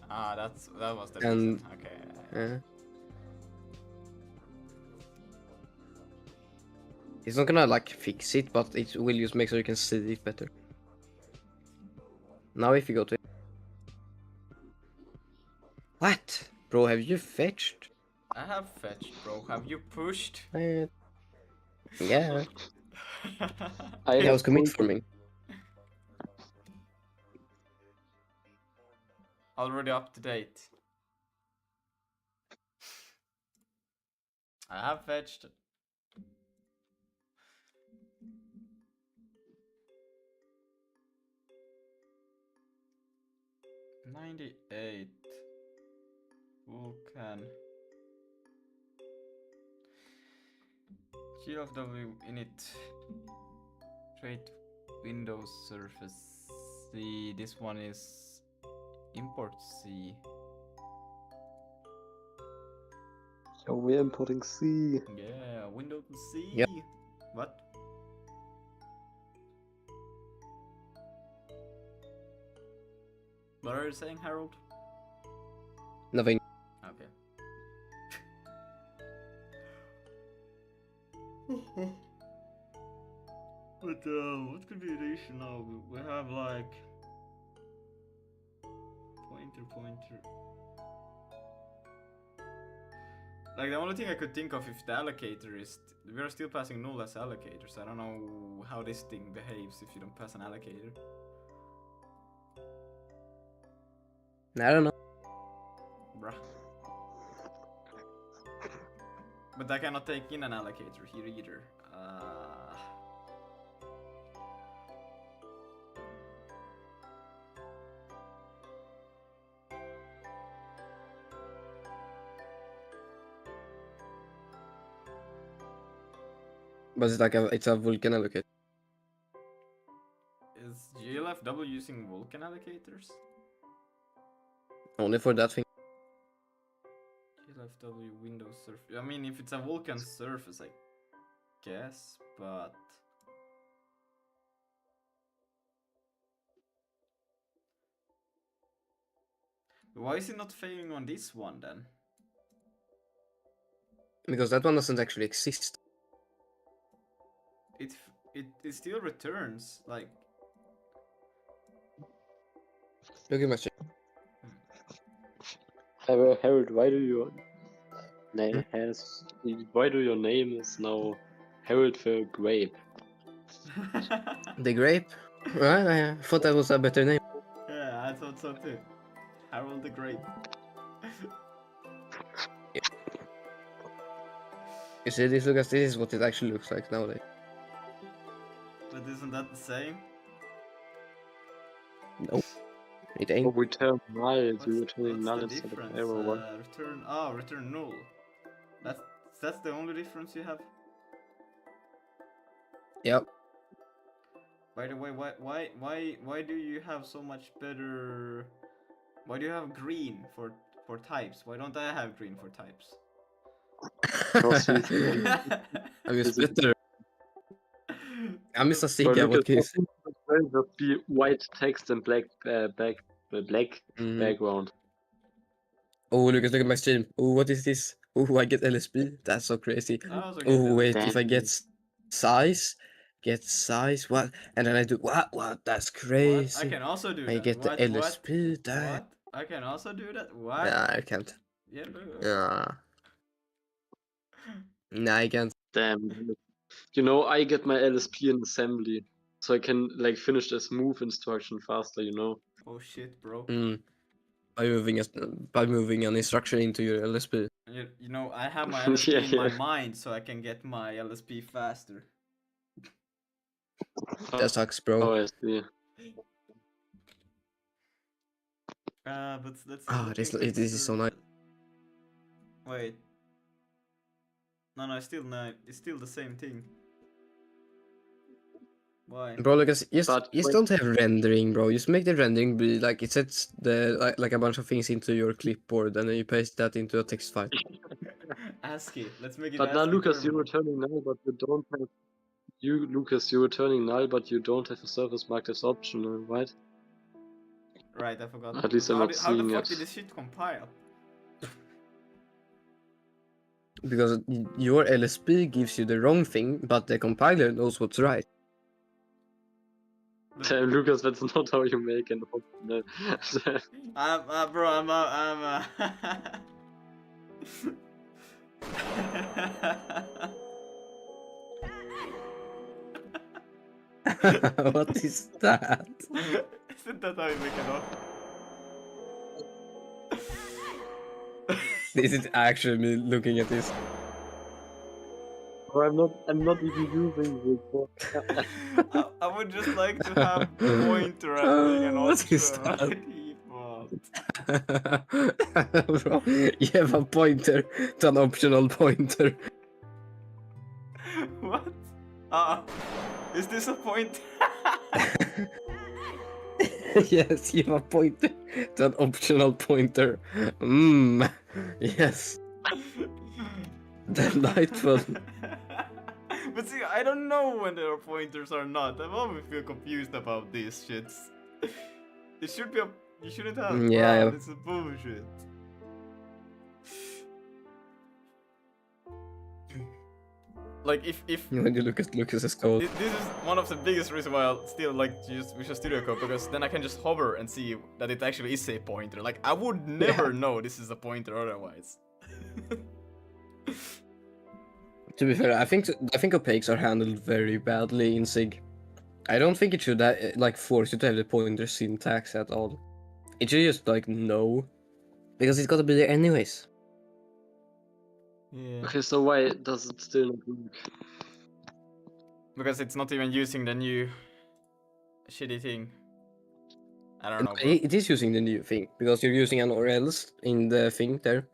Ah, that was the And, reason. Okay. It's not gonna like fix it, but it will just make sure you can see it better. Now if you go to it. What? Bro, have you fetched? I have fetched, bro. Have you pushed? Yeah. I That was commit for me. Already up to date. I have fetched. $98 Vulkan GFW init trait Windows Surface C. This one is import C. So we're importing C. Yeah, Windows C. Yep. What? What are you saying, Harold? Nothing. Okay. But what could be the issue now? We have like pointer. Like the only thing I could think of if the allocator is we are still passing null as allocator, so I don't know how this thing behaves if you don't pass an allocator. I don't know. Bruh. But I cannot take in an allocator here either. But it's like it's a Vulkan allocate. Is GLFW using Vulkan allocators? Only for that thing. GLFW Windows Surface. I mean, if it's a Vulkan surface, I guess, but why is it not failing on this one then? Because that one doesn't actually exist. It still returns like. Look at my shit. Harold, why do your name is now Harold the Grape? The Grape? Right, I thought that was a better name. Yeah, I thought so too. Harold the Grape. You see this, Lucas? This is what it actually looks like nowadays. But isn't that the same? No. It ain't. return null, you returning What's null the instead of difference? error. What? Return null. That's the only difference you have. Yep. By the way, why do you have so much better? Why do you have green for types? Why don't I have green for types? I'm just better. I'm Mr. But Sigga, what can you say? just be white text and black background. Oh, Lucas, look at my stream. Oh, what is this? Oh, I get LSP. That's so crazy. Oh, wait, if I get size, what? And then I do what? That's crazy. What? I can also do that. I get the LSP. What? I can also do that. What? Nah, I can't. Yeah. Nah, I can't. Damn. You know, I get my LSP in assembly, so I can like finish this move instruction faster. You know. Oh shit, bro. By moving an instruction into your LSP. You know, I have my LSP in my mind, so I can get my LSP faster. That sucks, bro. Oh, I see. But let's see. This is so nice. Wait. No, it's still not. It's still the same thing. Why? Bro, Lucas, just don't have rendering, bro. Just make the rendering be like it sets the like a bunch of things into your clipboard, and then you paste that into a text file. ASCII. Let's make it. But now, Lucas, terminal. you're returning null, but you don't have. Lucas, you're returning null, but you don't have a service marked as optional, right? Right, I forgot. At least I'm not seeing it. How the fuck did this shit compile? Because your LSP gives you the wrong thing, but the compiler knows what's right. Damn, Lucas, that's not how you make an optional. Bro, What is that? Isn't that how you make it up? This is actually me looking at this. I'm not even using it. I would just like to have pointer as being an What option is that? by default. Bro, you have a pointer to an optional pointer. What? Is this a pointer? Yes, you have a pointer to an optional pointer. Yes. Delightful. But see, I don't know when there are pointers or not. I always feel confused about these shits. It should be a... You shouldn't have... Yeah, This is bullshit. Like, if when you look at Lucas's code. this is one of the biggest reasons why I still like to use Visual Studio Code, because then I can just hover and see that it actually is a pointer. Like, I would never know this is a pointer otherwise. To be fair, I think opaques are handled very badly in SIG. I don't think it should like force you to have the pointer syntax at all. It should just like know, because it's gotta be there anyways. Yeah. Okay, so why does it still not work? Because it's not even using the new shitty thing. I don't know. Bro. It is using the new thing, because you're using an or else in the thing there.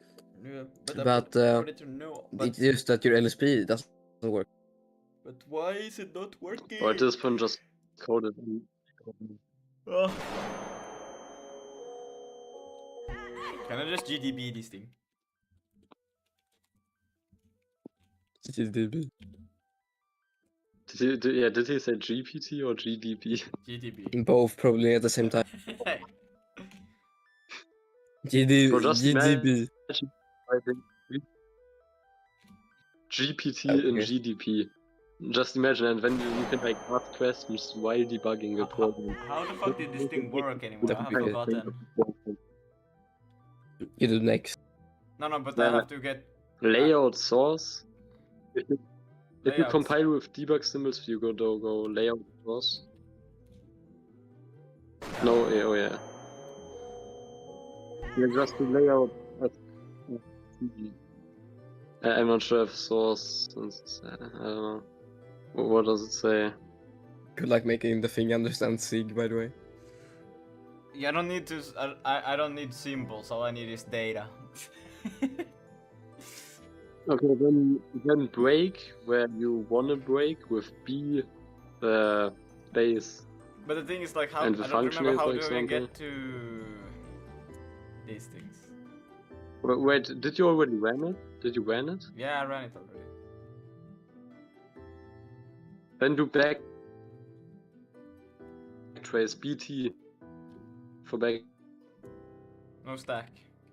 Yeah, But it's just that your LSP doesn't work. But why is it not working? Or at this point just coded. Oh. Can I just GDB this thing? GDB. Did he say GPT or GDP? GDB. Both probably at the same time. GDB. GPT and GDP. Just imagine, and when you can like ask questions while debugging the program. How the fuck did this thing work anymore? I have forgotten. You do next. No, but I have to get layout source. If you compile with debug symbols, you go layout source. No, yeah, oh yeah. You just do layout. I'm not sure if source. I don't know. What does it say? Good luck making the thing understand SIG, by the way. Yeah, I don't need to. I don't need symbols. All I need is data. Okay, then break where you wanna break with B base. But the thing is, like, how And the I don't function remember name, how for do we example. get to these things. Wait, did you already run it? Did you run it? Yeah, I ran it already. Then do backtrace BT for No stack.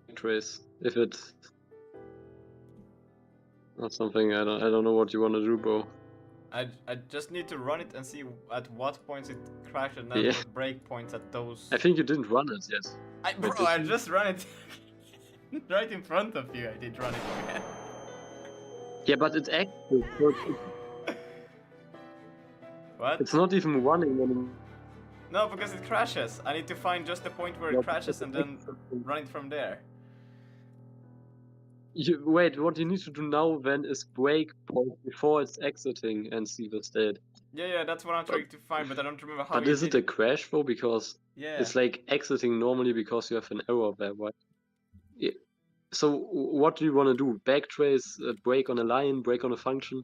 backtrace if it's not something I don't know what you want to do, bro. I just need to run it and see at what points it crashed and then Yeah. put breakpoints at those. I think you didn't run it yet. Bro, did I you? just ran it right in front of you. I did run it again. Yeah, but it's active. So What? it's not even running anymore. No, because it crashes. I need to find just the point where it crashes and then run it from there. Wait, what you need to do now then is break point before it's exiting and see the state. Yeah, that's what I'm trying to find, but I don't remember how But you is it did a crash though? Because Yeah. it's like exiting normally because you have an error there, right? Yeah. So what do you want to do? Backtrace, break on a line, break on a function?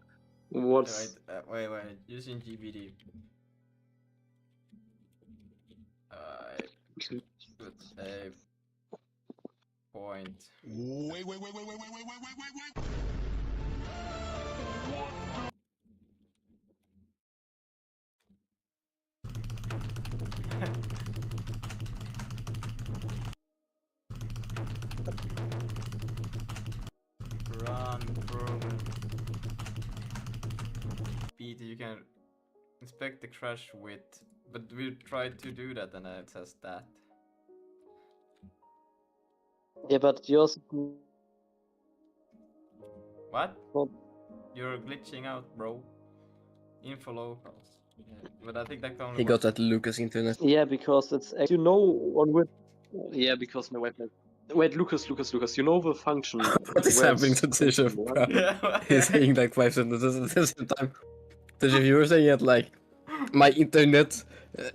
What's Wait, using GBD. Put a point. Wait. Run from BT. You can inspect the crash with, but we tried to do that and it says that. yeah, but yours. What? What? You're glitching out, bro. Info locals. Yeah, but I think that can only He work. got that Lucas internet. Yeah, because it's you know on which. Yeah, because my Wi-Fi. Wait, Lucas, you know the function. What is where happening it's to Tisha, bro? Yeah. He's saying like 5 sentences at the same time. Tisha, if you were saying it like, my internet,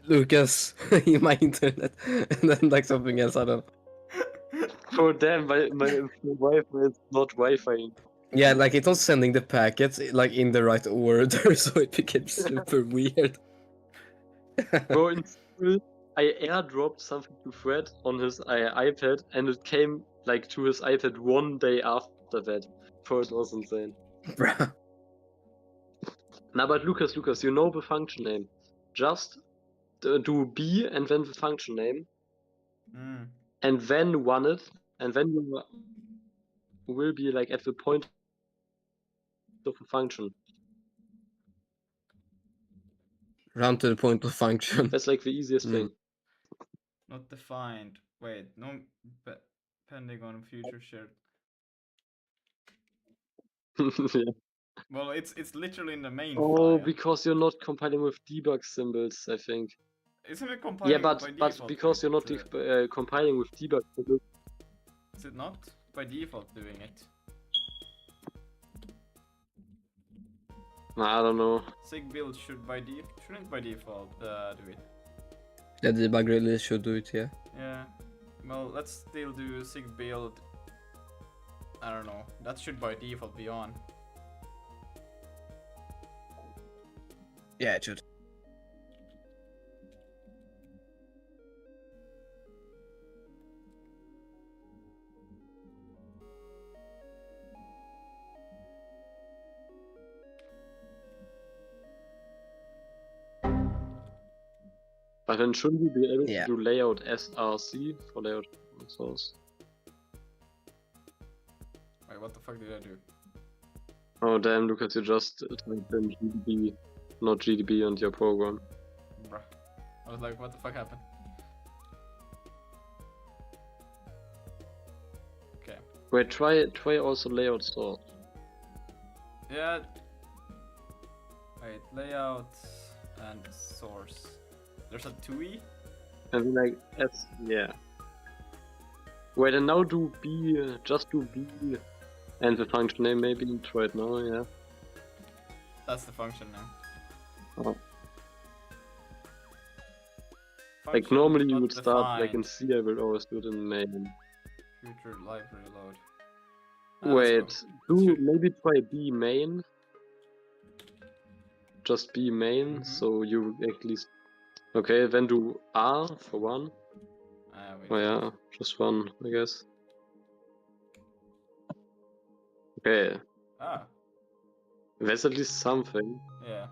Lucas, my internet, and then like something else, I don't know. Oh damn, my Wi-Fi is not Wi-Fi. Yeah, like it was sending the packets like in the right order, so it became super weird. Bro, in school, I airdropped something to Fred on his iPad, and it came like to his iPad one day after that. So it was insane. Bruh. Now, but Lucas, you know the function name. Just do B and then the function name, and then run it, and then you will be like at the point of the function. Run to the point of function. That's like the easiest thing. Not defined. Wait, no. Pending on future shared. Yeah. Well, it's literally in the main Oh, file. because you're not compiling with debug symbols, I think. Isn't it compiling Yeah, by but default? because you're not compiling with debug symbols. Is it not by default doing it? I don't know. Sig build shouldn't by default do it. The debug release should do it, yeah. Yeah. Well, let's still do sig build. I don't know. That should by default be on. Yeah, it should. But then shouldn't we be able Yeah. to do layout src for layout source? Wait, what the fuck did I do? Oh damn, Lucas, you just typed in GDB, not GDB on your program. Bruh. I was like, what the fuck happened? Okay. Wait, try also layout source. Yeah. Wait, layout and source. There's a TUI? And then like S, yeah. Wait, and now do B, just do B and the function name maybe, try it now, yeah. That's the function now. Oh. Like normally you would start like in C, I will always do it in main. Future library load. Wait, maybe try B main. Just B main, so you at least. Okay, then do R for one. Oh yeah, just one, I guess. Okay. There's at least something. Yeah.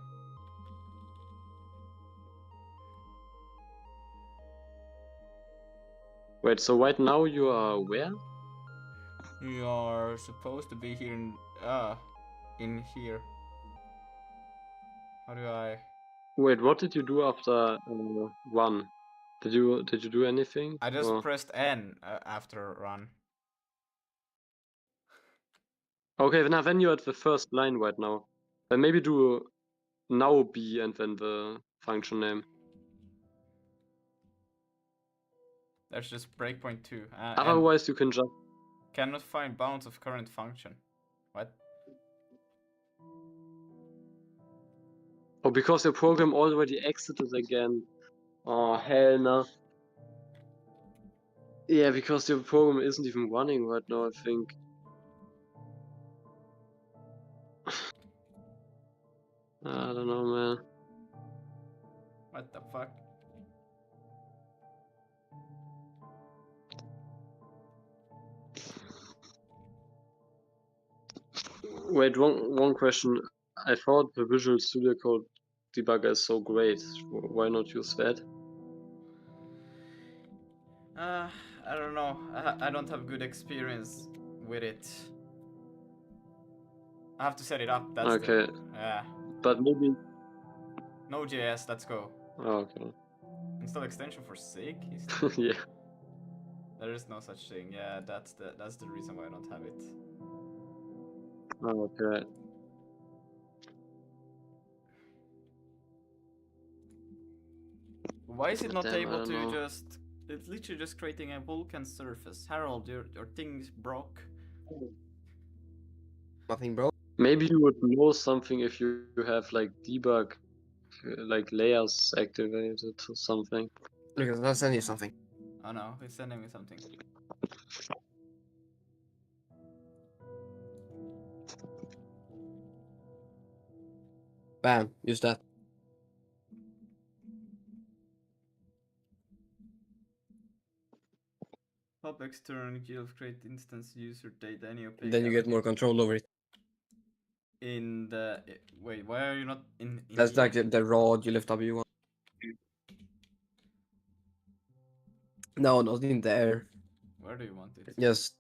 Wait, so right now you are where? You are supposed to be here in here. How do I? Wait, what did you do after run? Did you do anything? I just pressed N after run. Okay, then you're at the first line right now. Then maybe do now B and then the function name. That's just breakpoint 2. Otherwise you can just... Cannot find bounds of current function. What? Oh, because your program already exited again. Oh, hell no. Yeah, because your program isn't even running right now, I think. I don't know, man. What the fuck? Wait, one question. I thought the Visual Studio Code debugger is so great. Why not use that? I don't know. I don't have good experience with it. I have to set it up. That's okay. Yeah. But maybe. Node.js. Let's go. Oh, okay. Install extension for SIG. Yeah. There is no such thing. Yeah, that's the reason why I don't have it. Oh, okay. Why is it not able to just? It's literally just creating a Vulkan surface. Harold, your thing's broke. Nothing broke. Maybe you would know something if you have like debug, like layers activated or something. Lucas, I'll send you something. Oh no, he's sending me something. Bam, use that. Pub external give create instance user data any opaque. Then you get more control over it. In the wait, why are you not in That's here? like the raw W one. No, not in there. Where do you want it? Just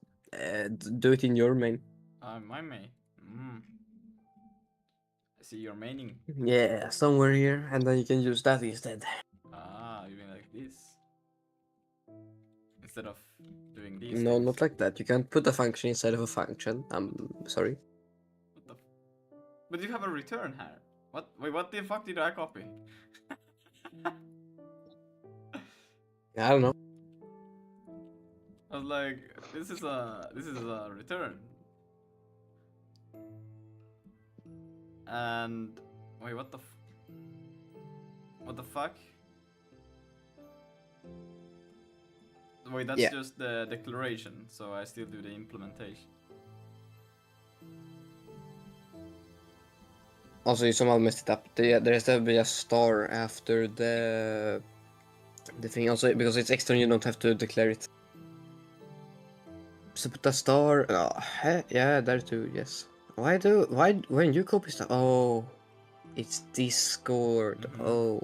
do it in your main. My main. I see your maining. Yeah, somewhere here, and then you can use that instead. You mean like this? Instead of doing these No, things. not like that. You can't put a function inside of a function. I'm sorry. What the? But you have a return here. What? Wait, what the fuck did I copy? I don't know. I was like, this is a return. And wait, what the fuck? Wait, that's just the declaration, so I still do the implementation. Also, you somehow messed it up. There has to be a star after the thing. Also, because it's external, you don't have to declare it. So put a star. Yeah, there too. Yes. Why when you copy stuff? Oh, it's Discord. Oh,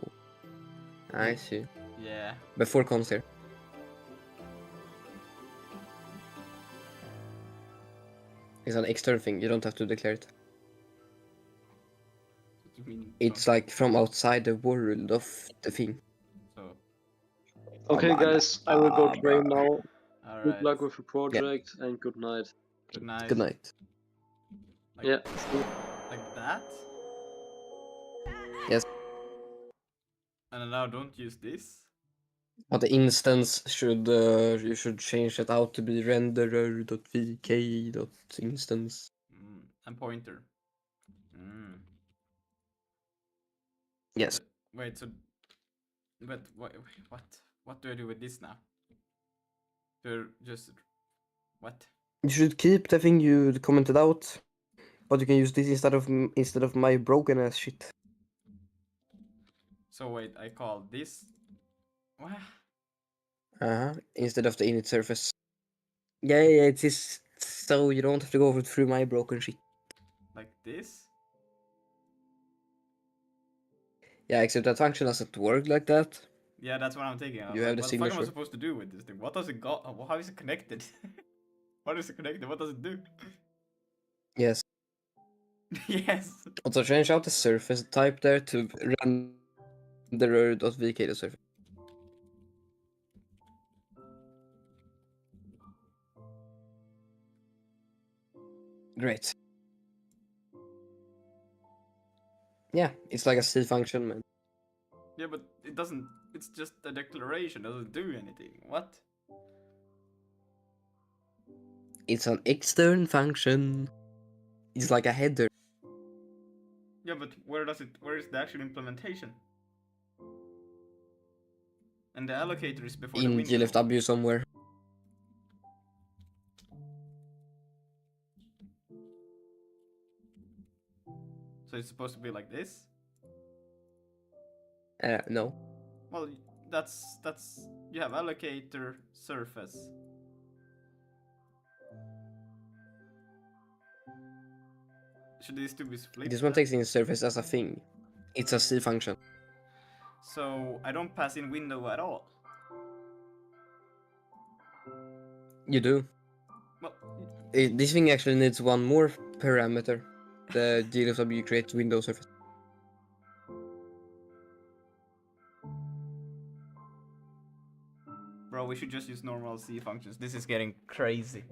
I see. Yeah. Before comes here. It's an external thing. You don't have to declare it. What do you mean? It's like from outside the world of the thing. So. Okay, guys, I will go train now. All Good right. luck with the project and good night. Good night. Good night. Like, yeah. Like that? Yes. And now don't use this. But the instance should you should change it out to be renderer.vk.instance. And pointer. Yes. Wait, so But what do I do with this now? To just what? You should keep the thing you commented out, but you can use this instead of my broken ass shit. So wait, I call this. What? Instead of the init surface. Yeah, it is so you don't have to go through my broken shit. Like this? Yeah, except that function doesn't work like that. Yeah, that's what I'm thinking. You have the What the fuck am I signature. supposed to do with this thing? What does it got? How is it connected? How is it connected? What does it do? Yes. Yes. Also change out the surface type there to renderer.vk the surface. Great. Yeah, it's like a C function, man. Yeah, but it doesn't. It's just a declaration. It doesn't do anything. What? It's an extern function. It's like a header. Yeah, but where is the actual implementation? And the allocator is before the In window. GLFW somewhere. So it's supposed to be like this? No. Well, that's you have allocator surface. Should these two be split? This one takes in surface as a thing. It's a C function. So I don't pass in window at all. You do. Well, This thing actually needs one more parameter. The GLFW create window surface. bro, we should just use normal C functions. This is getting crazy.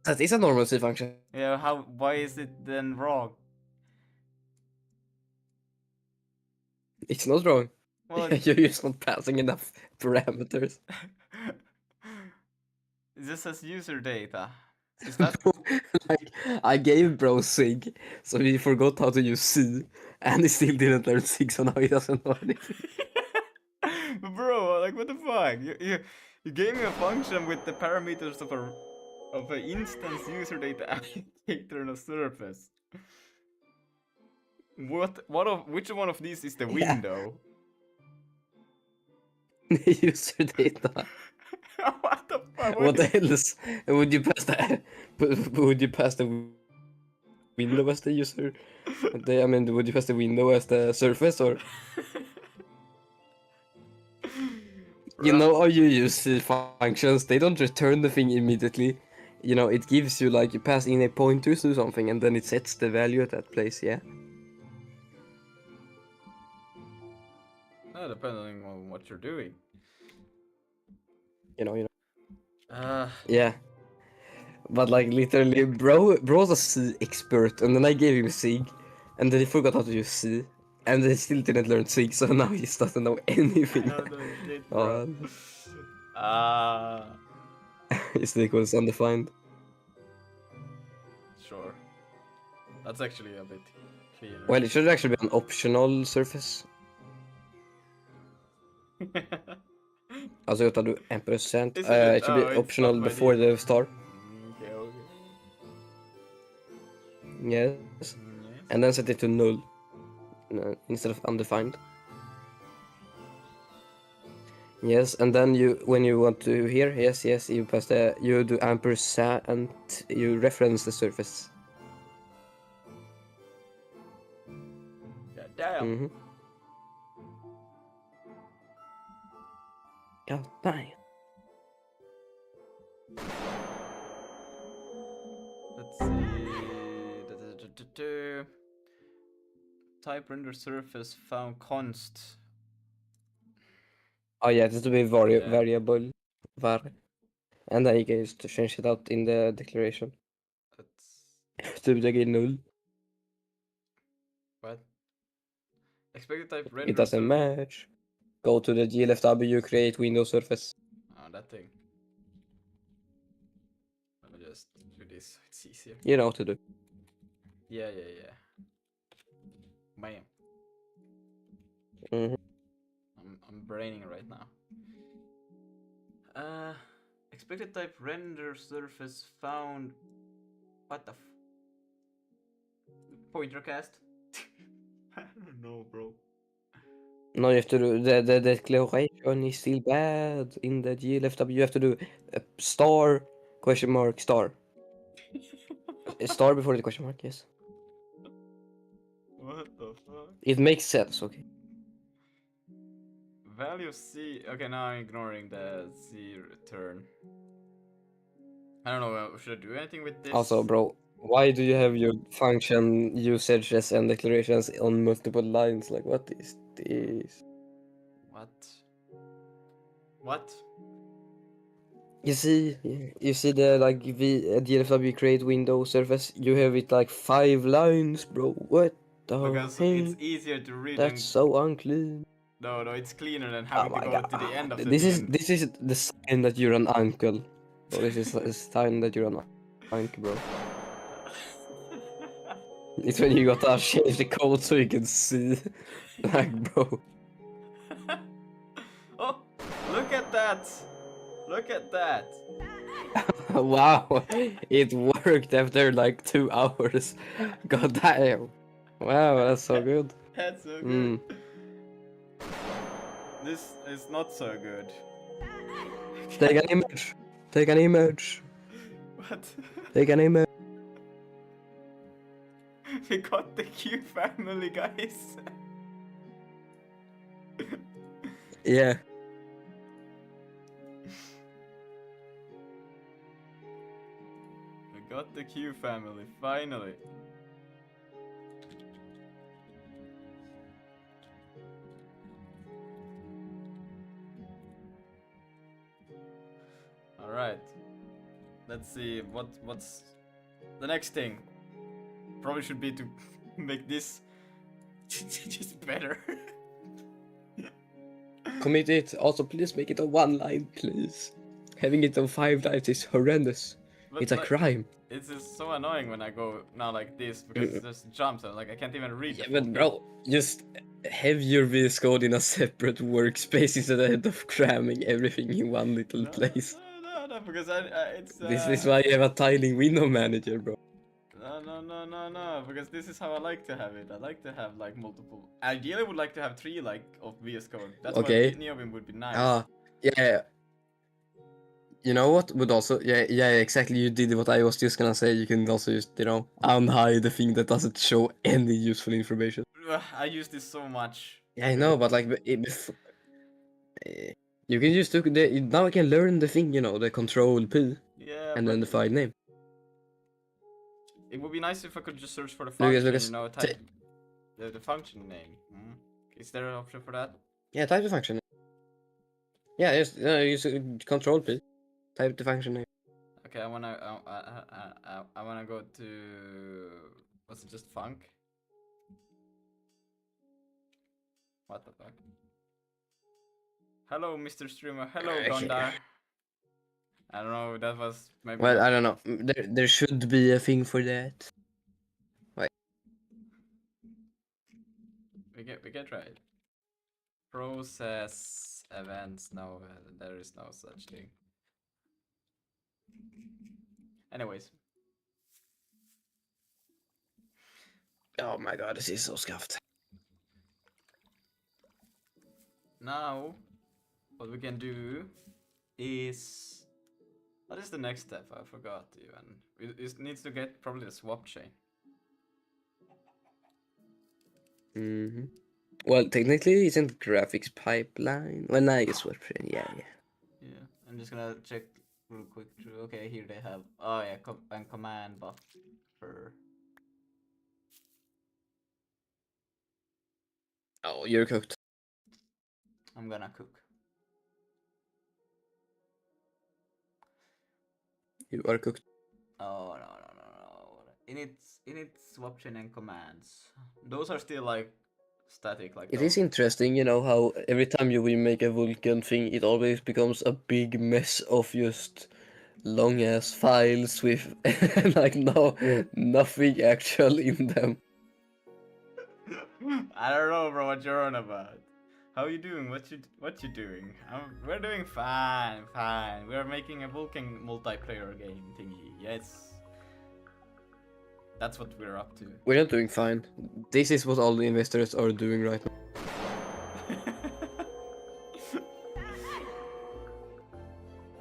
That is a normal C function. Yeah, why is it then wrong? It's not wrong. Well, You're just not passing enough parameters. it just says user data. Is that like I gave bro Sig, so he forgot how to use C, and he still didn't learn Sig, so now he doesn't know anything. But bro, like what the fuck? You gave me a function with the parameters of an instance user data allocator and a surface. Which one of these is the Yeah. window? User data. What the fuck? What the hell is? Would you pass the? Would you pass the window as the user? I mean, would you pass the window as the surface, or you know how you use C functions? They don't return the thing immediately. You know, it gives you like you pass in a pointer to something, and then it sets the value at that place. Yeah. Depending on what you're doing. You know. Yeah. But like literally, bro's a C expert, and then I gave him Sig, and then he forgot how to use C, and he still didn't learn Sig, so now he just doesn't know anything. His Sig was undefined. Sure. That's actually a bit clearer. Well, it should actually be an optional surface. Alltså tar du 1%. It should be optional before the star. Okay. Yes. And then set it to null instead of undefined. Yes, and then when you want to here, yes, you pass you do ampersand and you reference the surface. God damn. Mm-hmm. God damn. Let's see. Type render surface found const. Oh yeah, this to be Yeah. variable var, and then you can just change it out in the declaration. That's To the null. what? Expected type render. It doesn't match. Go to the GLFW, create window surface. Oh, that thing. Let me just do this so it's easier. You know what to do. Yeah. Bam. Mm-hmm. I'm braining right now. Expected type render surface found. What the pointer cast? I don't know, bro. No, you have to do the declaration is still bad in the GLFW. You have to do a star question mark star. A star before the question mark, yes. What the fuck? It makes sense, okay. Value of C. Okay, now I'm ignoring the C return. I don't know, should I do anything with this? Also, bro, why do you have your function usages and declarations on multiple lines? Like, what is this? What? What? You see the like DLFW create window surface. You have it like 5 lines, bro. What the Because hell? it's easier to read. That's so unclean. No, it's cleaner than Oh having my to go god! to the end of the This is thing. the sign that you're an uncle. Bro, this is a sign that you're an uncle, bro. It's when you gotta change the code so you can see. Like, bro. Oh, look at that! Look at that! Wow, it worked after like 2 hours. God damn. Wow, that's so good. That's so good. This is not so good. Take an image. Take an image. What? Take an image. We got the Q family, guys. Yeah. We got the Q family, finally. Alright. Let's see what's the next thing. Probably should be to make this just better. Commit it. Also, please make it on 1 line, please. Having it on 5 lines is horrendous. It's a crime. It's just so annoying when I go now like this because there's jumps and like I can't even read. Yeah, but bro, just have your VS Code in a separate workspace instead of cramming everything in one little place. No, because it's. This is why you have a tiling window manager, bro. No, because this is how I like to have it. I like to have like multiple. Ideally, I would like to have 3 like of VS Code. That's Okay. why Neobim would be nice. Yeah. You know what would also, yeah, exactly, you did what I was just gonna say. You can also just, unhide the thing that doesn't show any useful information. I use this so much. Yeah, I know, but like, you can just look, now I can learn the thing, the control P, Yeah, and then the file name. It would be nice if I could just search for the function, type the function name. Is there an option for that? Yeah, type the function name. Yeah, just use control P. Type the function name. Okay, I wanna go to, was it just func? What the fuck? Hello, Mr. Streamer. Hello, Gondar. I don't know. That was maybe. Well, I don't know. There should be a thing for that. Wait. We can try it. Process events. No, there is no such thing. Anyways. Oh my god, this is so scuffed. Now, what we can do is, what is the next step? I forgot even. It needs to get probably the swap chain. Well, technically, isn't graphics pipeline? Well, I guess swap chain. Yeah. Yeah, I'm just gonna check real quick through. Okay, here they have. Oh yeah, and command buffer. Oh, you're cooked. I'm gonna cook. You are cooked. Oh no. Init swap chain and commands. Those are still like static. Like it is interesting, how every time we make a Vulkan thing, it always becomes a big mess of just long ass files with like nothing actual in them. I don't know, bro, what you're on about. How you doing? What you doing? We're doing fine. We're making a Vulkan multiplayer game thingy. Yes. That's what we're up to. We're not doing fine. This is what all the investors are doing right now.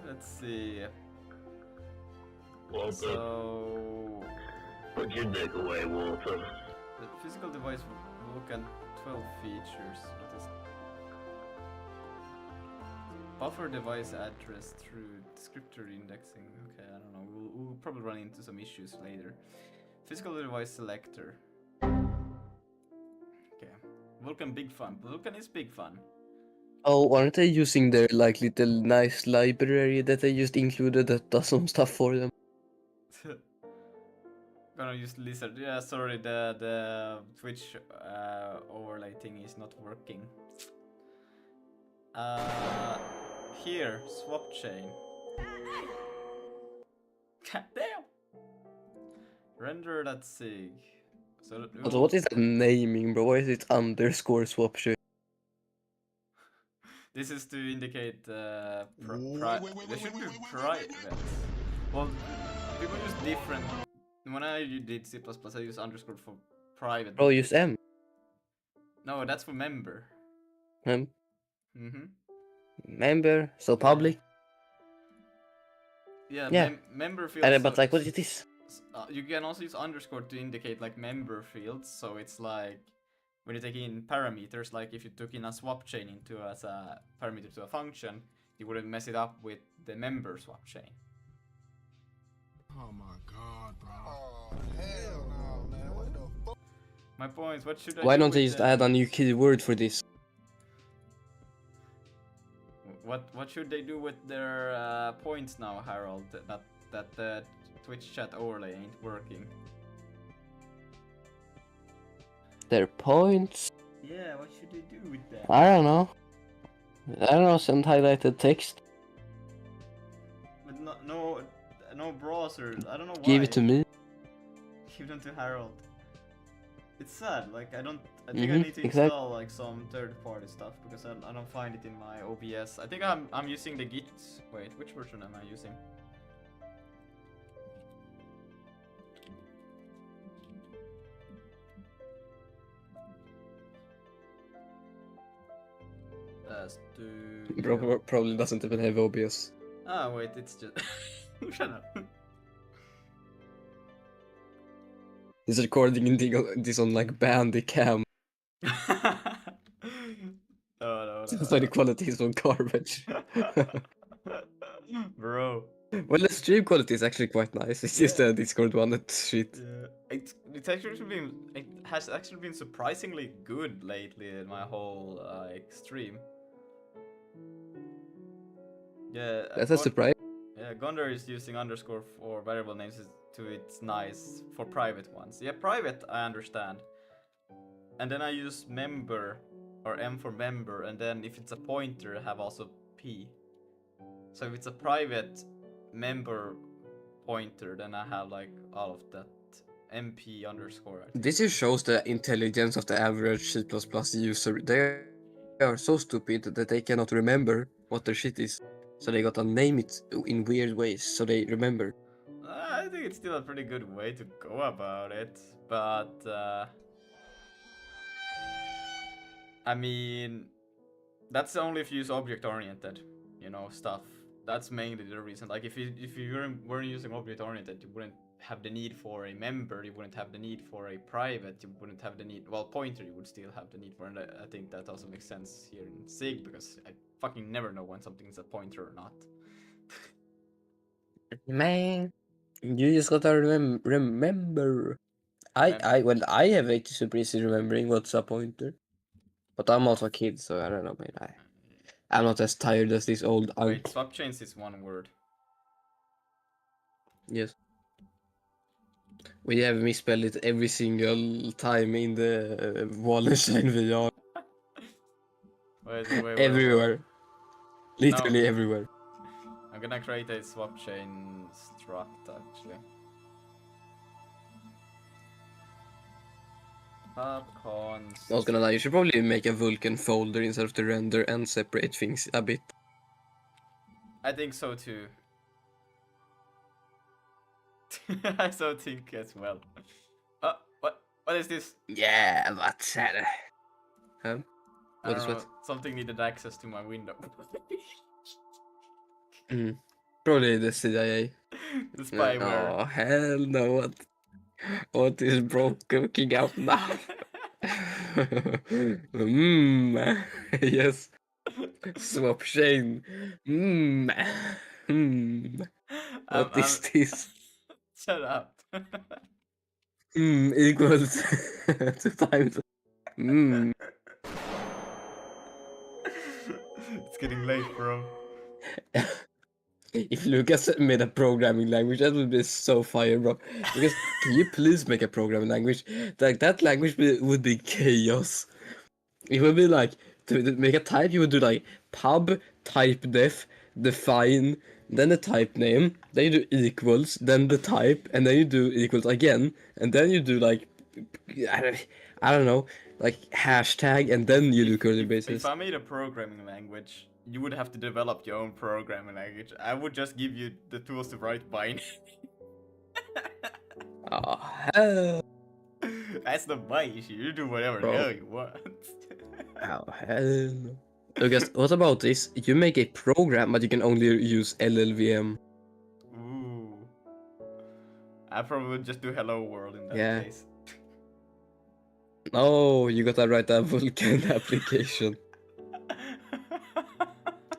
Let's see. Walter, So put your dick away, Walter. the physical device Vulkan 12 features. What is buffer device address through descriptor indexing? Okay, I don't know. We'll probably run into some issues later. Physical device selector. Okay. Vulkan big fun. Vulkan is big fun. Oh, aren't they using their like little nice library that they just included that does some stuff for them? Gonna use lizard. Yeah, sorry, the Twitch overlay thing is not working. Here, swap chain. God damn. Render.sig. So Also, what is that naming, bro? Why is it underscore swap shit? this is to indicate there should be private. Well, people use different. When I did C++, I use underscore for private. Bro, use M. No, that's for member. Member, so public. Yeah. Member fields. And, but like, what is this? You can also use underscore to indicate like member fields. So it's like when you take in parameters, like if you took in a swap chain into as a parameter to a function, you wouldn't mess it up with the member swap chain. Oh my god, bro. Oh, hell no, man. What the fuck? My points, what should I Why do don't they with just add a new keyword for this? What should they do with their points now, Harold? That the Twitch chat overlay ain't working. Their points? Yeah, what should they do with that? I don't know. Send highlighted text. But no browsers. I don't know why. Give it to me. Give them to Harold. It's sad. Like I think I need to install like some third-party stuff because I don't find it in my OBS. I think I'm using the Git. Wait, which version am I using? Bro probably doesn't even have OBS. Ah, wait, it's just. Shut up. He's recording this on like Bandicam. No. So the quality is on garbage. Bro. Well, the stream quality is actually quite nice. It's just the Discord one that's shit. Yeah. It has actually been surprisingly good lately in my whole stream. Yeah. That's a surprise. Yeah, Gondor is using underscore for variable names to its nice for private ones. Yeah, private I understand. And then I use member or M for member, and then if it's a pointer, I have also P. So if it's a private member pointer, then I have like all of that MP underscore. This just shows the intelligence of the average C++ user. They are so stupid that they cannot remember what their shit is. So they gotta name it in weird ways so they remember. I think it's still a pretty good way to go about it, but I mean, that's only if you use object-oriented, stuff. That's mainly the reason. Like if you weren't using object-oriented, you wouldn't have the need for a member, you wouldn't have the need for a private, you wouldn't have the need, well, pointer you would still have the need for, and I think that also makes sense here in Sig, because I fucking never know when something is a pointer or not. Man, you just gotta remember. I have a super easy remembering what's a pointer. But I'm also a kid, so I don't know, man. I'm not as tired as this old uncle. Wait, swap chains is one word. Yes. We have misspelled it every single time in the Wallenstein VR. Wait, everywhere. Literally No. everywhere. I'm gonna create a swap chain struct actually. Popcorns. I was gonna lie, you should probably make a Vulkan folder instead of the render and separate things a bit. I think so too. I so think as well. What is this? Yeah, what's that? Huh? I What don't is know. what? Something needed access to my window. Probably the CIA. The spyware. Oh, hell no. What is broken out now? Yes. Swap chain. What is this? Shut up. Equals 2 times. It's getting late, bro. If Lucas made a programming language, that would be so fire, bro. Because can you please make a programming language? Like that language would be chaos. It would be like to make a type, you would do like pub type def define, then the type name, then you do equals, then the type, and then you do equals again, and then you do like I don't know, like hashtag, and then you do curly braces. If I made a programming language, you would have to develop your own programming language. I would just give you the tools to write binary. Oh hell! That's not my issue. You do whatever the Bro. hell you want. Oh hell no. Lucas, what about this? You make a program, but you can only use LLVM. Ooh. I probably would just do hello world in that Yeah. case. Oh, you gotta write a Vulkan application.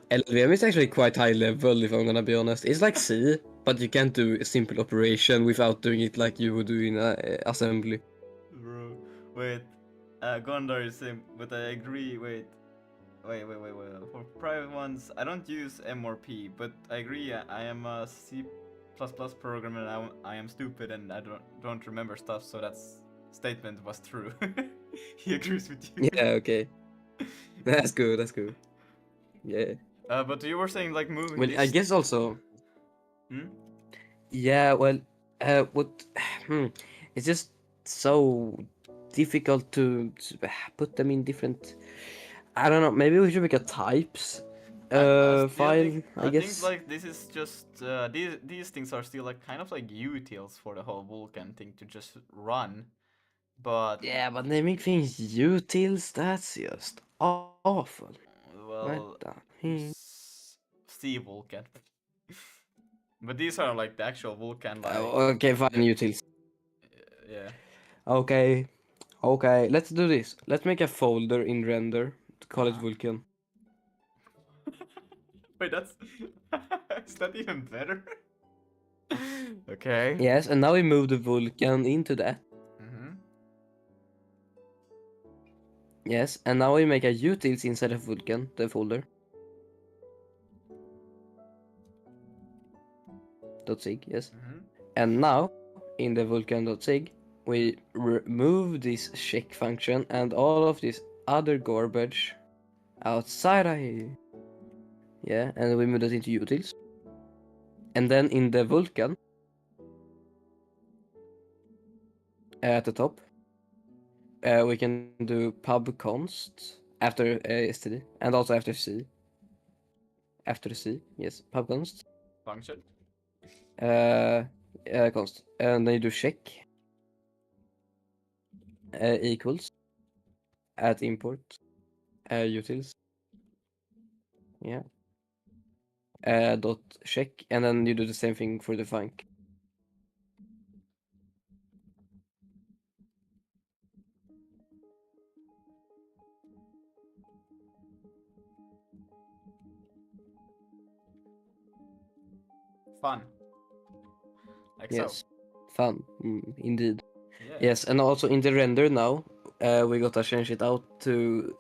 LLVM is actually quite high level, if I'm gonna be honest. It's like C, but you can't do a simple operation without doing it like you would do in assembly. Bro, wait. Gondar is same, but I agree. Wait. For private ones, I don't use M or P, but I agree. I am a C++ programmer and I am stupid and I don't remember stuff, so that statement was true. He agrees with you. Yeah, okay. That's good, that's good. Yeah. But you were saying like moving. Well, this... I guess also. Hmm? Yeah, well, it's just so difficult to put them in different. I don't know. Maybe we should make a types file. I guess. think like this is just these things are still like kind of like utils for the whole Vulkan thing to just run, but Yeah, but naming things utils, that's just awful. well, Vänta. C Vulkan. But these are like the actual Vulkan like. Okay, fine, utils. Yeah. Okay, let's do this. Let's make a folder in render to call it Vulkan. Wait, that's is that even better? Okay. Yes, and now we move the Vulkan into that. Yes, and now we make a utils inside of Vulkan, the folder. .sig, yes. And now, in the vulkan.sig, we remove this check function and all of this other garbage outside of here. Yeah, and we move that into utils. And then in the Vulkan, at the top, we can do pub const after std and also after c. After c, yes, pub const. Function. Const. And then you do check equals at import utils. Yeah. Dot check, and then you do the same thing for the func. Fun. Like Yes. so. Fun. Indeed. Yeah. Yes, and also in the render now, we gotta change it out to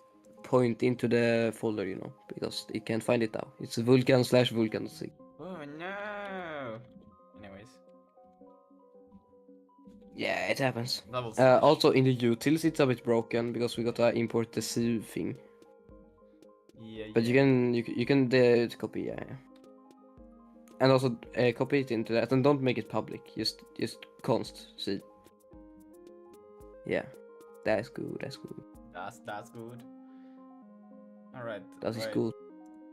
point into the folder, you know, because it can't find it now. It's vulkan/vulkan.sig. Oh no. Anyways. Yeah, it happens. Double Also in the utils, it's a bit broken because we gotta import the C thing. Yeah. But you can copy, yeah. And also copy it into that, and don't make it public. Just const C. Yeah. That's good. That's good. That's good. All right. That is wait. good.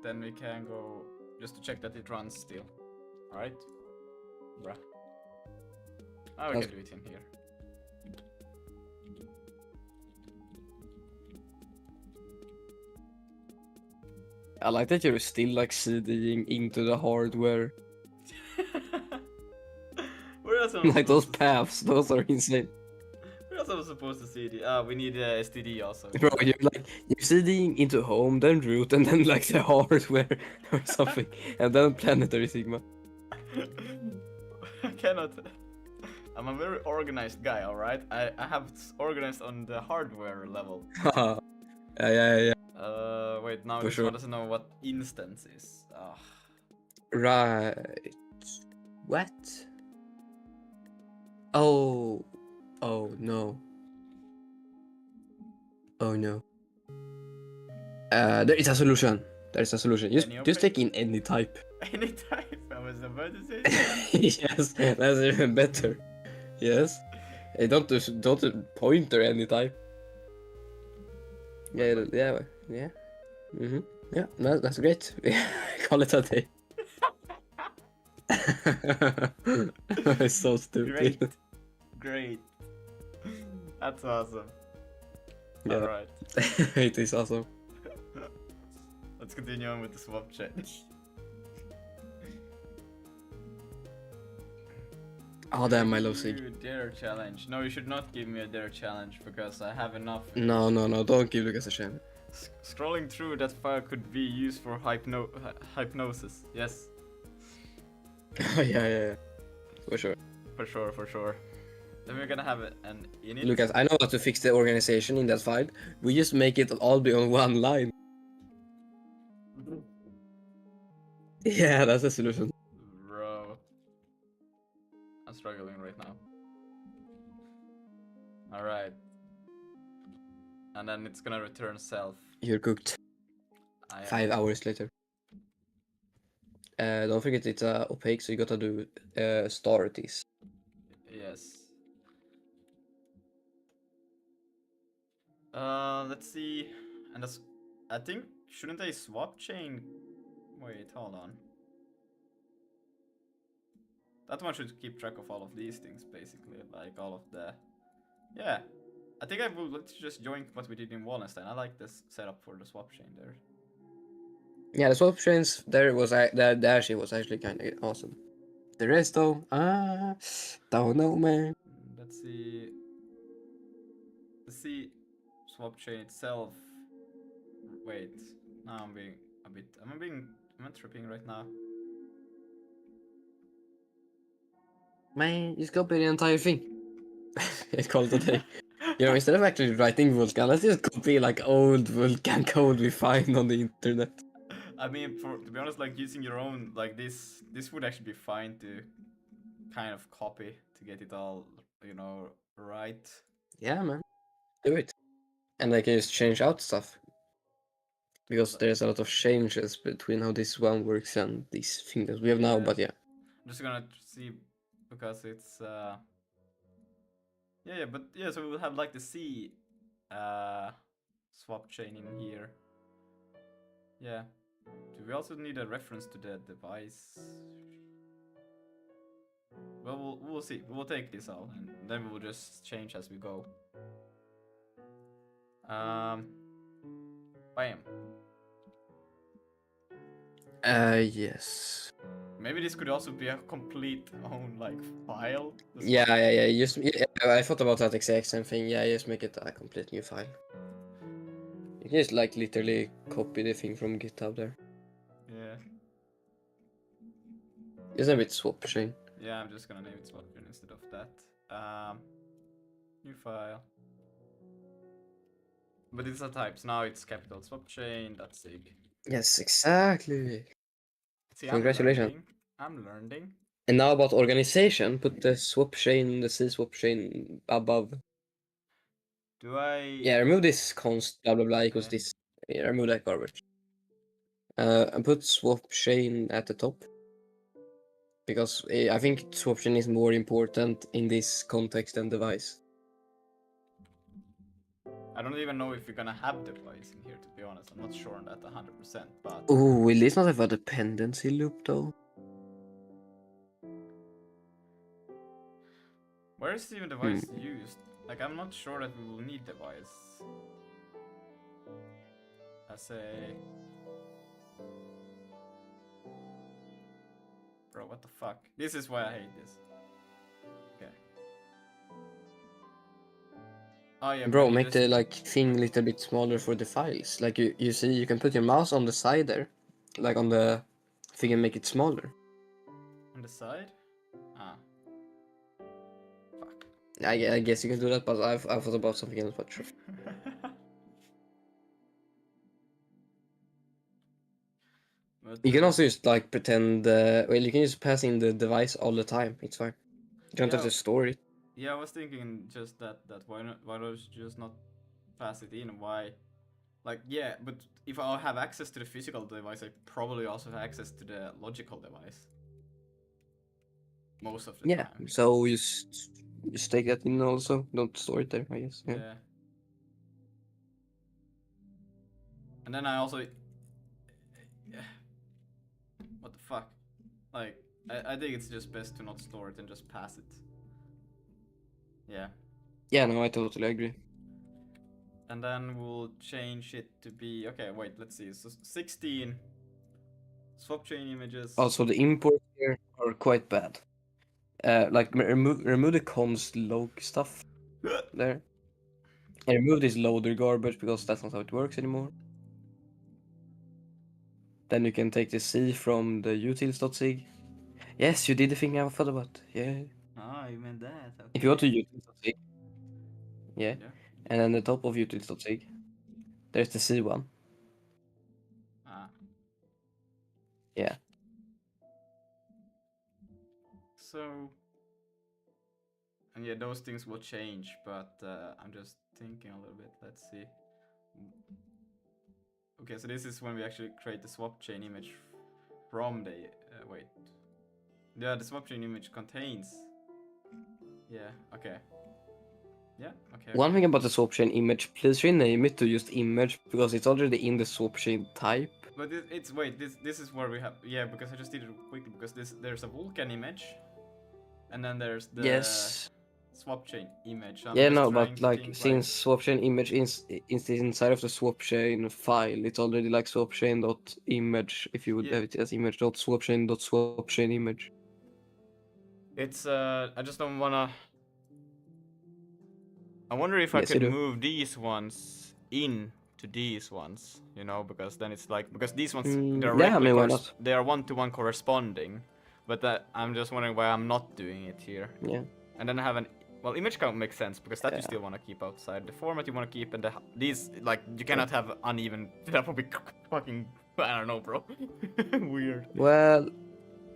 Then we can go just to check that it runs still. All right. Bruh. Oh, we can do it in here. I like that you're still like CDing into the hardware. Where else Like those paths, those are insane. Where else am I supposed to CD? We need STD also. Bro, you're CDing into home, then root, and then like the hardware or something, and then Planetary Zigma. I cannot. I'm a very organized guy, alright? I have organized on the hardware level. yeah. Wait, now For this sure. one doesn't know what instance is. Right. What? Oh no. Oh no. There is a solution. There is a solution. Just take in any type. Any type? I was about to say. Yes, that's even better. Yes. Hey, don't do pointer any type. Yeah. Mm-hmm. Yeah, that's great. Call it a day. It's so stupid. Great. That's awesome. Yeah. Alright. It is awesome. Let's continue on with the swap chain. Oh damn, I love Sig. Dare challenge. No, you should not give me a dare challenge because I have enough. No, don't give Lucas a chance. Scrolling through that file could be used for hypnosis. Yes. yeah. For sure. For sure. Then we're gonna have an init. Lucas, I know how to fix the organization in that file. We just make it all be on one line. Yeah, that's the solution. Bro. I'm struggling right now. Alright. And then it's gonna return self. You're cooked. 5 hours later. Don't forget it's opaque, so you gotta do star this. Yes. Let's see. And that's, I think, shouldn't a swap chain? Wait, hold on. That one should keep track of all of these things, basically, like all of the. Yeah, I think I will just join what we did in Wallenstein. I like this setup for the swap chain there. Yeah, the swap chains there was that actually was actually kind of awesome. The rest though, don't know, man. Let's see. Swap chain itself. Wait, now I'm being a bit. Am I tripping right now? Man, just copy the entire thing. It's called a day. You know, instead of actually writing Vulkan, let's just copy like old Vulkan code we find on the internet. I mean, to be honest, like using your own, like this would actually be fine to kind of copy to get it all, you know, right. Yeah, man, do it, and I can just change out stuff because there's a lot of changes between how this one works and this thing that we have now. But yeah, I'm just gonna see because it's yeah, so we will have like the C swap chain in here. Yeah. Do we also need a reference to the device? Well, we'll see. We'll take this out and then we'll just change as we go. Bam. yes. Maybe this could also be a complete own like file. Yeah. I thought about that exact same thing. Yeah, just make it a complete new file. You can just like literally copy the thing from GitHub there. Yeah. Just name it swap chain. Yeah, I'm just gonna name it swap chain instead of that. New file. But it's a types now. It's capital swap chain. That's sig. Yes, exactly. See, Congratulations. I'm learning. And now about organization, put the swap chain, the C swap chain above. Do I? Yeah, remove this const blah blah blah equals this. Yeah, remove that garbage. And put swap chain at the top. Because I think swap chain is more important in this context than device. I don't even know if we're gonna have device in here, to be honest. I'm not sure on that 100%, but... Oh, will this not have a dependency loop though? Where is even device used? Like, I'm not sure that we will need device. As a... Bro, what the fuck? This is why I hate this. Okay. Oh yeah, Bro, make the like thing a little bit smaller for the files. Like you see, you can put your mouse on the side there, like on the thing, and make it smaller. On the side? Ah. Fuck. I guess you can do that, but I thought about something else, but sure. You can also just like pretend. Well, you can just pass in the device all the time. It's fine. You don't have to store it. Yeah, I was thinking just that why don't you just not pass it in? Why? Like, yeah, but if I have access to the physical device, I probably also have access to the logical device. Most of the time. Yeah, so you just take that in also. Don't store it there, I guess. Yeah. And then I also... What the fuck? Like, I think it's just best to not store it and just pass it. Yeah. Yeah, no, I totally agree. And then we'll change it to be... Okay, wait, let's see. So 16 swap chain images. Also, the imports here are quite bad. Like, remove the const log stuff there. And remove this loader garbage because that's not how it works anymore. Then you can take the C from the utils.sig. Yes, you did the thing I thought about. Yeah. Ah, you meant that. Okay. If you go to utils.sig. Yeah. And then the top of utils.sig. There's the C one. Ah. Yeah. So... And yeah, those things will change, but I'm just thinking a little bit. Let's see. Okay, so this is when we actually create the swap chain image from the... wait. Yeah, the swap chain image contains... Yeah, okay. Yeah, okay. One thing about the swap chain image, please rename it to just image because it's already in the swap chain type. But it's... Wait, this is where we have... Yeah, because I just did it quickly because there's a Vulkan image. And then there's the... Yes. Swap chain image. Yeah, no, but like since swap chain image is inside of the swap chain file, it's already like swap chain.image if you would have it as image.swapchain.swapchain.image. It's I just don't wanna... I wonder if I could move these ones into these ones, you know, because then it's like, because these ones directly they are one-to-one corresponding, but I'm just wondering why I'm not doing it here. Yeah. And then I have an... Well, image count makes sense, because that you still want to keep outside. The format you want to keep, and these, like, you cannot have uneven... That would be fucking... I don't know, bro. Weird. Well,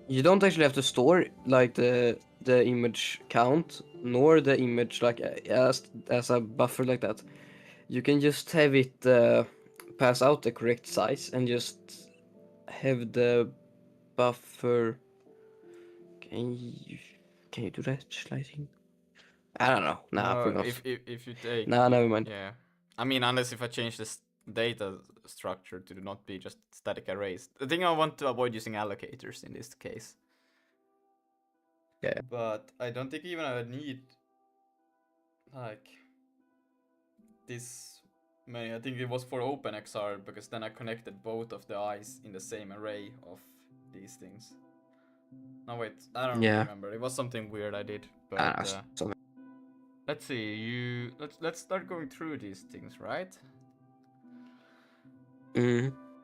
you don't actually have to store, like, the image count, nor the image, like, as a buffer like that. You can just have it pass out the correct size, and just have the buffer... Can you do that, sliding? I don't know. Nah, I forgot. If you take... Nah, never mind. Yeah. I mean, unless if I change this data structure to not be just static arrays. The thing I want to avoid using allocators in this case. Yeah. But I don't think even I would need... Like... This many. I think it was for OpenXR, because then I connected both of the eyes in the same array of these things. No, wait. I don't remember. It was something weird I did. But... Let's see, let's start going through these things, right?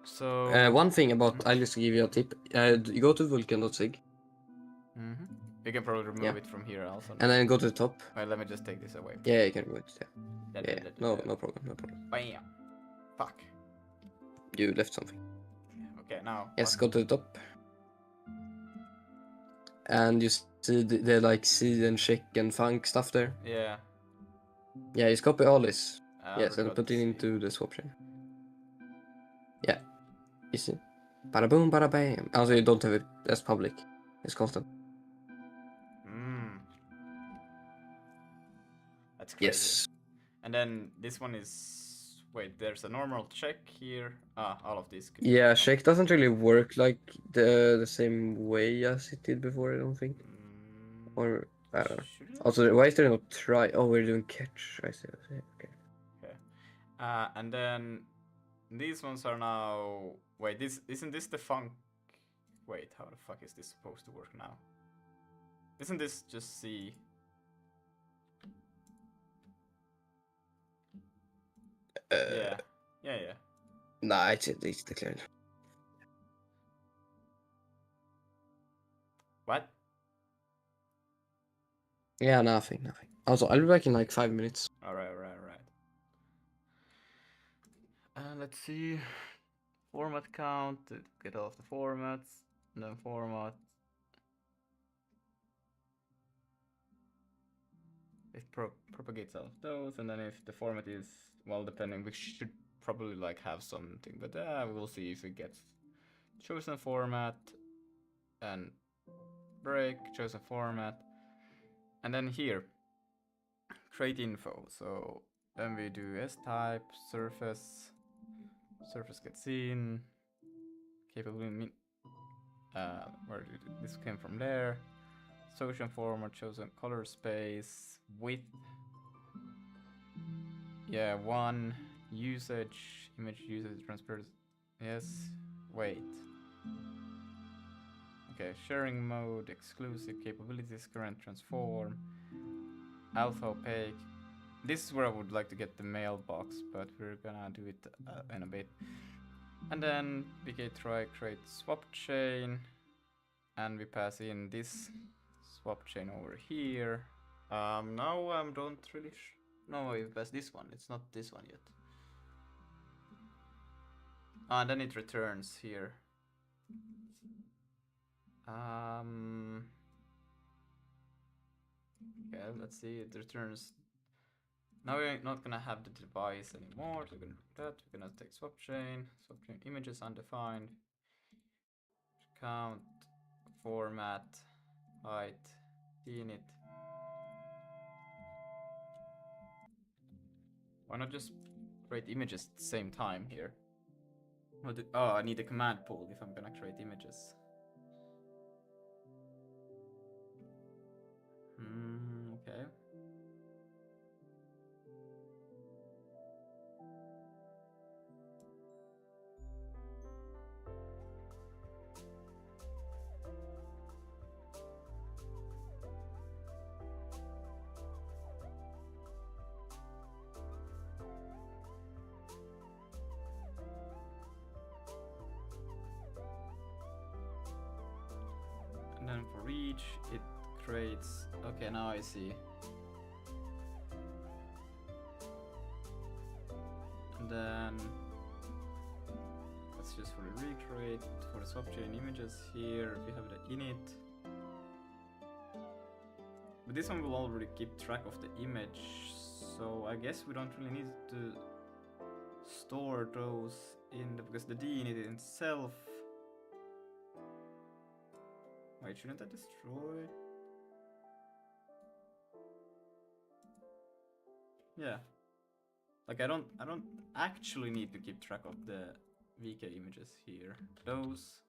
So one thing about, I'll just give you a tip. You go to vulkan.sig. You can probably remove it from here also. And then go to the top. Wait, let me just take this away. Yeah, you can remove it. Yeah. No problem. Bam. Fuck. You left something. Okay, now. Yes, go to the top. And you see the like C and check and func stuff there. Yeah. Yeah, just copy all this. Yes, and put it into the swap chain. Yeah. Easy. Bada boom, bada bam. Also, you don't have it as public. It's constant. That's crazy. Yes. And then this one is, wait, there's a normal check here. All of these. Yeah, check doesn't really work like the same way as it did before, I don't think. Or I don't know. Also, why is there no try? Oh, we're doing catch. I see. Okay. Okay. And then these ones are now. Wait, isn't this the func? Wait, how the fuck is this supposed to work now? Isn't this just C? Yeah. Nah, it's declared. What? Yeah, nothing. Also, I'll be back in like 5 minutes. Alright. Let's see. Format count, get all of the formats, and then format. It propagates all of those, and then if the format is, well, depending, we should probably like have something, but we'll see if it gets chosen format, and break, chosen format, and then here, create info. So then we do S-type, surface gets seen, capability, where did this came from there, social format, chosen color space, width, yeah, 1, usage, image usage, transparency, yes, wait. Okay, sharing mode, exclusive capabilities, current transform, alpha opaque. This is where I would like to get the mailbox, but we're gonna do it in a bit. And then PK try create swap chain, and we pass in this swap chain over here. Now I don't really no, we pass this one. It's not this one yet. And then it returns here. Okay, let's see. It returns. Now we're not gonna have the device anymore. So we're gonna do that. We're gonna take swap chain images undefined, count, format, height, init. Why not just create images at the same time here? Oh, I need a command pool if I'm gonna create images. Okay. And then for each, it creates. Okay, now I see. And then let's just for the recreate for the swap chain images here. We have the init. But this one will already keep track of the image, so I guess we don't really need to store those in because the dinit itself. Wait, shouldn't I destroy? Yeah. Like I don't actually need to keep track of the VK images here. Those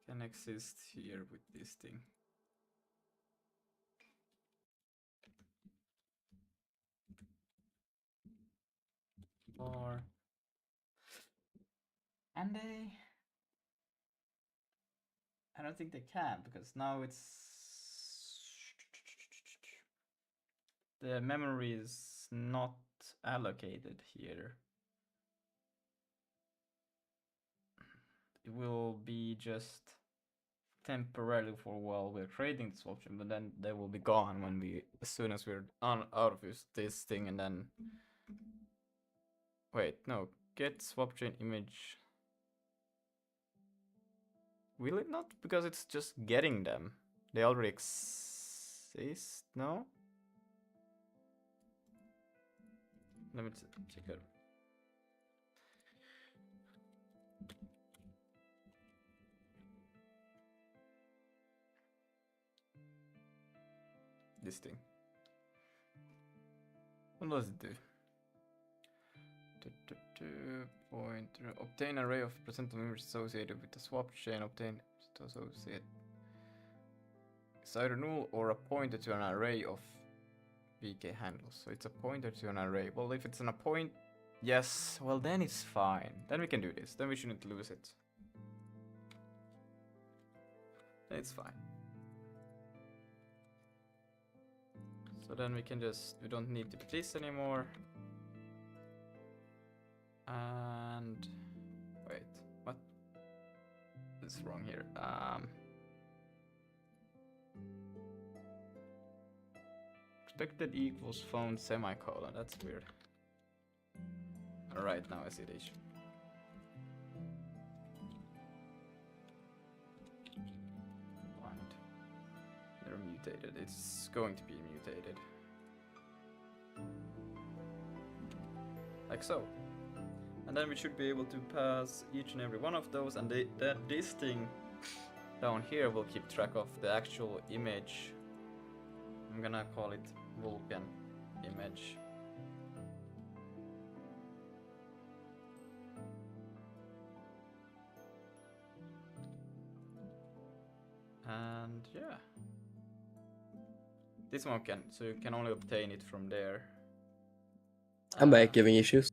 can exist here with this thing. Bar. And I don't think they can because now it's the memory is not allocated here. It will be just temporarily for while we're creating this option, but then they will be gone when as soon as we're out of this thing, and then wait, no, get swap chain image. Will it not? Because it's just getting them. They already exist, no? Let me check it. This thing. What does it do? Pointer. Obtain array of percent of images associated with the swap chain. Obtain to associate. It's either null or a pointer to an array of VK handles. So it's a pointer to an array. Well, if it's a point, yes, well then it's fine. Then we can do this. Then we shouldn't lose it. It's fine. So then we can just, we don't need to do this anymore. And wait, what is wrong here? Expected equals found semicolon. That's weird. Alright, now I see the issue. Blind. They're mutated. It's going to be mutated. Like so. And then we should be able to pass each and every one of those, and this thing down here will keep track of the actual image. I'm gonna call it Vulkan image. And yeah. This one can, so you can only obtain it from there. I'm back giving issues.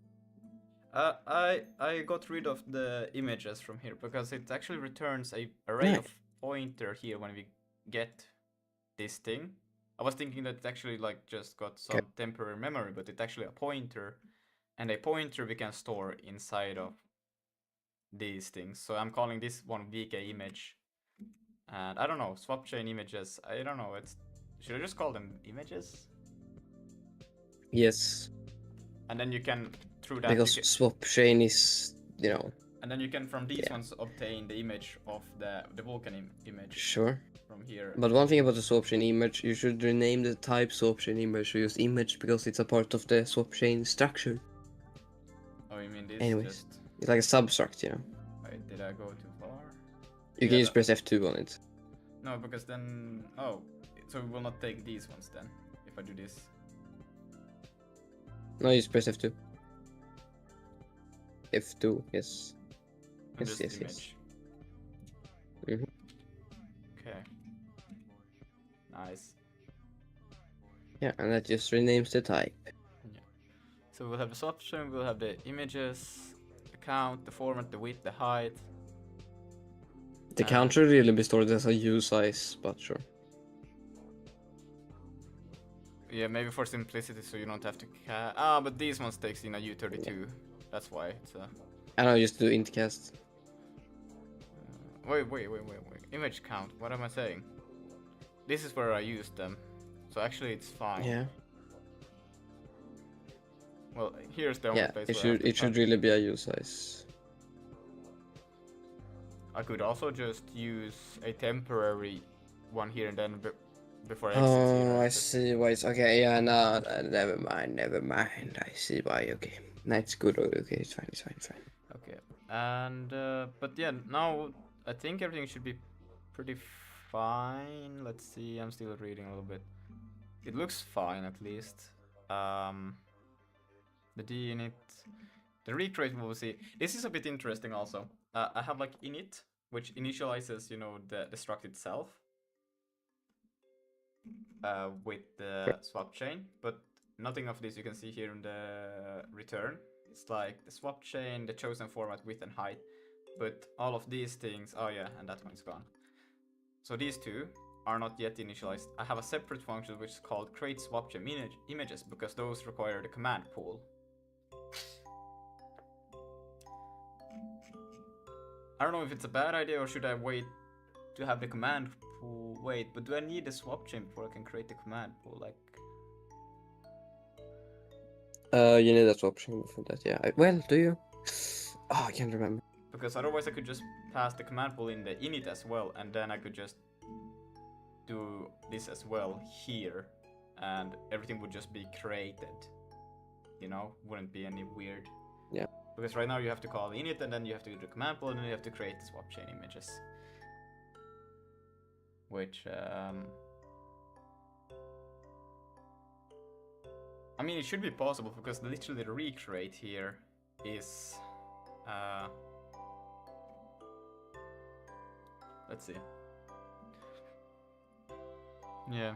I got rid of the images from here because it actually returns a array of pointer here when we get this thing. I was thinking that it actually like just got some temporary memory, but it's actually a pointer, and a pointer we can store inside of these things. So I'm calling this one VK image, and I don't know, swap chain images. I don't know. Should I just call them images? Yes. And then you can through that because swap chain is, you know. And then you can from these ones obtain the image of the Vulkan image. Sure. From here. But one thing about the swap chain image, you should rename the type swap chain image to use image because it's a part of the swap chain structure. Oh, you mean this? Anyways, it's like a substruct, you know. Wait, did I go too far? You can just press F2 on it. No, because then so we will not take these ones then if I do this. No, you just press F2. F2, yes. Yes, yes, yes. Mm-hmm. Okay. Nice. Yeah, and that just renames the type. Yeah. So we'll have the swap chain, we'll have the images, the count, the format, the width, the height. The count should really be stored as a U size, but sure. Yeah, maybe for simplicity, so you don't have to but these ones takes in a U32. Yeah. That's why it's a... I know, just do int cast. Wait. Image count, what am I saying? This is where I use them. So actually it's fine. Yeah. Well, here's the only place it should really be a U size. I could also just use a temporary one here and then before I exit here. Oh, I see why it's okay. Yeah, no, never mind. I see why. Okay, that's good. Okay, it's fine. Okay, and but yeah, now I think everything should be pretty fine. Let's see. I'm still reading a little bit. It looks fine at least. The D init, the recreate we'll see. This is a bit interesting also. I have like init, which initializes, you know, the struct itself. With the swap chain, but nothing of this you can see here in the return. It's like the swap chain, the chosen format, width and height, but all of these things, oh yeah, and that one's gone. So these two are not yet initialized. I have a separate function which is called create swap chain images because those require the command pool. I don't know if it's a bad idea or should I wait to have the command pool. Wait, but do I need a swap chain before I can create the command pool? Like, you need a swap chain for that. Yeah. Well, do you? Oh, I can't remember. Because otherwise I could just pass the command pool in the init as well, and then I could just do this as well here, and everything would just be created. You know, wouldn't be any weird. Yeah. Because right now you have to call init, and then you have to do the command pool, and then you have to create the swap chain images. Which I mean, it should be possible because literally the recreate here is let's see. Yeah.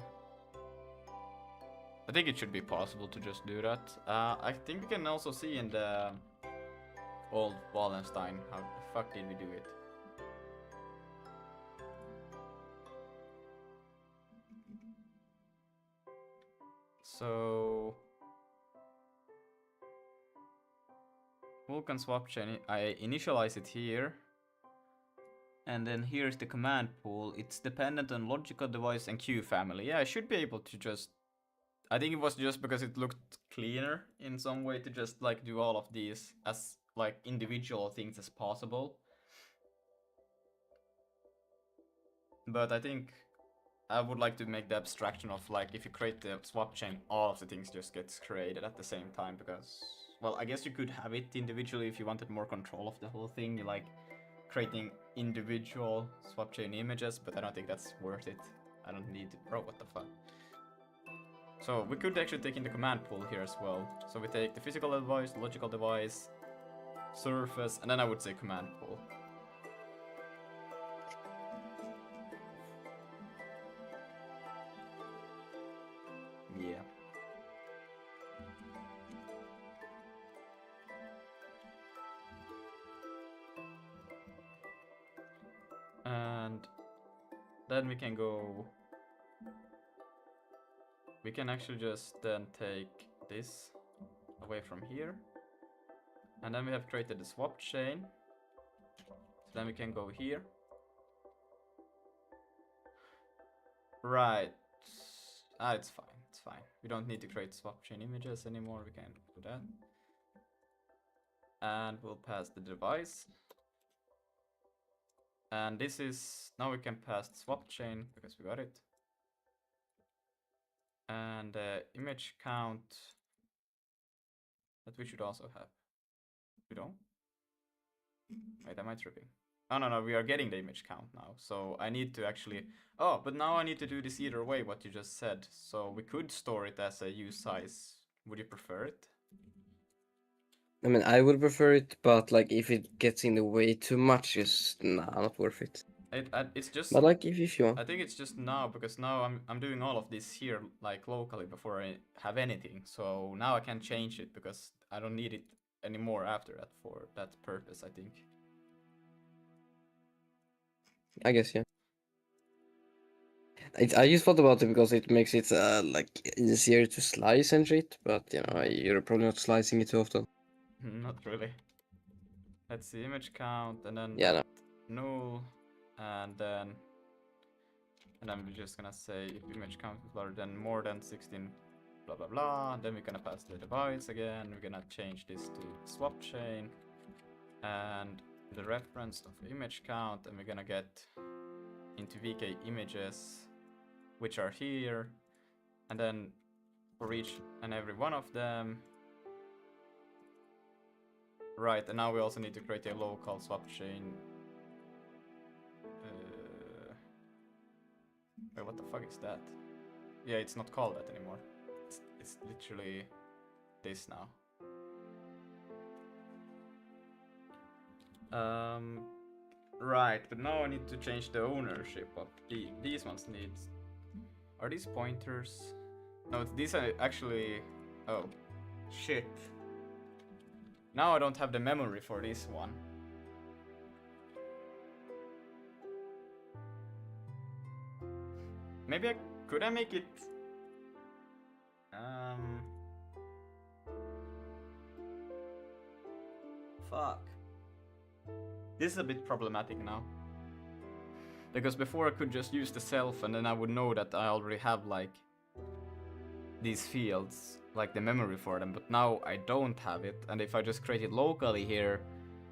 I think it should be possible to just do that. I think we can also see in the old Wallenstein how the fuck did we do it. So Vulkan swap chain, I initialize it here. And then here's the command pool. It's dependent on logical device and queue family. Yeah, I should be able to just... I think it was just because it looked cleaner in some way to just like do all of these as like individual things as possible. But I think I would like to make the abstraction of like if you create the swap chain, all of the things just gets created at the same time because... Well, I guess you could have it individually if you wanted more control of the whole thing. You like creating individual swap chain images, but I don't think that's worth it. I don't need to... Bro, what the fuck? So we could actually take in the command pool here as well. So we take the physical device, logical device, surface, and then I would say command pool. Yeah. And then we can go... We can actually just then take this away from here. And then we have created the swap chain. So then we can go here. Right. It's fine. It's fine. We don't need to create swap chain images anymore. We can do that. And we'll pass the device. And this is... Now we can pass the swap chain because we got it. And image count that we should also have. We don't? Wait, am I tripping? Oh, no, we are getting the image count now. So I need to actually... Oh, but now I need to do this either way, what you just said. So we could store it as a use size. Would you prefer it? I mean, I would prefer it, but like if it gets in the way too much, just nah, not worth it. It's just... But like if you want. I think it's just now, because now I'm doing all of this here, like locally, before I have anything. So now I can change it, because I don't need it anymore after that for that purpose, I think. I guess, yeah. I just thought about it because it makes it like easier to slice and shit, but you know, you're probably not slicing it too often. Not really. Let's see, image count, and then Yeah, no. null, and then we're just gonna say if image count is larger than more than 16, blah blah blah. Then we're gonna pass the device again. We're gonna change this to swap chain, and the reference of image count, and we're gonna get into VK images, which are here, and then for each and every one of them. Right, and now we also need to create a local swap chain. Wait, what the fuck is that? Yeah, it's not called that anymore. It's literally this now. Right, but now I need to change the ownership of these ones needs. Are these pointers? No, these are actually... Oh, shit. Now I don't have the memory for this one. Maybe could I make it... Fuck. This is a bit problematic now. Because before I could just use the self and then I would know that I already have like these fields, like the memory for them, but now I don't have it, and if I just create it locally here,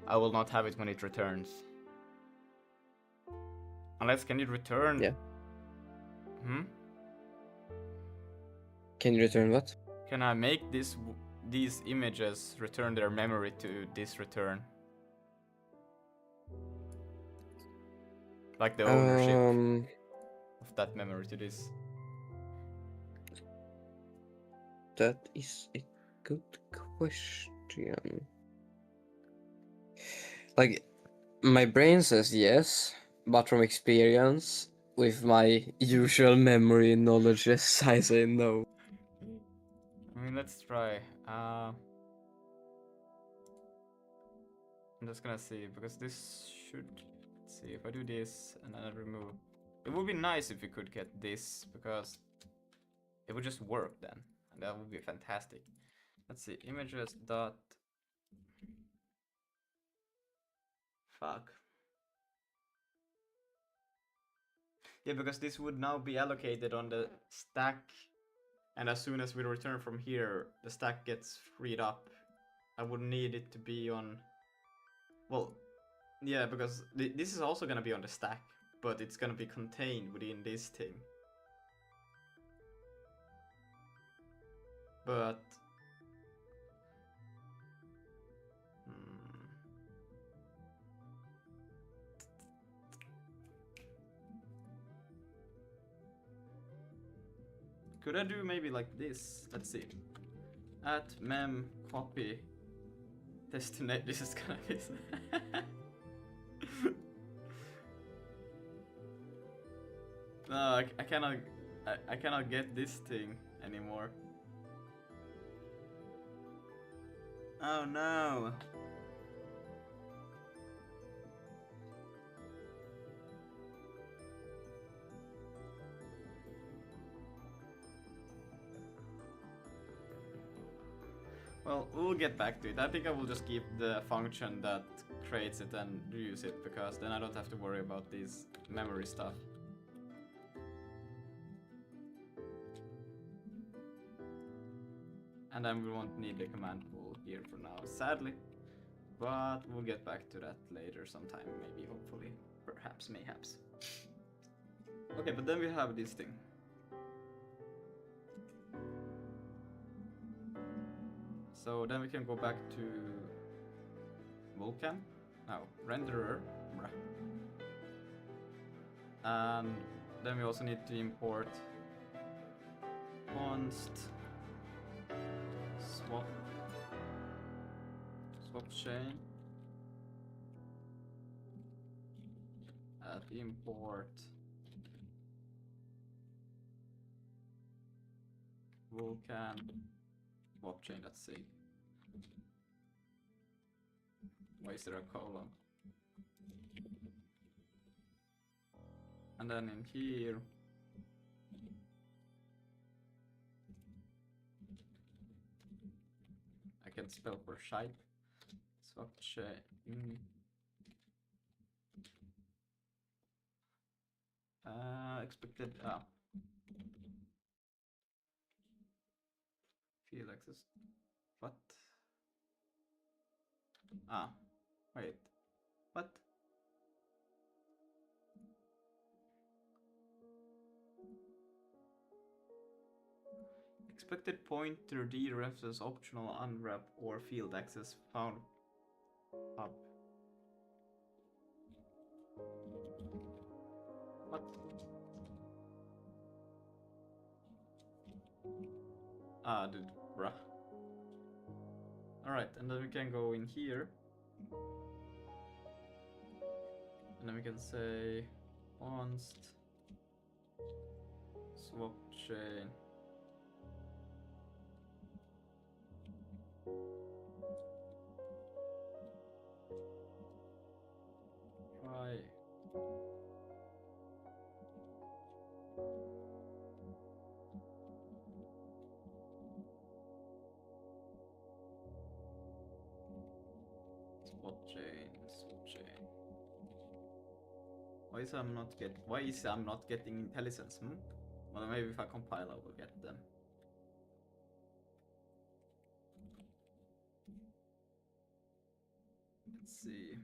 I will not have it when it returns. Unless, can you return? Yeah. Can you return what? Can I make these images return their memory to this return? Like the ownership of that memory to this. That is a good question. Like, my brain says yes, but from experience, with my usual memory knowledges, I say no. I mean, let's try. I'm just gonna see, because this should... Let's see, if I do this and then I remove... It would be nice if we could get this, because it would just work then. And that would be fantastic. Let's see, images dot... Fuck. Yeah, because this would now be allocated on the stack, and as soon as we return from here, the stack gets freed up. I would need it to be on... Well, yeah, because this is also gonna be on the stack, but it's gonna be contained within this thing. But... Could I do maybe like this? Let's see. At mem copy destinate. This is gonna be... No, I cannot. I cannot get this thing anymore. Oh no. Well, we'll get back to it. I think I will just keep the function that creates it and reuse it, because then I don't have to worry about this memory stuff. And then we won't need the command pool here for now, sadly. But we'll get back to that later sometime, maybe, hopefully. Perhaps, mayhaps. Okay, but then we have this thing. So then we can go back to Vulkan. No, renderer. And then we also need to import const swap chain at import Vulkan swap chain. Let's see. Why is there a colon? And then in here, I can spell for shape. Swap chain. Expected. Field access. What? Wait. What? Expected pointer derefs as optional unwrap or field access found up. What? Dude, bruh. Alright, and then we can go in here. And then we can say const swap chain. Try. Swap chain. Why is I'm not getting intelligence? Well, maybe if I compile, I will get them. Let's see.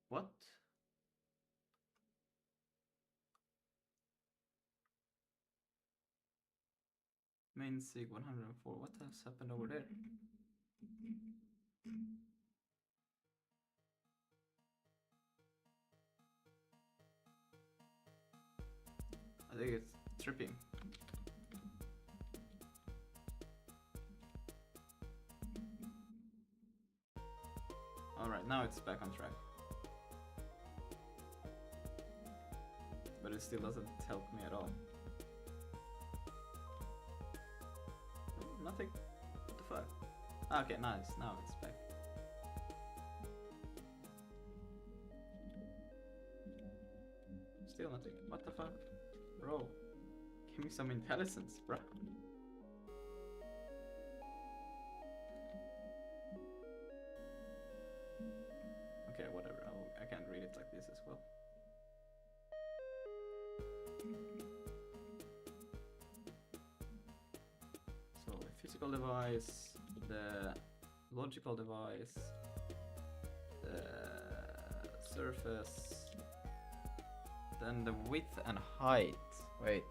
What? Main sig 104. What has happened over there? Hmm. 104. I think it's tripping. Alright, now it's back on track. But it still doesn't help me at all. Nothing. What the fuck? Okay, nice. Now it's back. Still nothing. What the fuck? Bro, give me some intelligence, bro. Okay, whatever. I can't read it like this as well. So, the physical device, the logical device, the surface, then the width and height. Wait,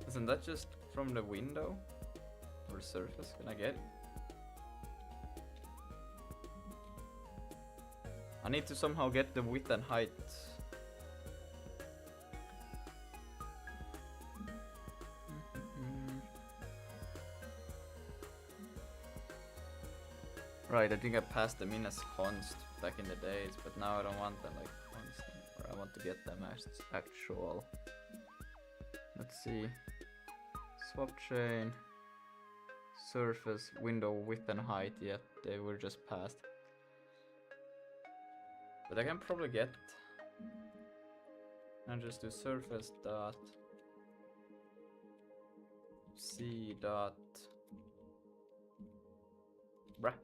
isn't that just from the window or surface? Can I get it? I need to somehow get the width and height. Right, I think I passed them in as const back in the days, but now I don't want them like constant, or I want to get them as actual. Let's see. Swap chain, surface, window, width and height, yet they were just passed. But I can probably get, and just do surface dot c dot wrap.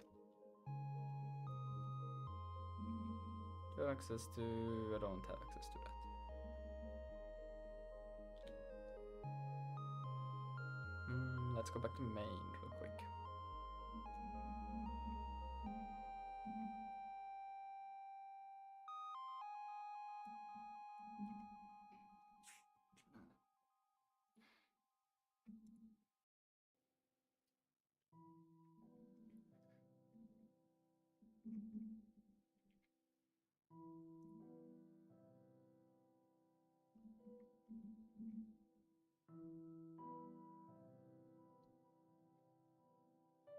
Do I have access to? I don't have access to that. Let's go back to main real quick.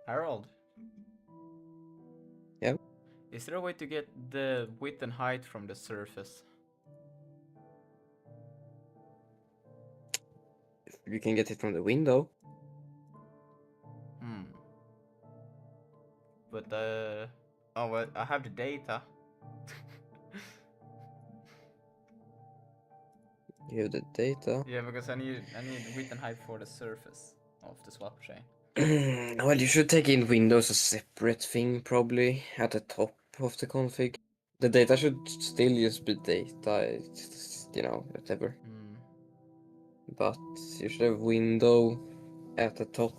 Harold? Yep. Is there a way to get the width and height from the surface? You can get it from the window. But oh well, I have the data. You have the data. Yeah, because I need width and height for the surface of the swap chain. Well, you should take in Windows a separate thing, probably, at the top of the config. The data should still just be data, it's, you know, whatever. But you should have window at the top.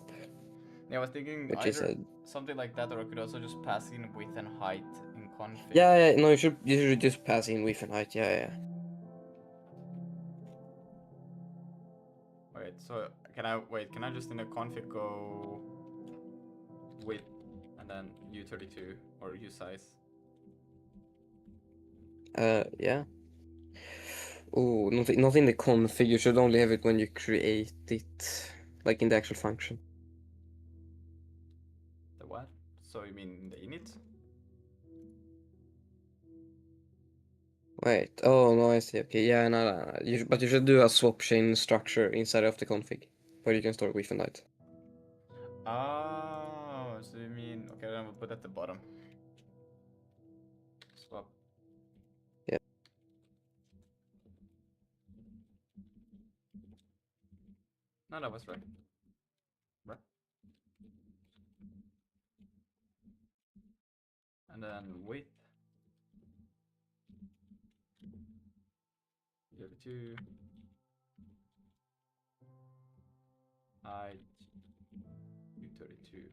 Yeah, I was thinking which either is something like that, or I could also just pass in width and height in config. Yeah, no, you should just pass in width and height, yeah. Wait, so can I just in the config go width and then U32 or U size? Yeah. Oh, not in the config, you should only have it when you create it, like in the actual function. The what? So you mean the init? Wait, oh no, I see, okay, yeah, no. But you should do a swap chain structure inside of the config, where you can store width and height. Oh, so you mean, okay, then we'll put at the bottom. Swap. Yeah. No, that was right. Right. And then width. 32. Height. U32.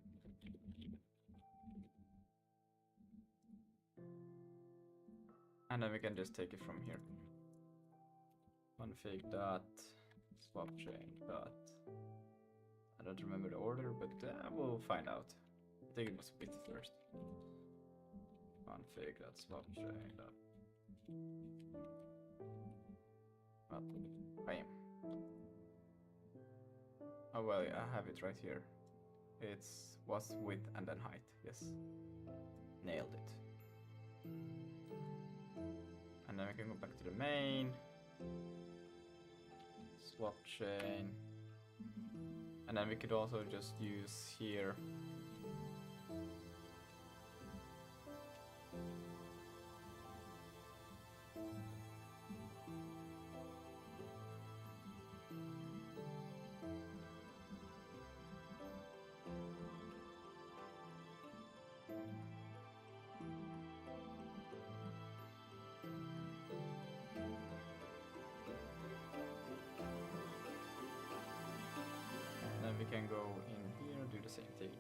And then we can just take it from here. Config dot swap chain dot. I don't remember the order, but we'll find out. I think it was width first. Config dot swap chain dot. Well, bam. Oh well, yeah, I have it right here. It's was width and then height. Yes, nailed it. And then we can go back to the main, swap chain, and then we could also just use here. Then we can go in here, do the same thing.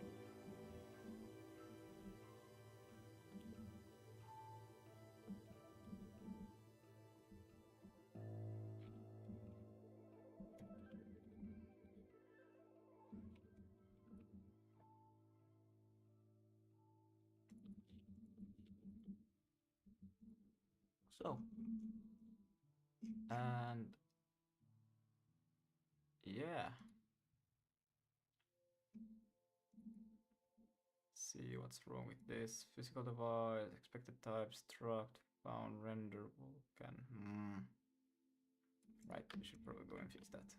So, and yeah. See what's wrong with this. Physical device, expected type, struct, found, render, Vulkan. Right, we should probably go and fix that.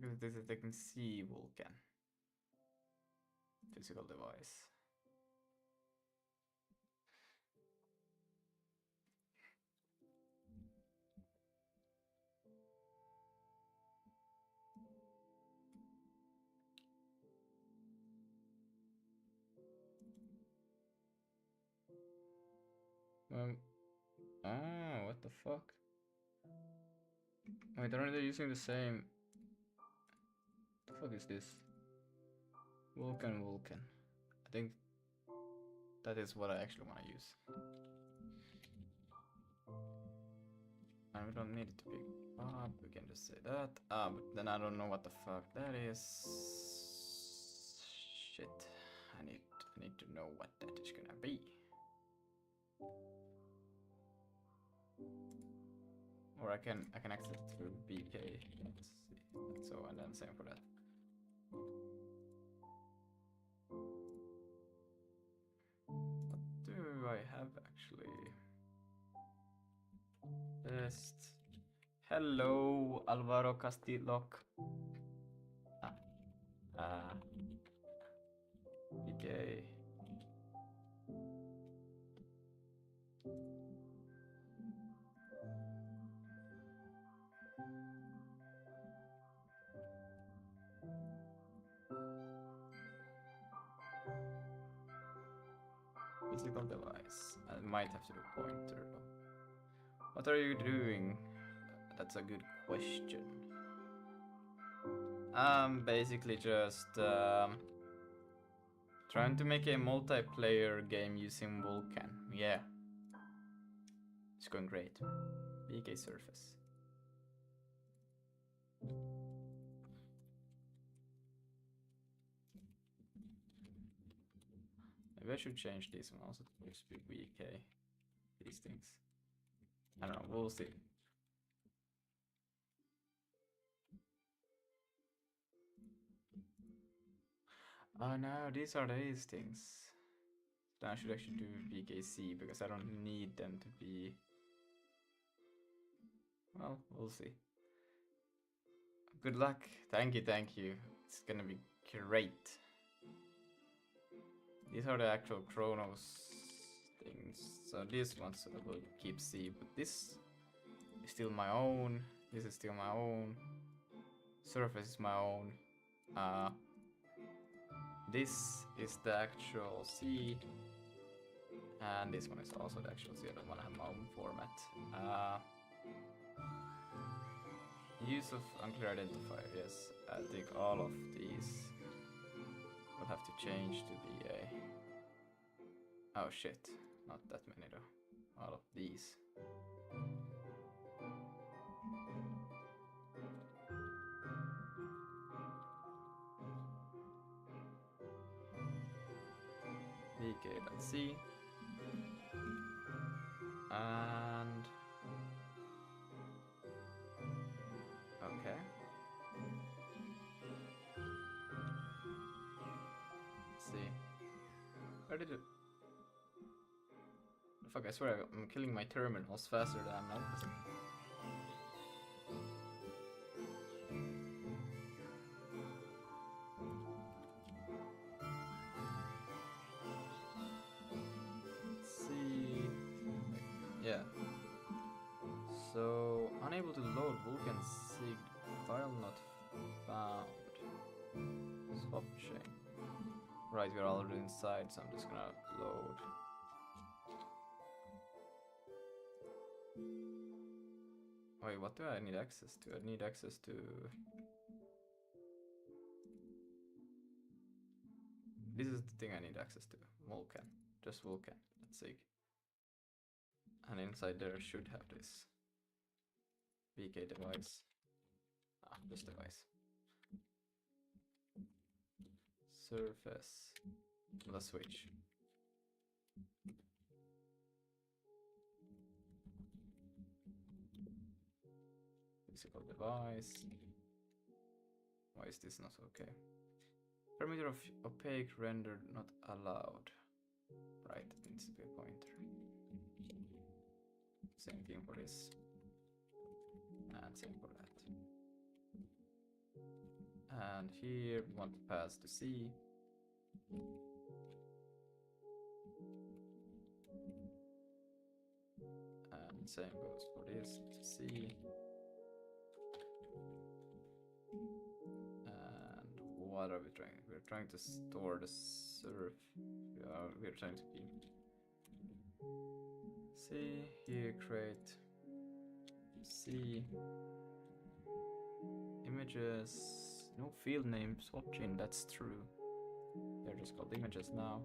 Because this is they can see Vulkan. Physical device. What the fuck? Wait, aren't they using the same? What the fuck is this? Vulkan. I think that is what I actually want to use. And we don't need it to be up, we can just say that. But then I don't know what the fuck that is. Shit. I need to know what that is gonna be. Or I can access it through BK. Let's see. So and then same for that. What do I have actually? Best. Hello, Alvaro Castillo. BK. Physical device. I might have to do pointer though. What are you doing? That's a good question. Basically just trying to make a multiplayer game using Vulkan. Yeah. It's going great. BK surface. Maybe I should change this one also to just be VK. These things. I don't know, we'll see. Oh no, these are these things. Then I should actually do VKC because I don't need them to be. Well, we'll see. Good luck. Thank you. It's gonna be great. These are the actual Chronos things. So these ones I will keep C, but this is still my own. This is still my own. Surface is my own. This is the actual C. And this one is also the actual C. I don't want to have my own format. Use of unclear identifier, yes. I think all of these will have to change to be a... Oh shit, not that many though. All of these. VK.C. And okay. Let's see. Where did it? Fuck, I swear I'm killing my terminals faster than I'm noticing. Let's see. Yeah. So, unable to load Vulkan Sig file not found. Swap chain. Right, we're already inside, so I'm just gonna load. Wait, what do I need access to? I need access to... This is the thing I need access to. Vulkan. Just Vulkan. That's Sig. And inside there should have this. VK device. Ah, this device. Surface. The switch. Physical device. Why is this not okay? Parameter of opaque rendered not allowed. Right, it needs to be a pointer. Same thing for this. And same for that. And here we want to pass to C. And same goes for this to C. And what are we trying? We're trying to store the surf. We're trying to be C. Here create C. Images. No field name swap chain. That's true. They're just called images now.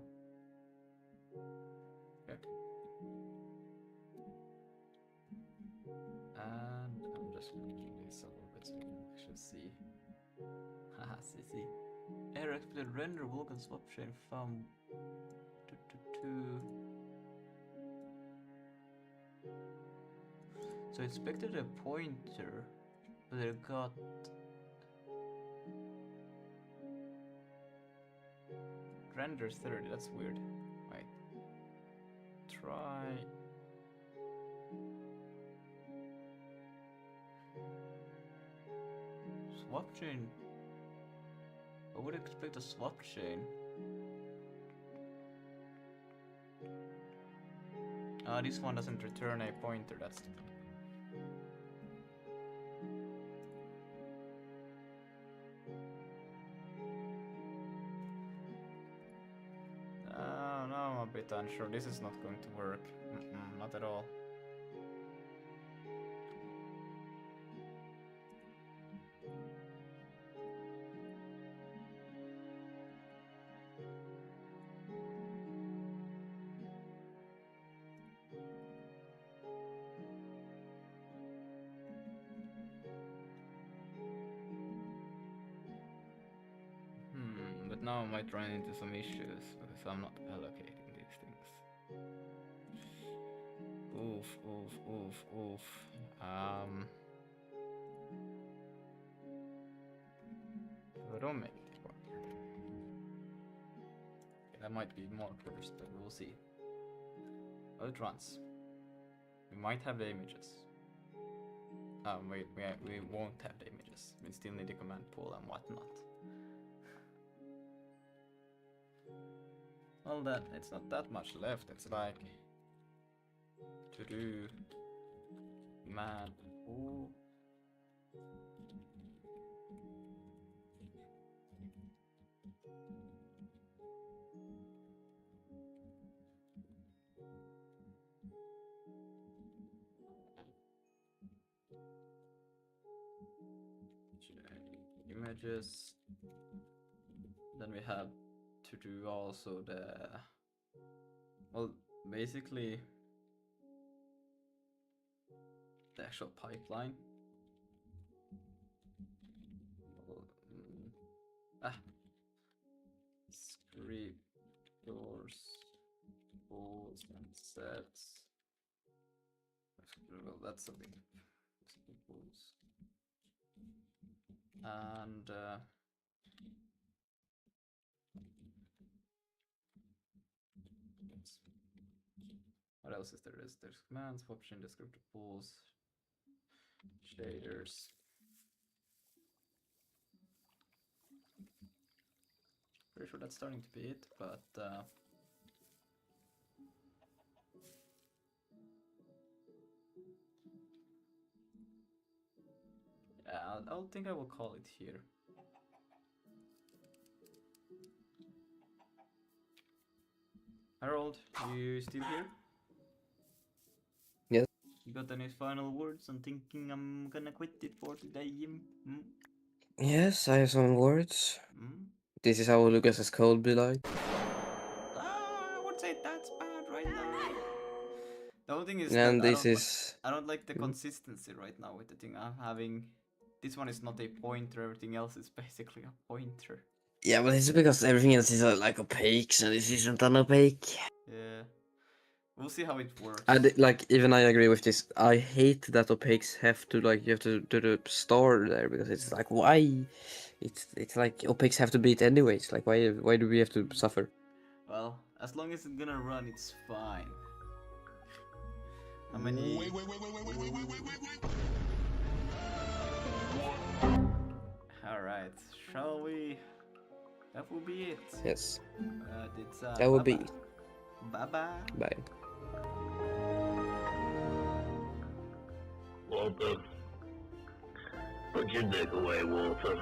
Okay. And I'm just making this a little bit so you can actually see. Haha, see. Error expected render Vulkan swap chain found. So it expected a pointer, but it got renders 30. That's weird. Wait. Try. Swap chain. I would expect a swap chain. This one doesn't return a pointer. That's the thing. Now I'm a bit unsure. This is not going to work. Not at all. But now I might run into some issues because I'm not allocating these things. Oof. Don't make it work. Okay, that might be more cursed, but we'll see. Oh, it runs. We might have the images. We won't have the images. We still need the command pool and whatnot. Well, then it's not that much left. It's like to do command pool. Images. Then we have to do also the, well, basically the actual pipeline. Script yours pulls and sets Well, that's a big pools. And what else is there? There's commands, option, descriptive pools, shaders. Pretty sure that's starting to be it, but yeah, I don't think I will call it here. Harold, you still here? Yes. You got any final words? I'm thinking I'm gonna quit it for today. Yes, I have some words. Mm? This is how Lucas's code be like. I would say that's bad right now. The whole thing is And that this I don't like the consistency right now with the thing I'm having. This one is not a pointer, everything else is basically a pointer. Yeah, but it's because everything else is like opaque, so this isn't an opaque. Yeah. We'll see how it works. Even I agree with this. I hate that opaques have to you have to do the star there because it's like why? It's like opaques have to be it anyways. Like why do we have to suffer? Well, as long as it's gonna run, it's fine. How many? Wait. All right, shall we? That will be it. Yes. It's That would be. Bye bye. Bye. Walter, put your dick away, Walter.